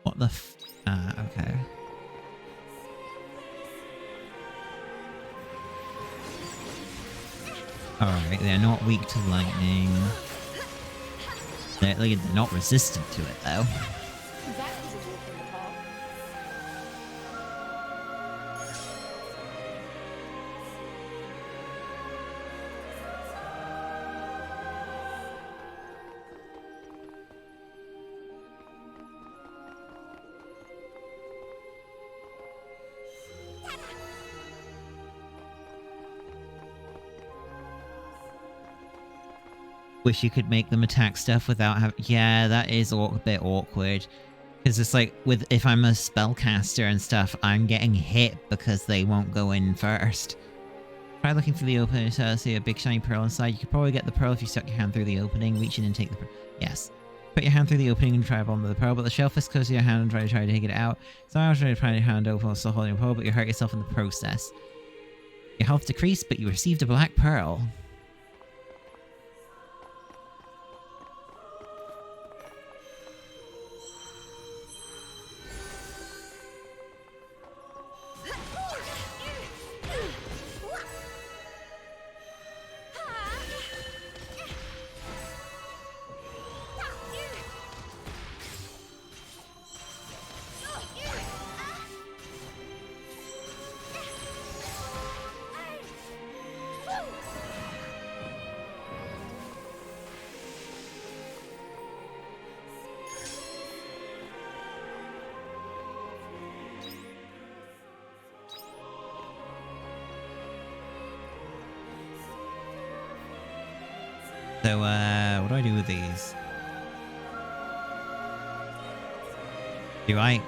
What the f- okay. Alright, they're not weak to lightning. They're not resistant to it, though. That was a walk in the park. Wish you could make them attack stuff without having... Yeah, that is a bit awkward. Because it's like, if I'm a spellcaster and stuff, I'm getting hit because they won't go in first. Try looking through the opening to see a big shiny pearl inside. You could probably get the pearl if you stuck your hand through the opening. Reach in and take the pearl. Yes. Put your hand through the opening and try to bomb the pearl, but the shellfish close to your hand and try to take it out. So I was trying to find your hand open while still holding the pearl, but you hurt yourself in the process. Your health decreased, but you received a black pearl. So, what do I do with these? Do I...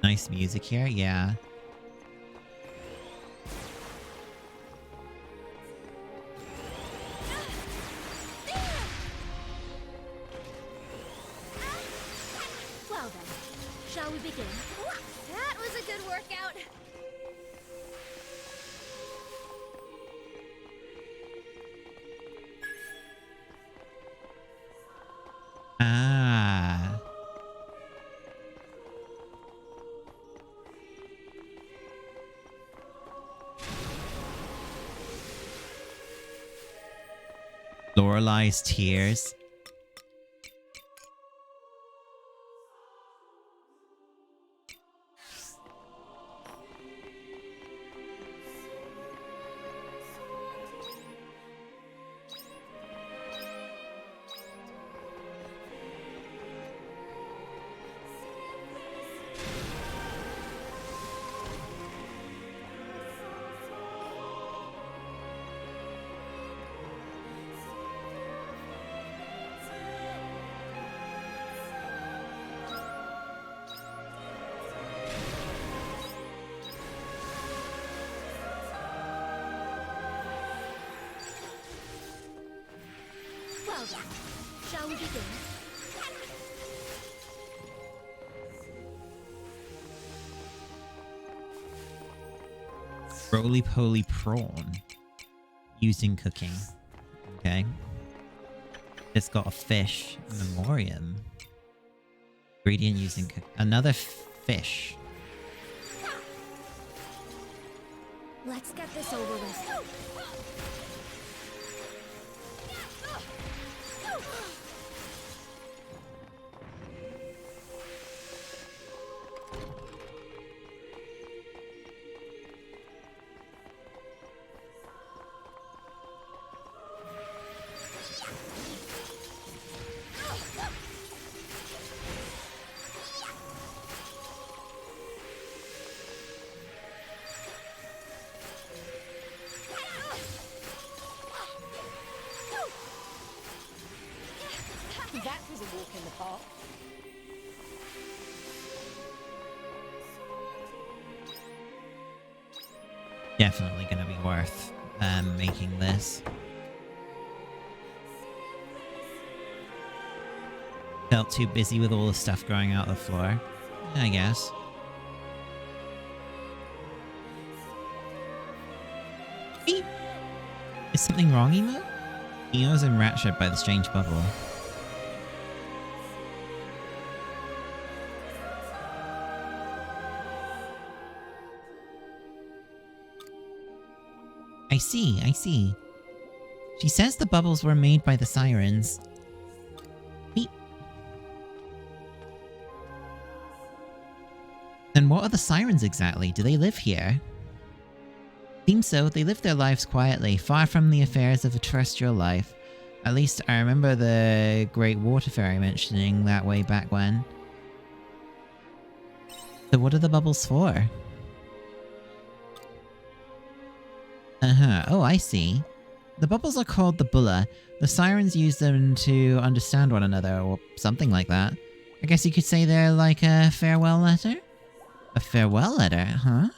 Nice music here, yeah. Well then, shall we begin? That was a good workout. Ah. Lorelei's tears. Well then, shall we begin? Roly-poly prawn. Used in cooking. Okay. It's got a fish memoriam. Ingredient using another fish. Let's get this over with. That was a walk in the park. Definitely gonna be worth making this. Felt too busy with all the stuff growing out of the floor, I guess. Beep. Is something wrong, Emo? Emo's enraptured by the strange bubble. I see. She says the bubbles were made by the sirens. Beep. Then what are the sirens exactly? Do they live here? Seems so. They live their lives quietly, far from the affairs of a terrestrial life. At least I remember the Great Water Fairy mentioning that way back when. So what are the bubbles for? Oh, I see. The bubbles are called the bulla. The sirens use them to understand one another, or something like that. I guess you could say they're like a farewell letter? A farewell letter, huh?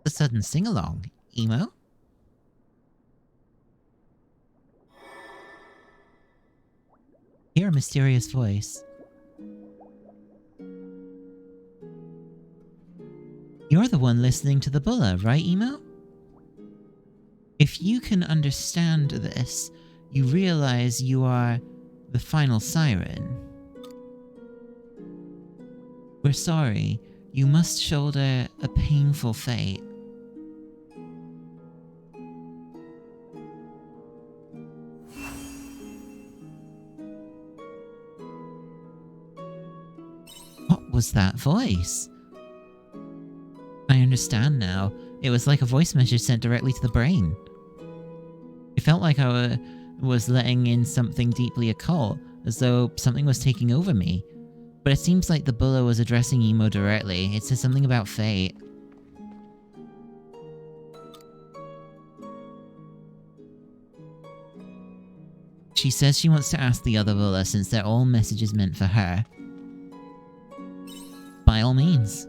A sudden sing-along. Emo? Hear a mysterious voice. You're the one listening to the bulla, right, Emo? If you can understand this, you realize you are the final siren. We're sorry. You must shoulder a painful fate. What was that voice? I understand now. It was like a voice message sent directly to the brain. It felt like I was letting in something deeply occult, as though something was taking over me. But it seems like the bulla was addressing Emo directly. It says something about fate. She says she wants to ask the other bulla since they're all messages meant for her. By all means.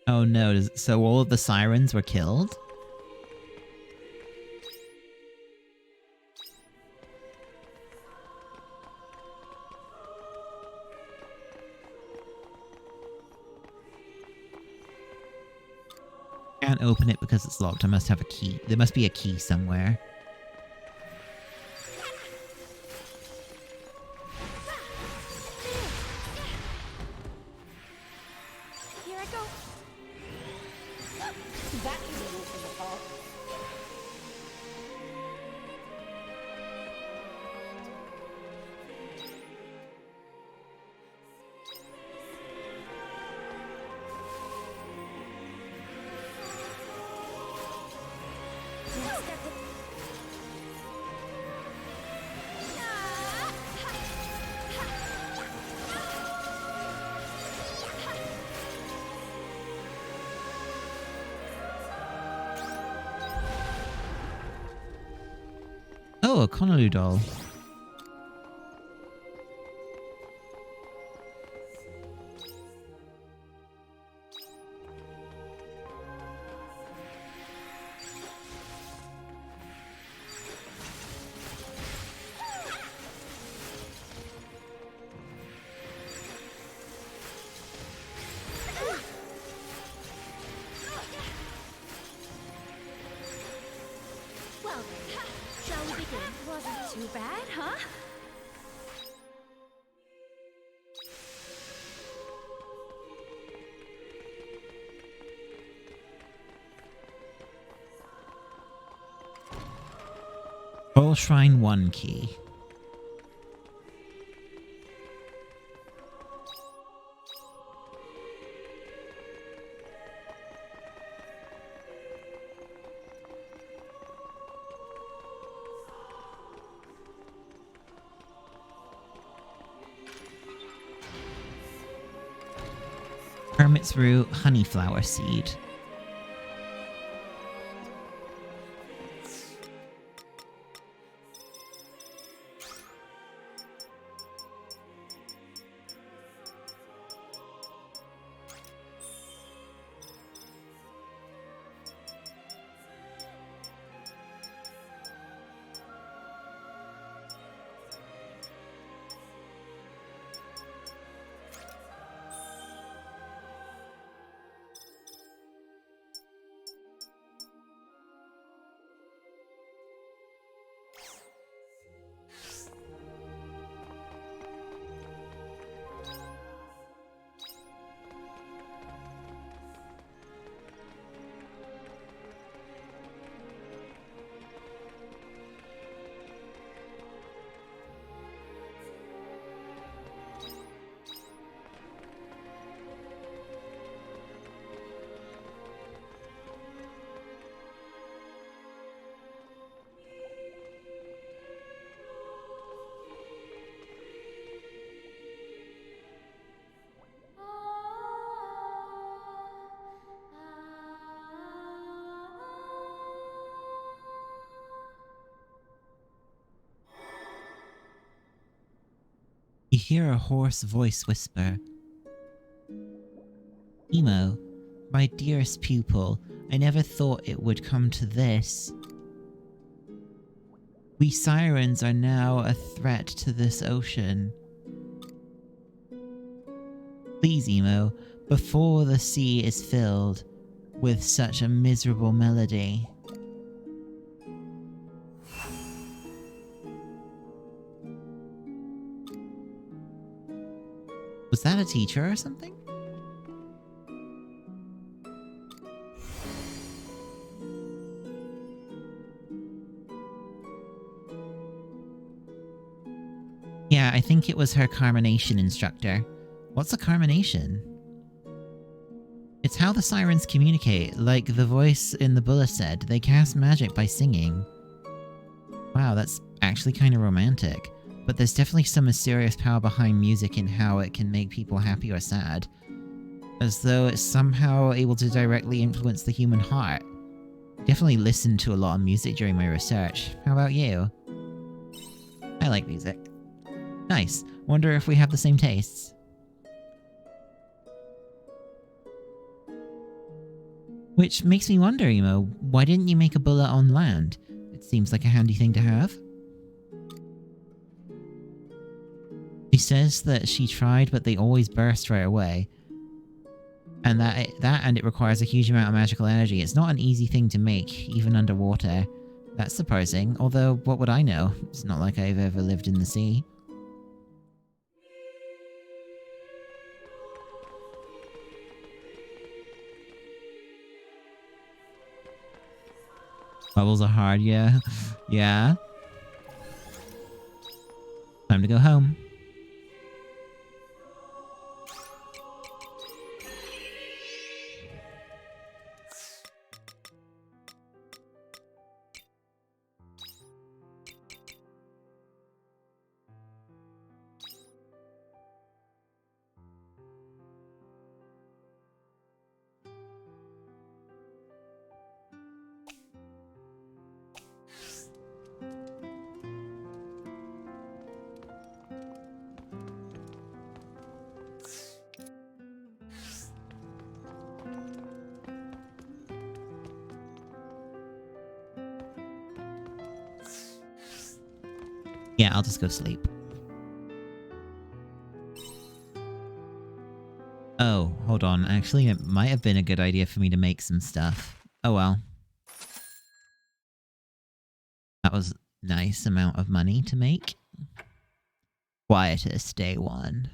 Oh no, so all of the sirens were killed? Can't open it because it's locked. I must have a key. There must be a key somewhere. Here I go. That was a walk in the park. Let's get the... Oh, a Konolu doll. too bad, huh? Royal Shrine 1 key. Hermit's Root, Honeyflower Seed. You hear a hoarse voice whisper. Emo, my dearest pupil, I never thought it would come to this. We sirens are now a threat to this ocean. Please, Emo, before the sea is filled with such a miserable melody. Was that a teacher or something? Yeah, I think it was her Carmination instructor. What's a Carmination? It's how the sirens communicate, like the voice in the bullet said. They cast magic by singing. Wow, that's actually kind of romantic. But there's definitely some mysterious power behind music and how it can make people happy or sad. As though it's somehow able to directly influence the human heart. Definitely listened to a lot of music during my research. How about you? I like music. Nice. Wonder if we have the same tastes. Which makes me wonder, Emo, why didn't you make a bullet on land? It seems like a handy thing to have. She says that she tried, but they always burst right away. And that and it requires a huge amount of magical energy. It's not an easy thing to make, even underwater. That's surprising, although what would I know? It's not like I've ever lived in the sea. Bubbles are hard, yeah. Yeah. Time to go home. Yeah, I'll just go sleep. Oh, hold on. Actually, it might have been a good idea for me to make some stuff. Oh well. That was nice amount of money to make. Quietus, day 1.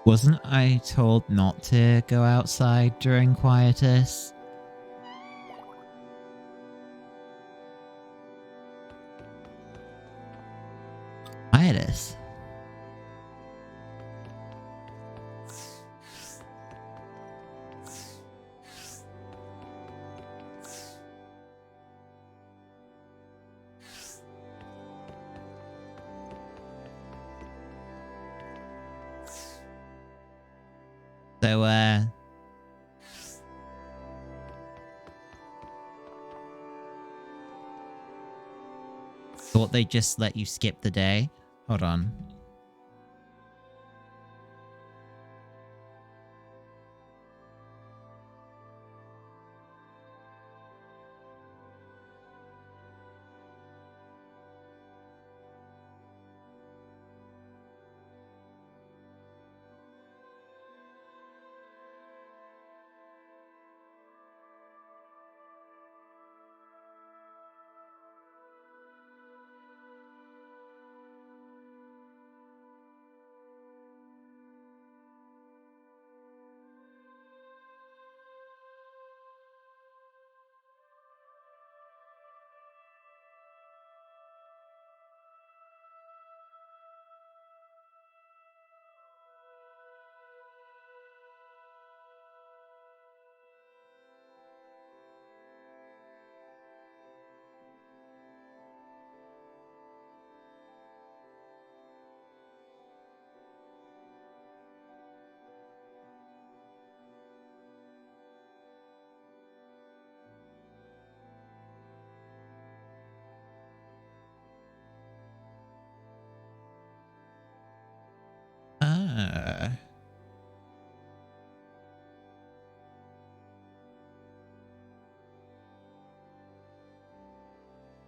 Wasn't I told not to go outside during Quietus? Quietus. So, thought they'd just let you skip the day? Hold on.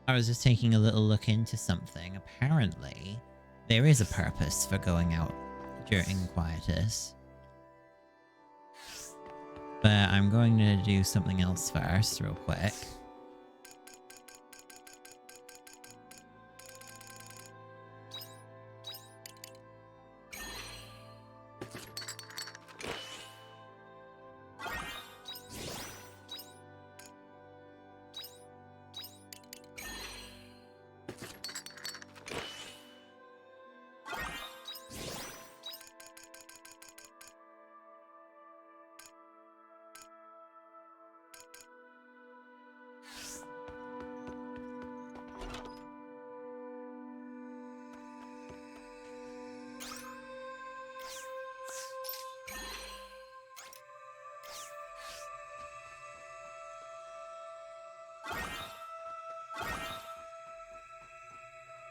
I was just taking a little look into something. Apparently, there is a purpose for going out during Quietus. But I'm going to do something else first, real quick.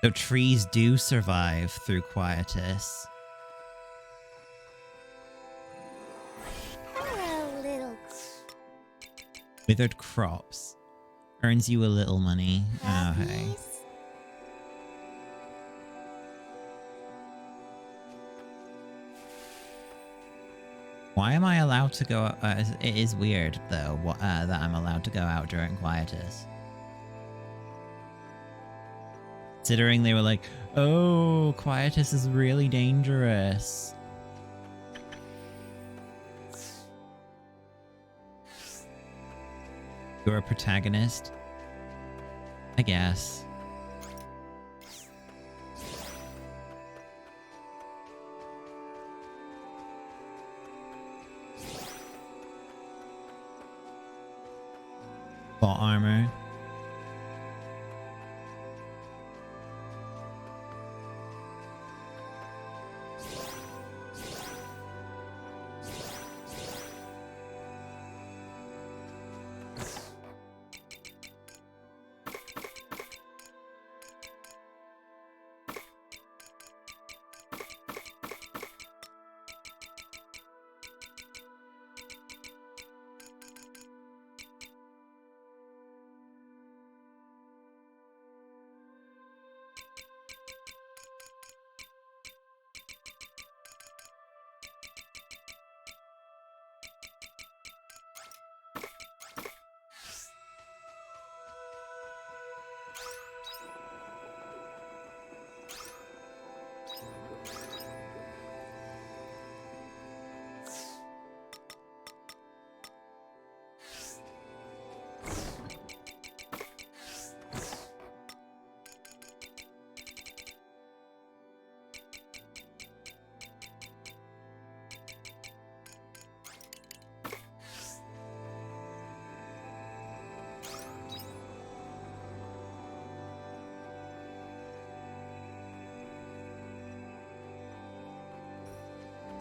So trees do survive through Quietus. Hello, little Withered crops. Earns you a little money. Oh, hey. puppies. Why am I allowed to go? It is weird, though, that I'm allowed to go out during Quietus. Considering they were like, oh, Quietus is really dangerous. You're a protagonist? I guess. Plot armor.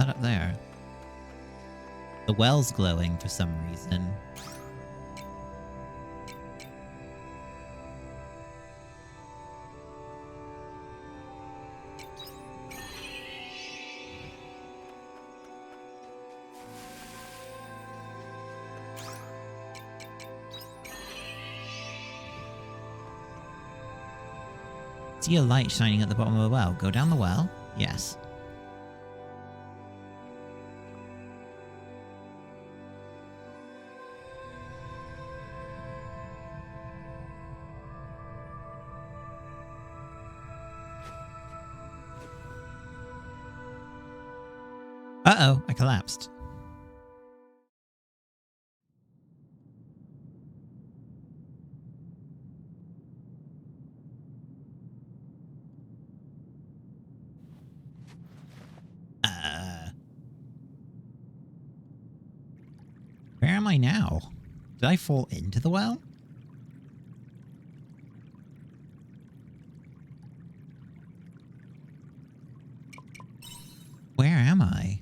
that up there? The well's glowing for some reason. See a light shining at the bottom of the well. Go down the well? Yes. Uh-oh, I collapsed. Where am I now? Did I fall into the well? Where am I?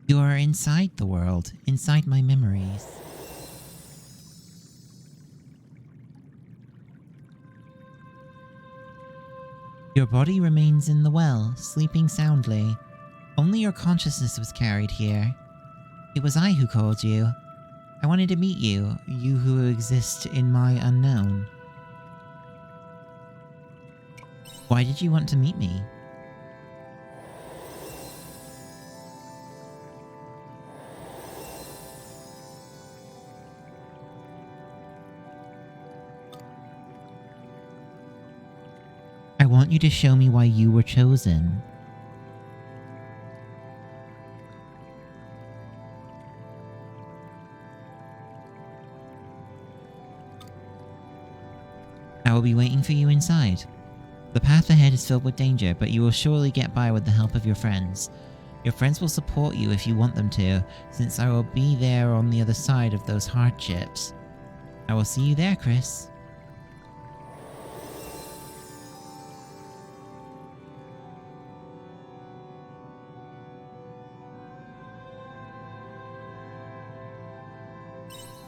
You are inside the world, inside my memories. Your body remains in the well, sleeping soundly. Only your consciousness was carried here. It was I who called you. I wanted to meet you, you who exist in my unknown. Why did you want to meet me? I want you to show me why you were chosen. I will be waiting for you inside. The path ahead is filled with danger, but you will surely get by with the help of your friends. Your friends will support you if you want them to, since I will be there on the other side of those hardships. I will see you there, Chris.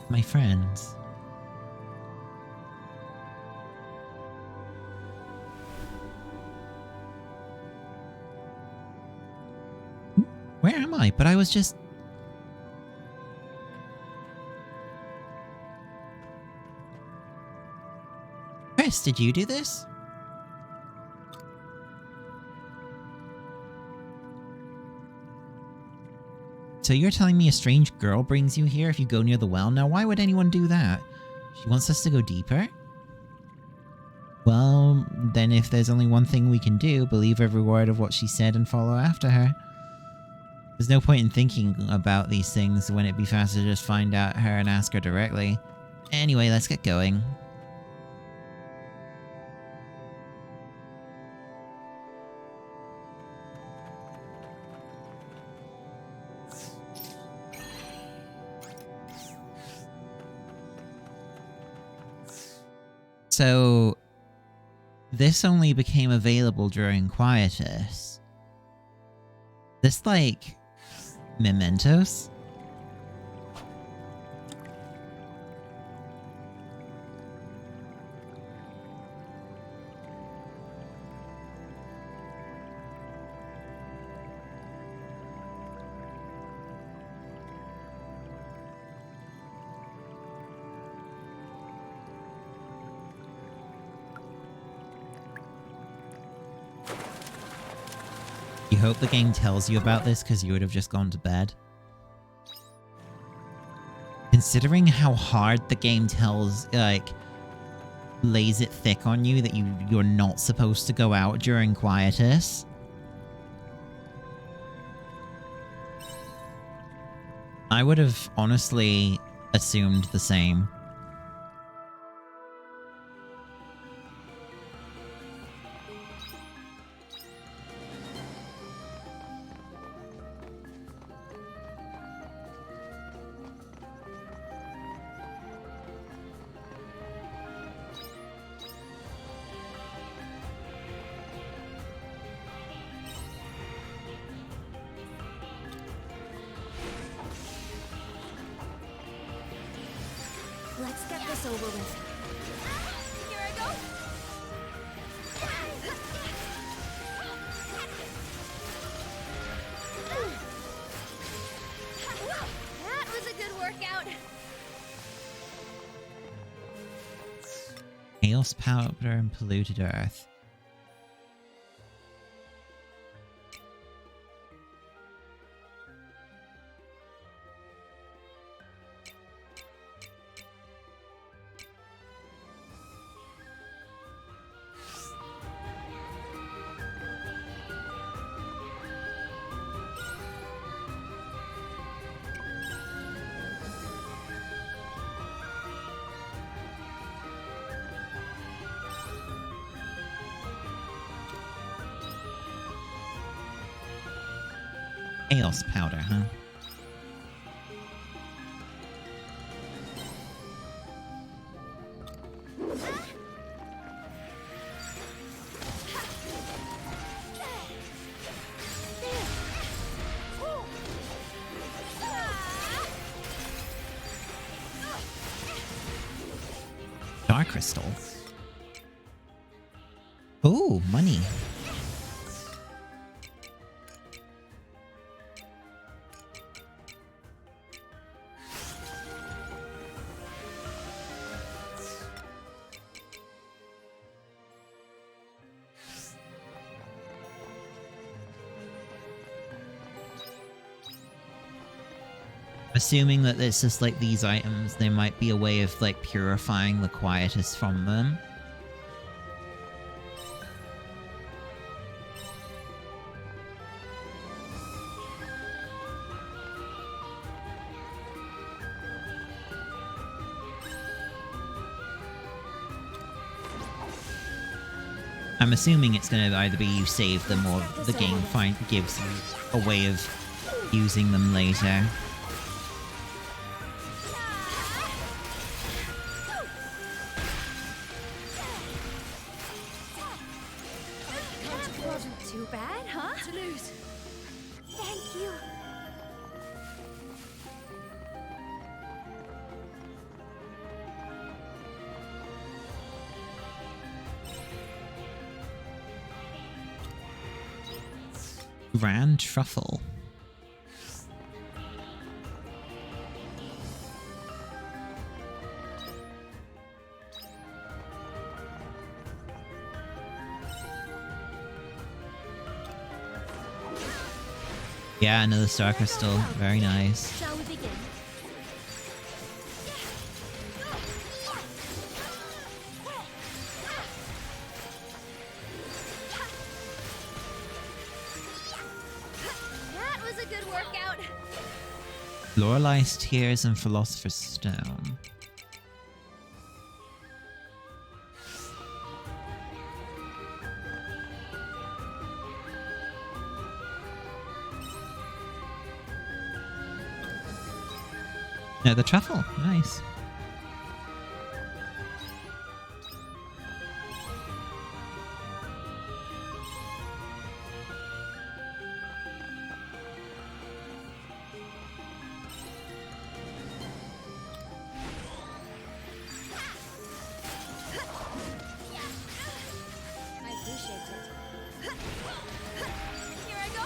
My friends. Where am I? But I was just... Chris, did you do this? So you're telling me a strange girl brings you here if you go near the well? Now, why would anyone do that? She wants us to go deeper? Well, then if there's only one thing we can do, believe every word of what she said and follow after her. There's no point in thinking about these things when it'd be faster to just find out her and ask her directly. Anyway, let's get going. So, this only became available during Quietus. This, like, mementos? You hope the game tells you about this because you would have just gone to bed. Considering how hard the game tells, like, lays it thick on you that you're not supposed to go out during Quietus. I would have honestly assumed the same. this over with. Here I go. That was a good workout. Chaos powder and polluted earth. Chaos powder, huh? Dark crystal. Ooh, money. Assuming that it's just like these items, there might be a way of like purifying the quietus from them. I'm assuming it's going to either be you save them or the game gives you a way of using them later. Wasn't too bad, huh? To lose. Thank you. Grand truffle. Yeah, another star crystal. Very nice. Shall we begin? That was a good workout. Lorelei's Tears and Philosopher's Stone. No, the truffle. Nice. I appreciate it. Here I go.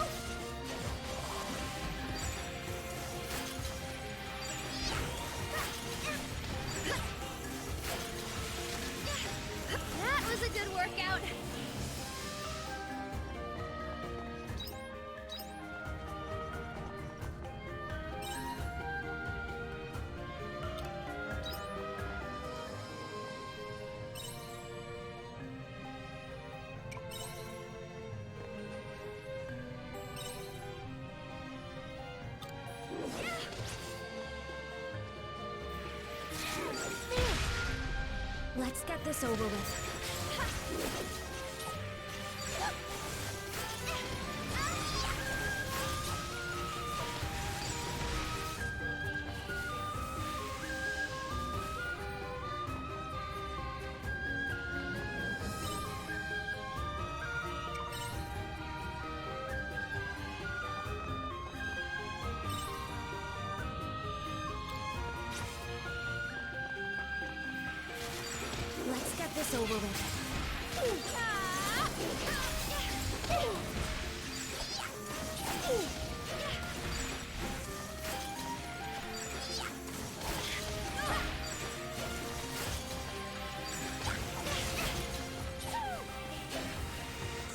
That was a good workout. Let's get this over with. this over with.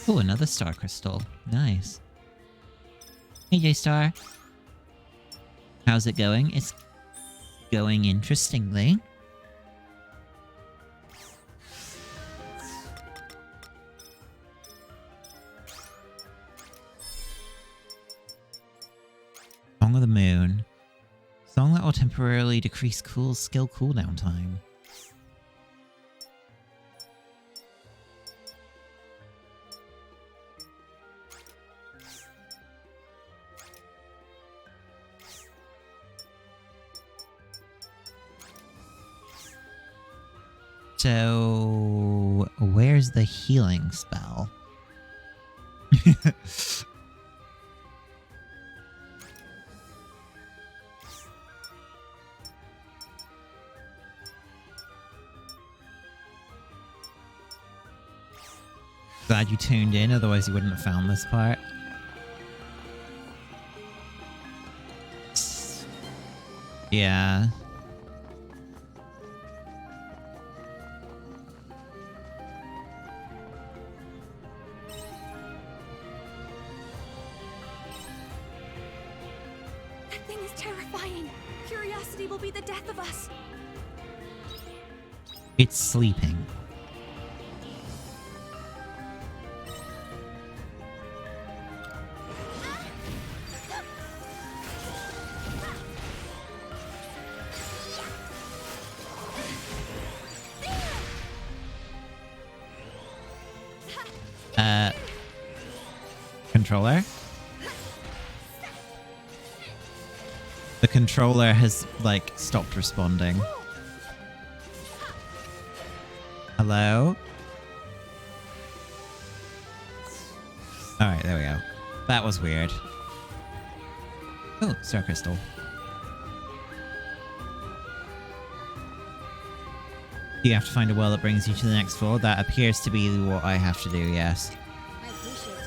Oh, another star crystal. Nice. Hey, J-Star. How's it going? It's going interestingly. Song of the Moon. Song that will temporarily decrease skill cooldown time. So, where's the healing spell? Glad you tuned in, otherwise you wouldn't have found this part. Yeah. That thing is terrifying. Curiosity will be the death of us. It's sleeping. Controller? The controller has, like, stopped responding. Hello? Alright, there we go. That was weird. Oh, Star Crystal. You have to find a well that brings you to the next floor. That appears to be what I have to do, yes. I appreciate it.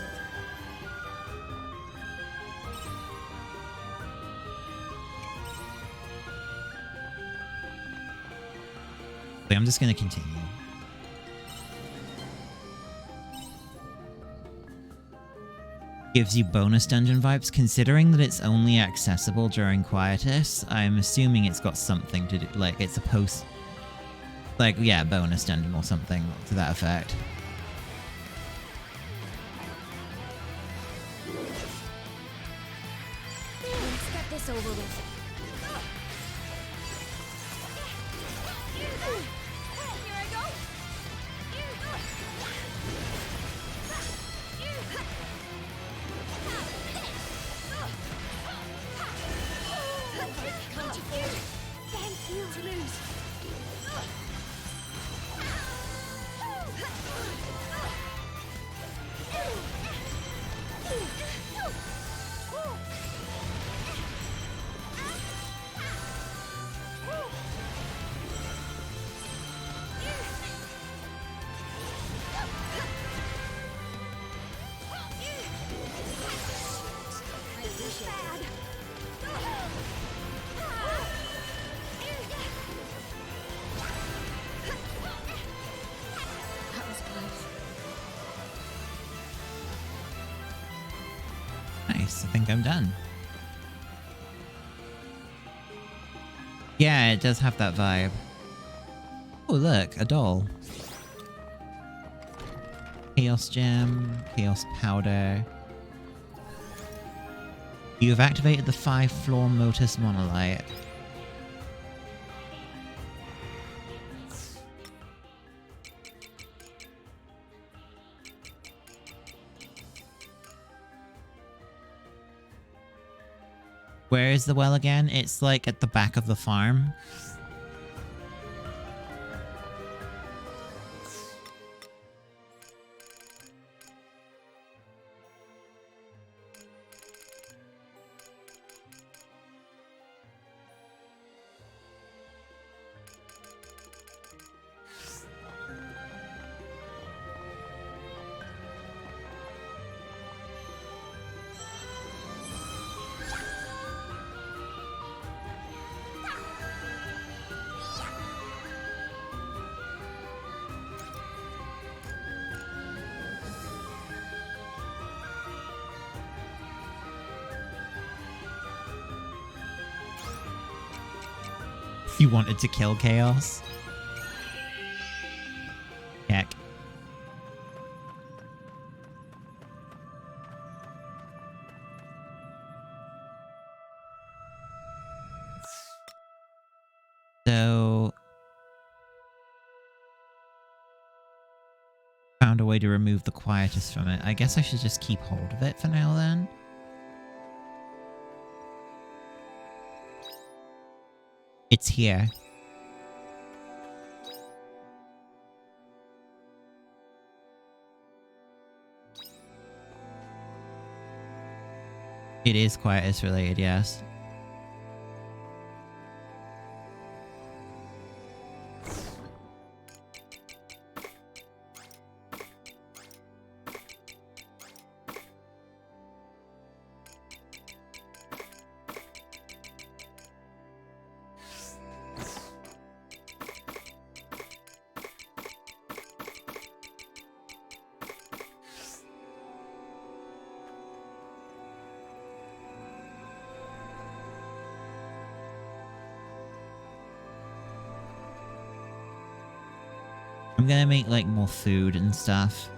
I'm just going to continue. Gives you bonus dungeon vibes. Considering that it's only accessible during Quietus, I'm assuming it's got something to do. Like, it's a post... Like, yeah, bonus dungeon or something to that effect. Let's get this over with. Here I go. Thank you. To lose. That was close. Nice, I think I'm done. Yeah, it does have that vibe. Oh, look, a doll. Chaos Gem, Chaos Powder. You have activated the 5-floor Motus Monolite. Where is the well again? It's like at the back of the farm. You wanted to kill Chaos? Heck. So... found a way to remove the quietus from it. I guess I should just keep hold of it for now then. It's here. It is quietus related, yes. I'm gonna make, like, more food and stuff.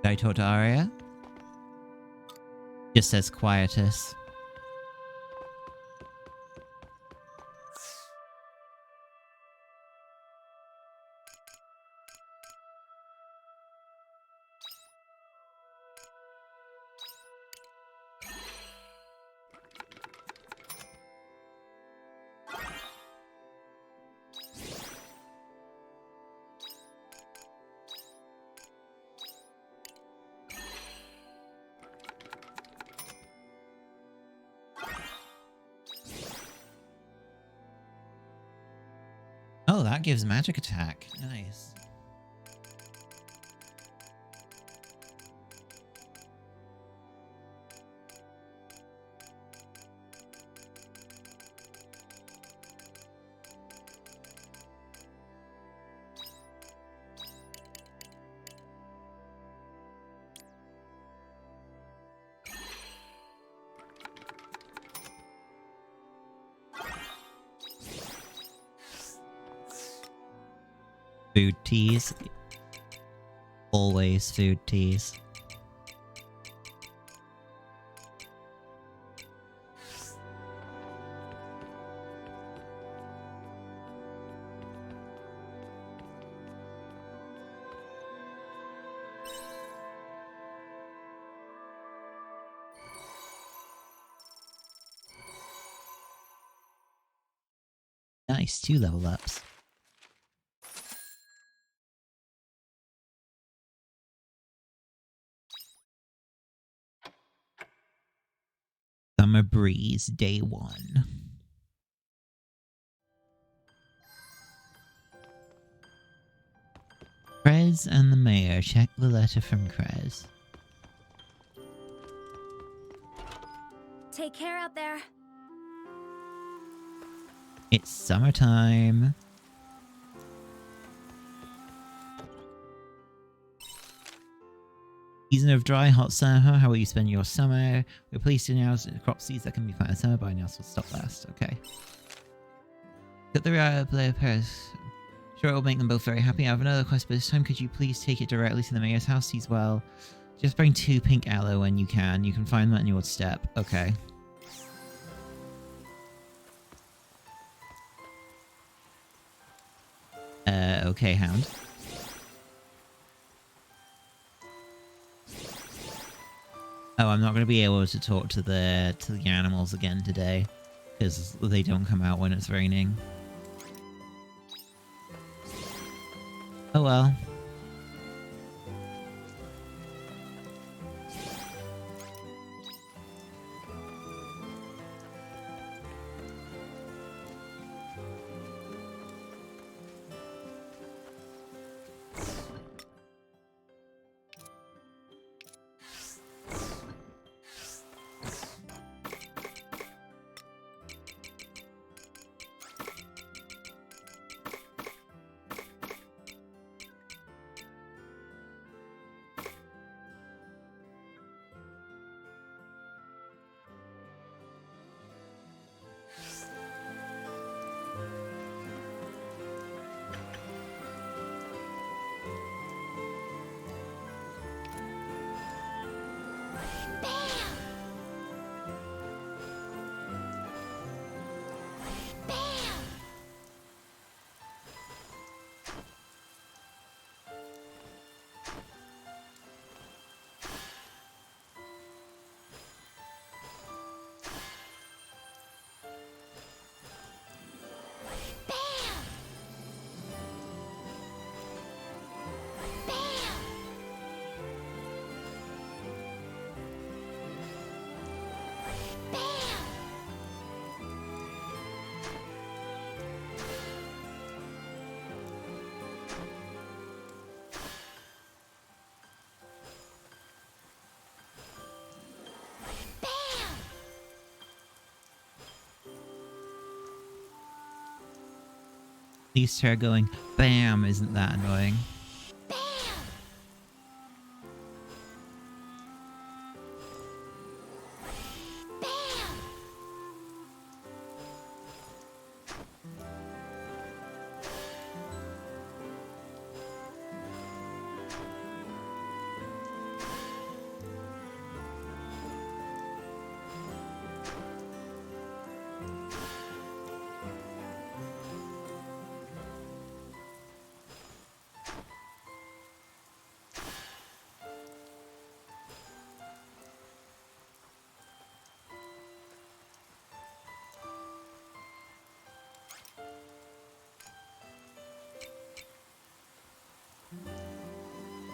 Did I talk to Arya? Just says quietus. Oh, that gives magic attack. Nice. Food teas. Always food teas. Nice, 2 level ups. Summer Breeze, Day 1. Krez and the mayor. Check the letter from Krez. Take care out there. It's summertime. Season of dry, hot summer. How will you spend your summer? We're pleased to announce crop seeds that can be planted in summer by now, so stop last. Okay. Got the player pairs. Sure, it will make them both very happy. I have another request, but this time could you please take it directly to the mayor's house? He's well. Just bring 2 pink aloe when you can. You can find that in your step. Okay. Okay, Hound. Oh, I'm not going to be able to talk to the animals again today, because they don't come out when it's raining. Oh well. least her going BAM isn't that annoying. Bam! Bam!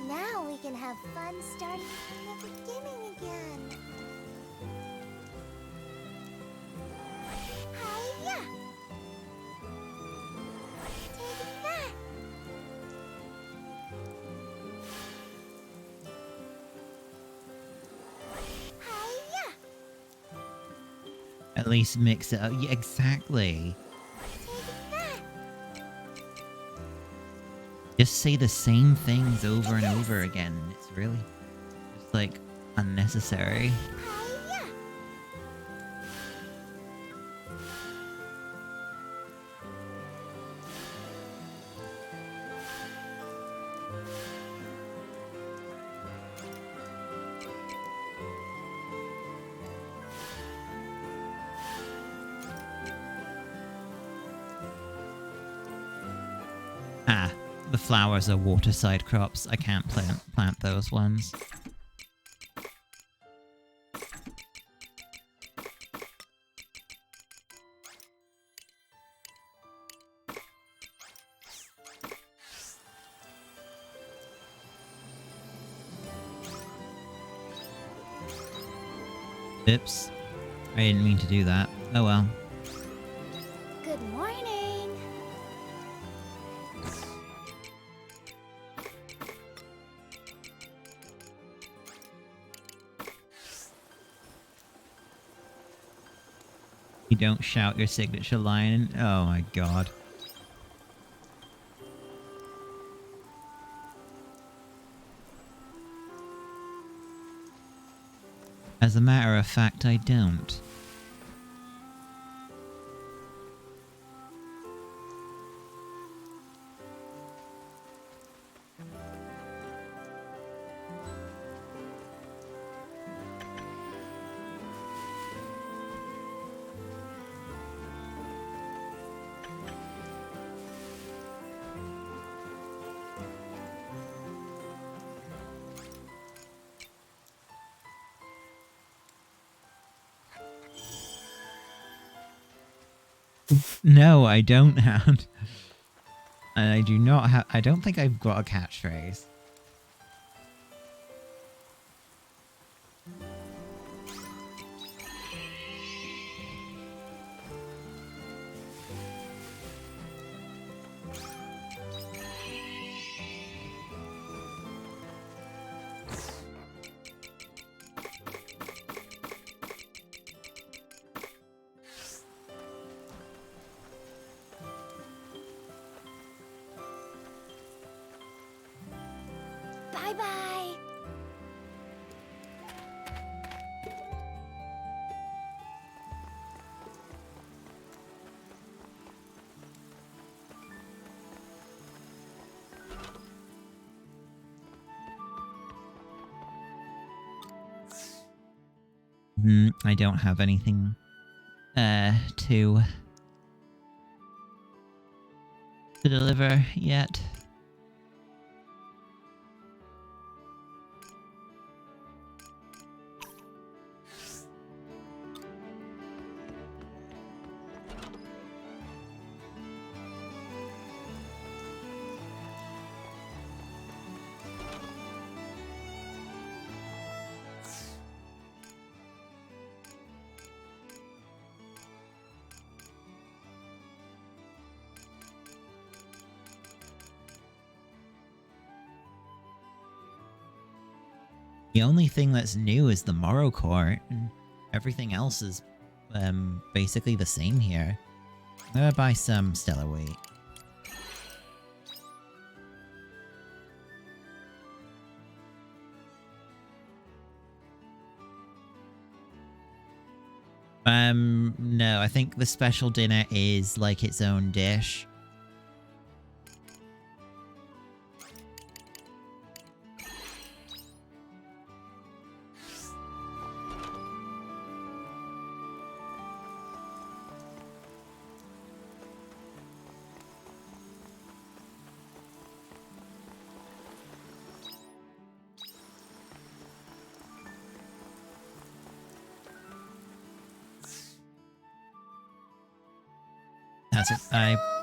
Now we can have fun starting from the beginning again. Hiya! Take that! Hiya! At least mix it up. Yeah, exactly. Take that! Just say the same things over and over again. It's really just like unnecessary. Hiya! Ah, the flowers are waterside crops. I can't plant those ones. Oops. I didn't mean to do that. Oh well. Good morning! You don't shout your signature line. Oh my god. As a matter of fact, I don't. No, I don't have. And I do not have. I don't think I've got a catchphrase. Bye-bye! I don't have anything to deliver yet. The only thing that's new is the Morrow Court. Everything else is basically the same here. I'm gonna buy some stellar weight. No, I think the special dinner is like its own dish.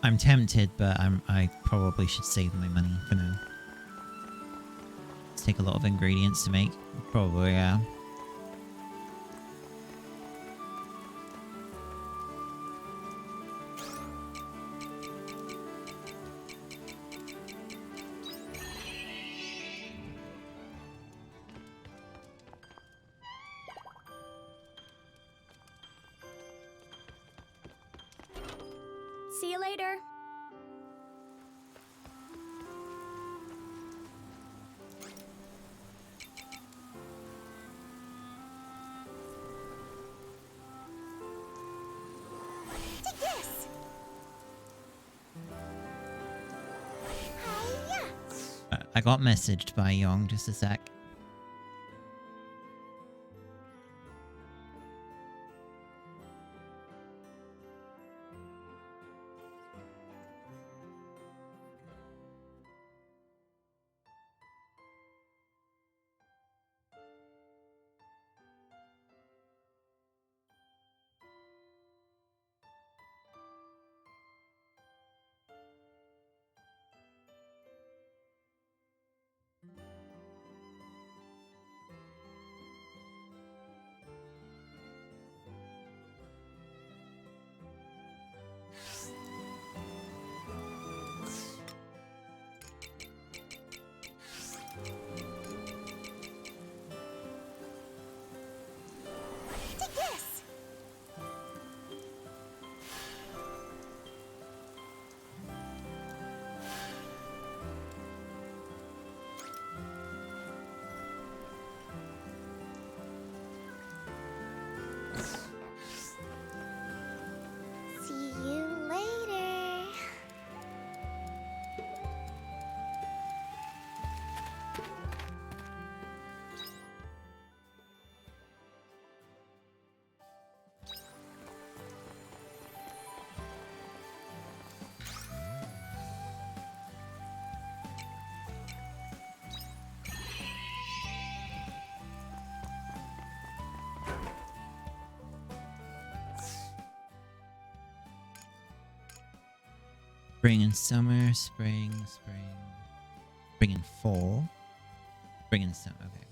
I'm tempted, but I probably should save my money for now. Let's take a lot of ingredients to make. Probably, yeah. See you later. Take this. Hiya. I got messaged by Young, just a sec. Take this. See you later. Spring and summer, spring. Spring and fall. Spring and summer, okay.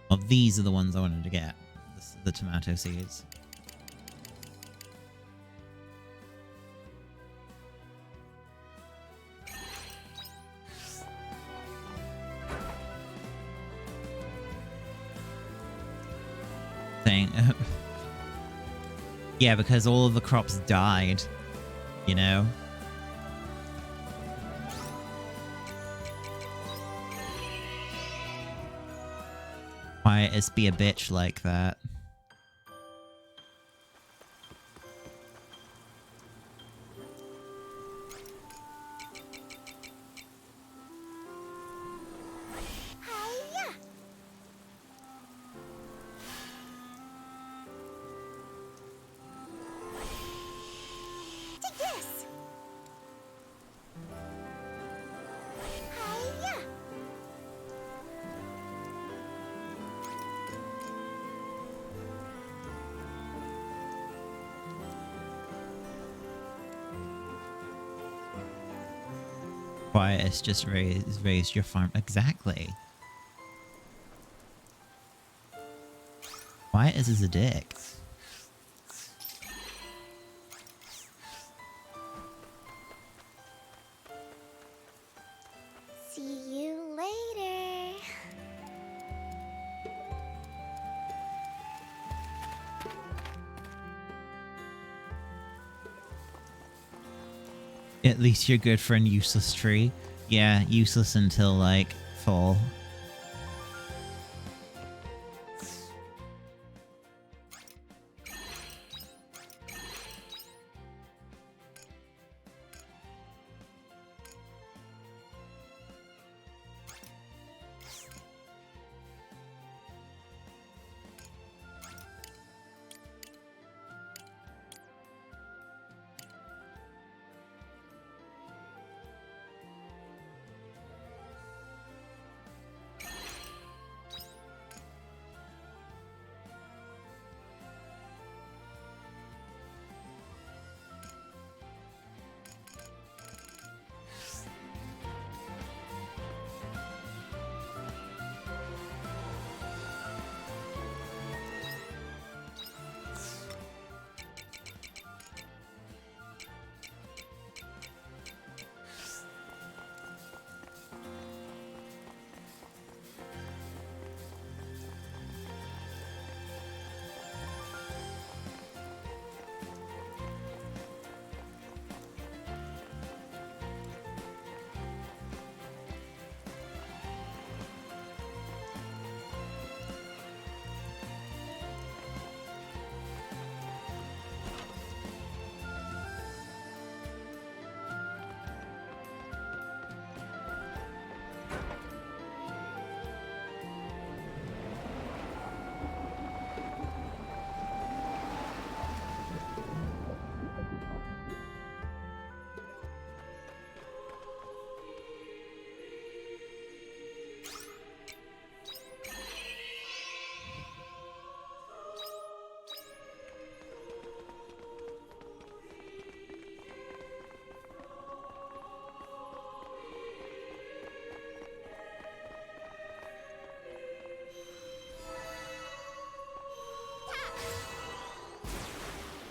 Well, these are the ones I wanted to get. The tomato seeds. Thing. Yeah, because all of the crops died, you know? Why is be a bitch like that? Hiya. Take this. Hiya. Why it's just raised your farm exactly. Why is a dick? See you later. At least you're good for an useless tree. Yeah, useless until, like, fall.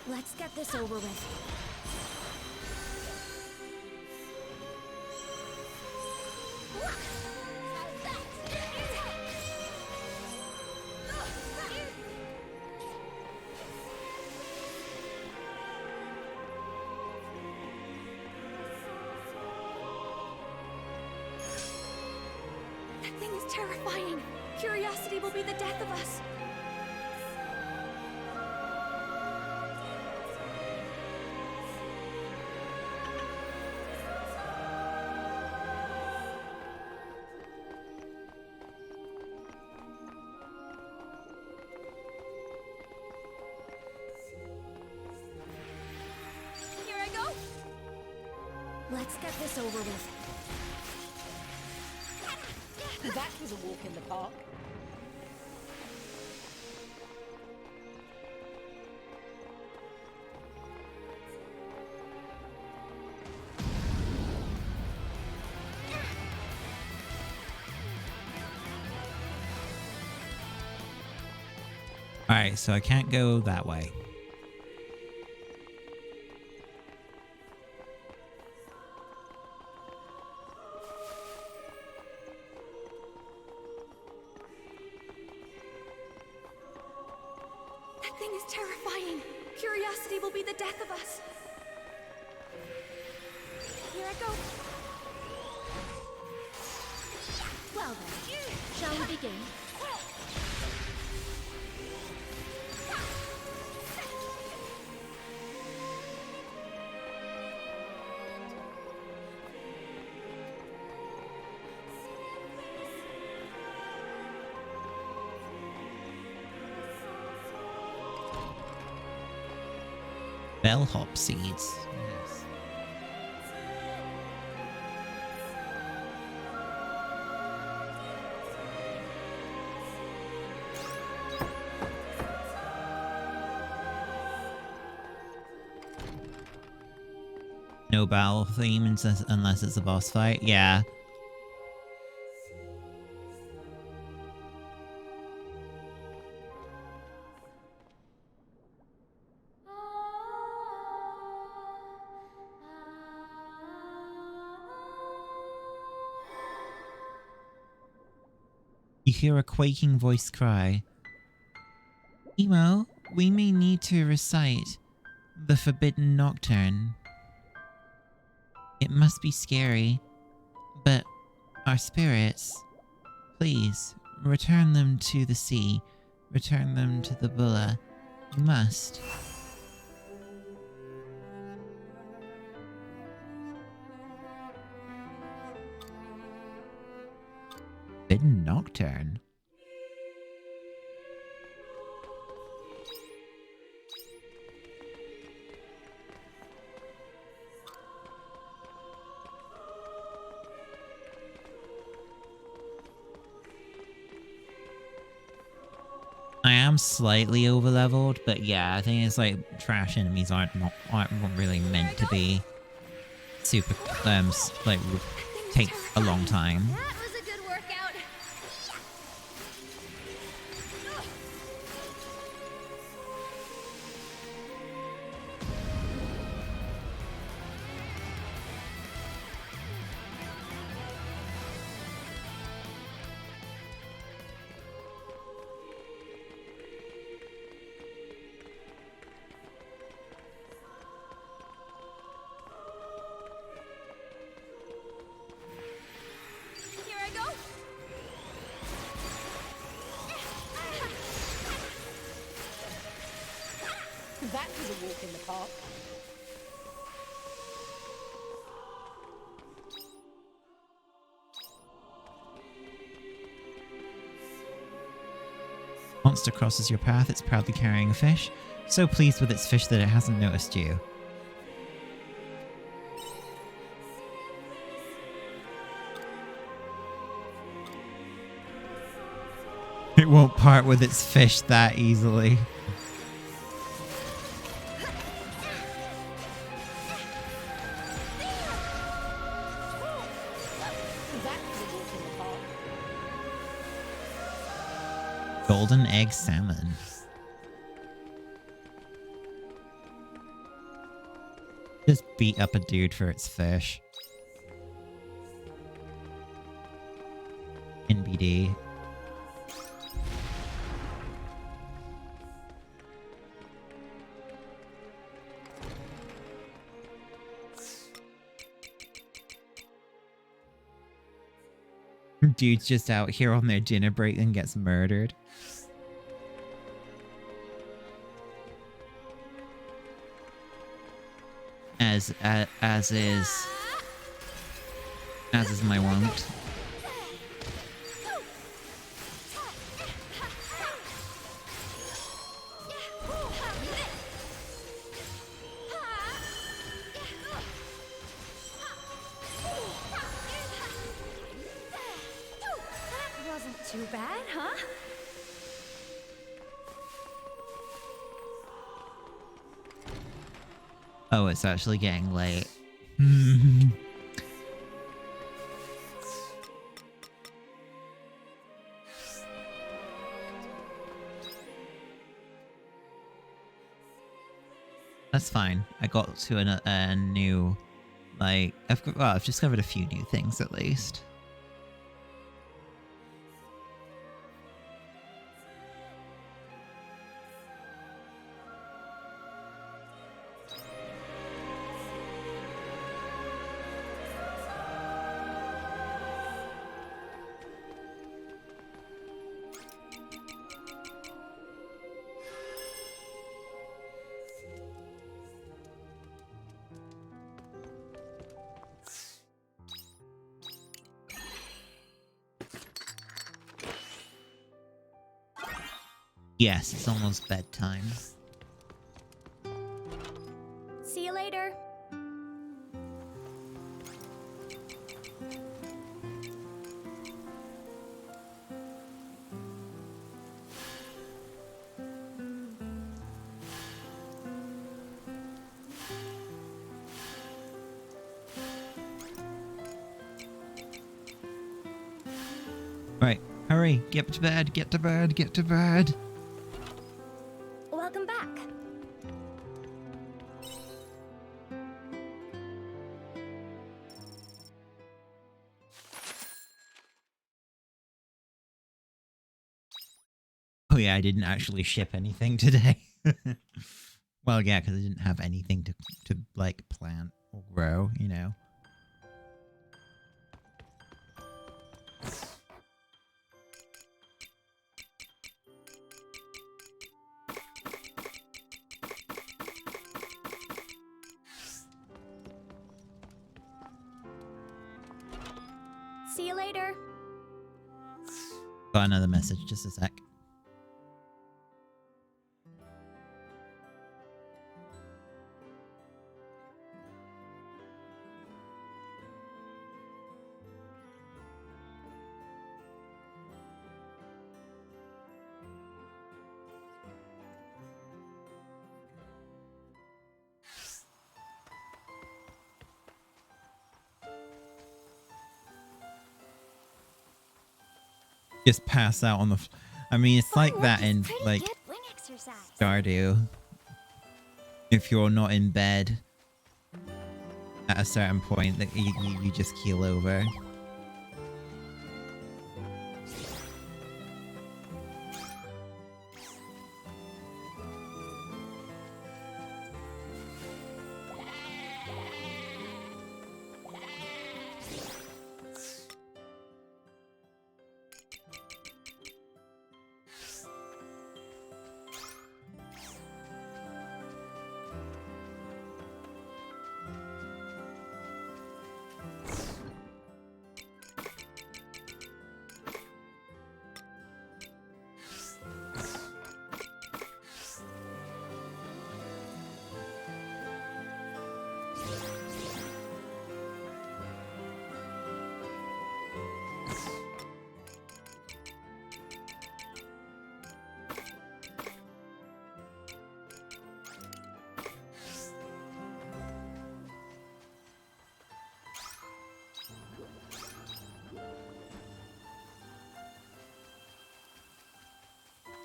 Let's get this over with. That thing is terrifying. Curiosity will be the death of us. Here I go. Let's get this over with. That was a walk in the park. Alright, so I can't go that way. That thing is terrifying. Curiosity will be the death of us. Here I go. Well then, shall we begin? Bellhop seeds. Yes. No battle theme unless it's a boss fight. Yeah. You hear a quaking voice cry, "Emo, we may need to recite the Forbidden Nocturne." It must be scary, but our spirits, please, return them to the sea. Return them to the Bulla. You must. Forbidden Nocturne. I am slightly overleveled, but yeah, I think it's like trash enemies aren't really meant to be super like take a long time. That was a good workout. Here I go. That was a walk in the park. Monster crosses your path, it's proudly carrying a fish. So pleased with its fish that it hasn't noticed you. It won't part with its fish that easily. That was a walk in the park. Golden egg salmon. Just beat up a dude for its fish. NBD. Dude's just out here on their dinner break and gets murdered. As is my wont. That wasn't too bad, huh? Oh, it's actually getting late. That's fine. I got to a new, like, I've discovered a few new things at least. Yes, it's almost bedtime. See you later. Right, hurry, get to bed, get to bed, get to bed. Welcome back. Oh yeah, I didn't actually ship anything today. Well, yeah, because I didn't have anything to like plant or grow, you know. See you later. Got another message, just a sec. Just pass out on the I mean, it's like that in like Good wing exercise. Stardew. If you're not in bed at a certain point, that you just keel over.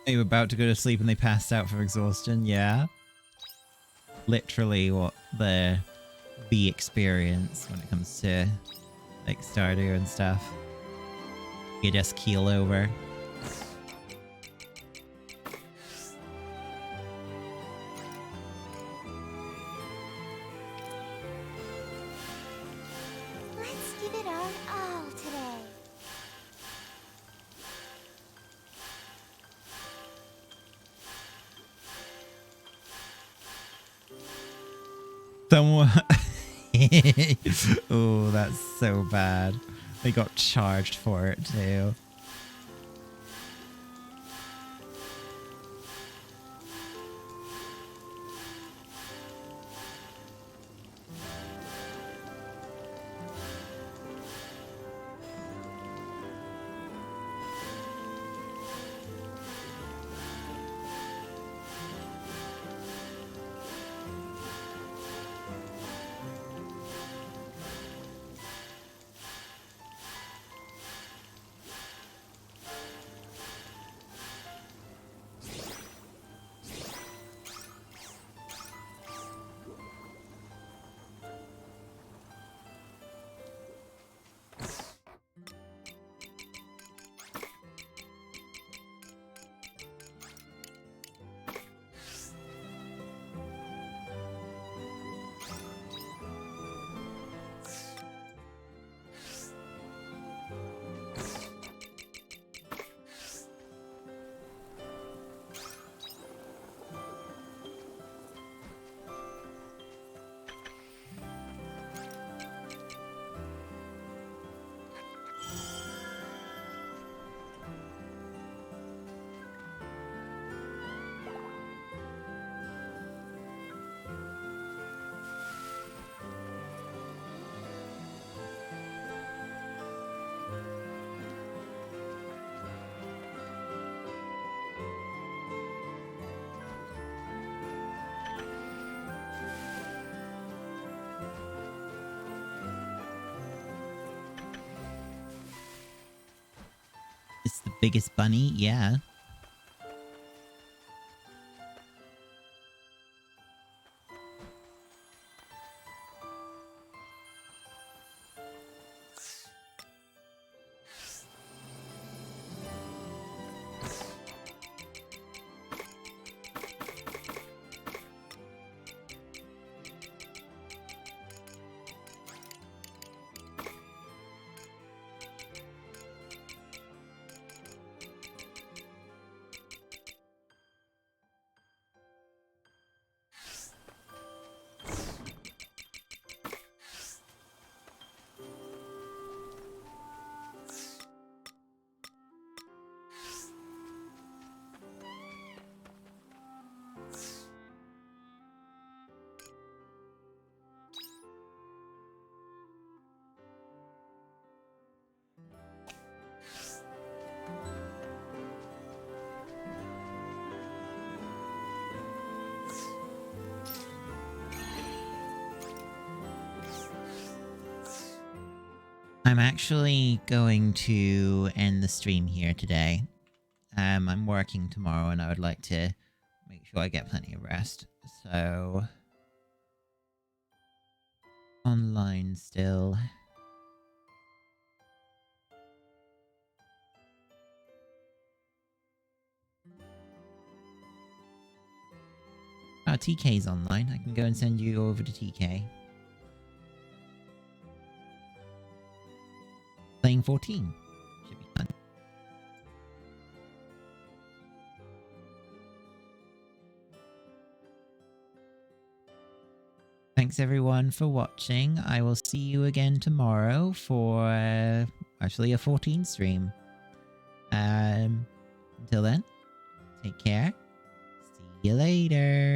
They were about to go to sleep and they passed out from exhaustion. Yeah. Literally what the experience when it comes to like Stardew and stuff. You just keel over. Let's give it our all today. Someone oh, that's so bad. They got charged for it too. It's the biggest bunny, yeah. I'm actually going to end the stream here today. I'm working tomorrow and I would like to make sure I get plenty of rest. So... online still. Oh, TK's online. I can go and send you over to TK. Playing 14. Should be fun. Thanks everyone for watching. I will see you again tomorrow for actually a 14 stream. Until then, take care. See you later.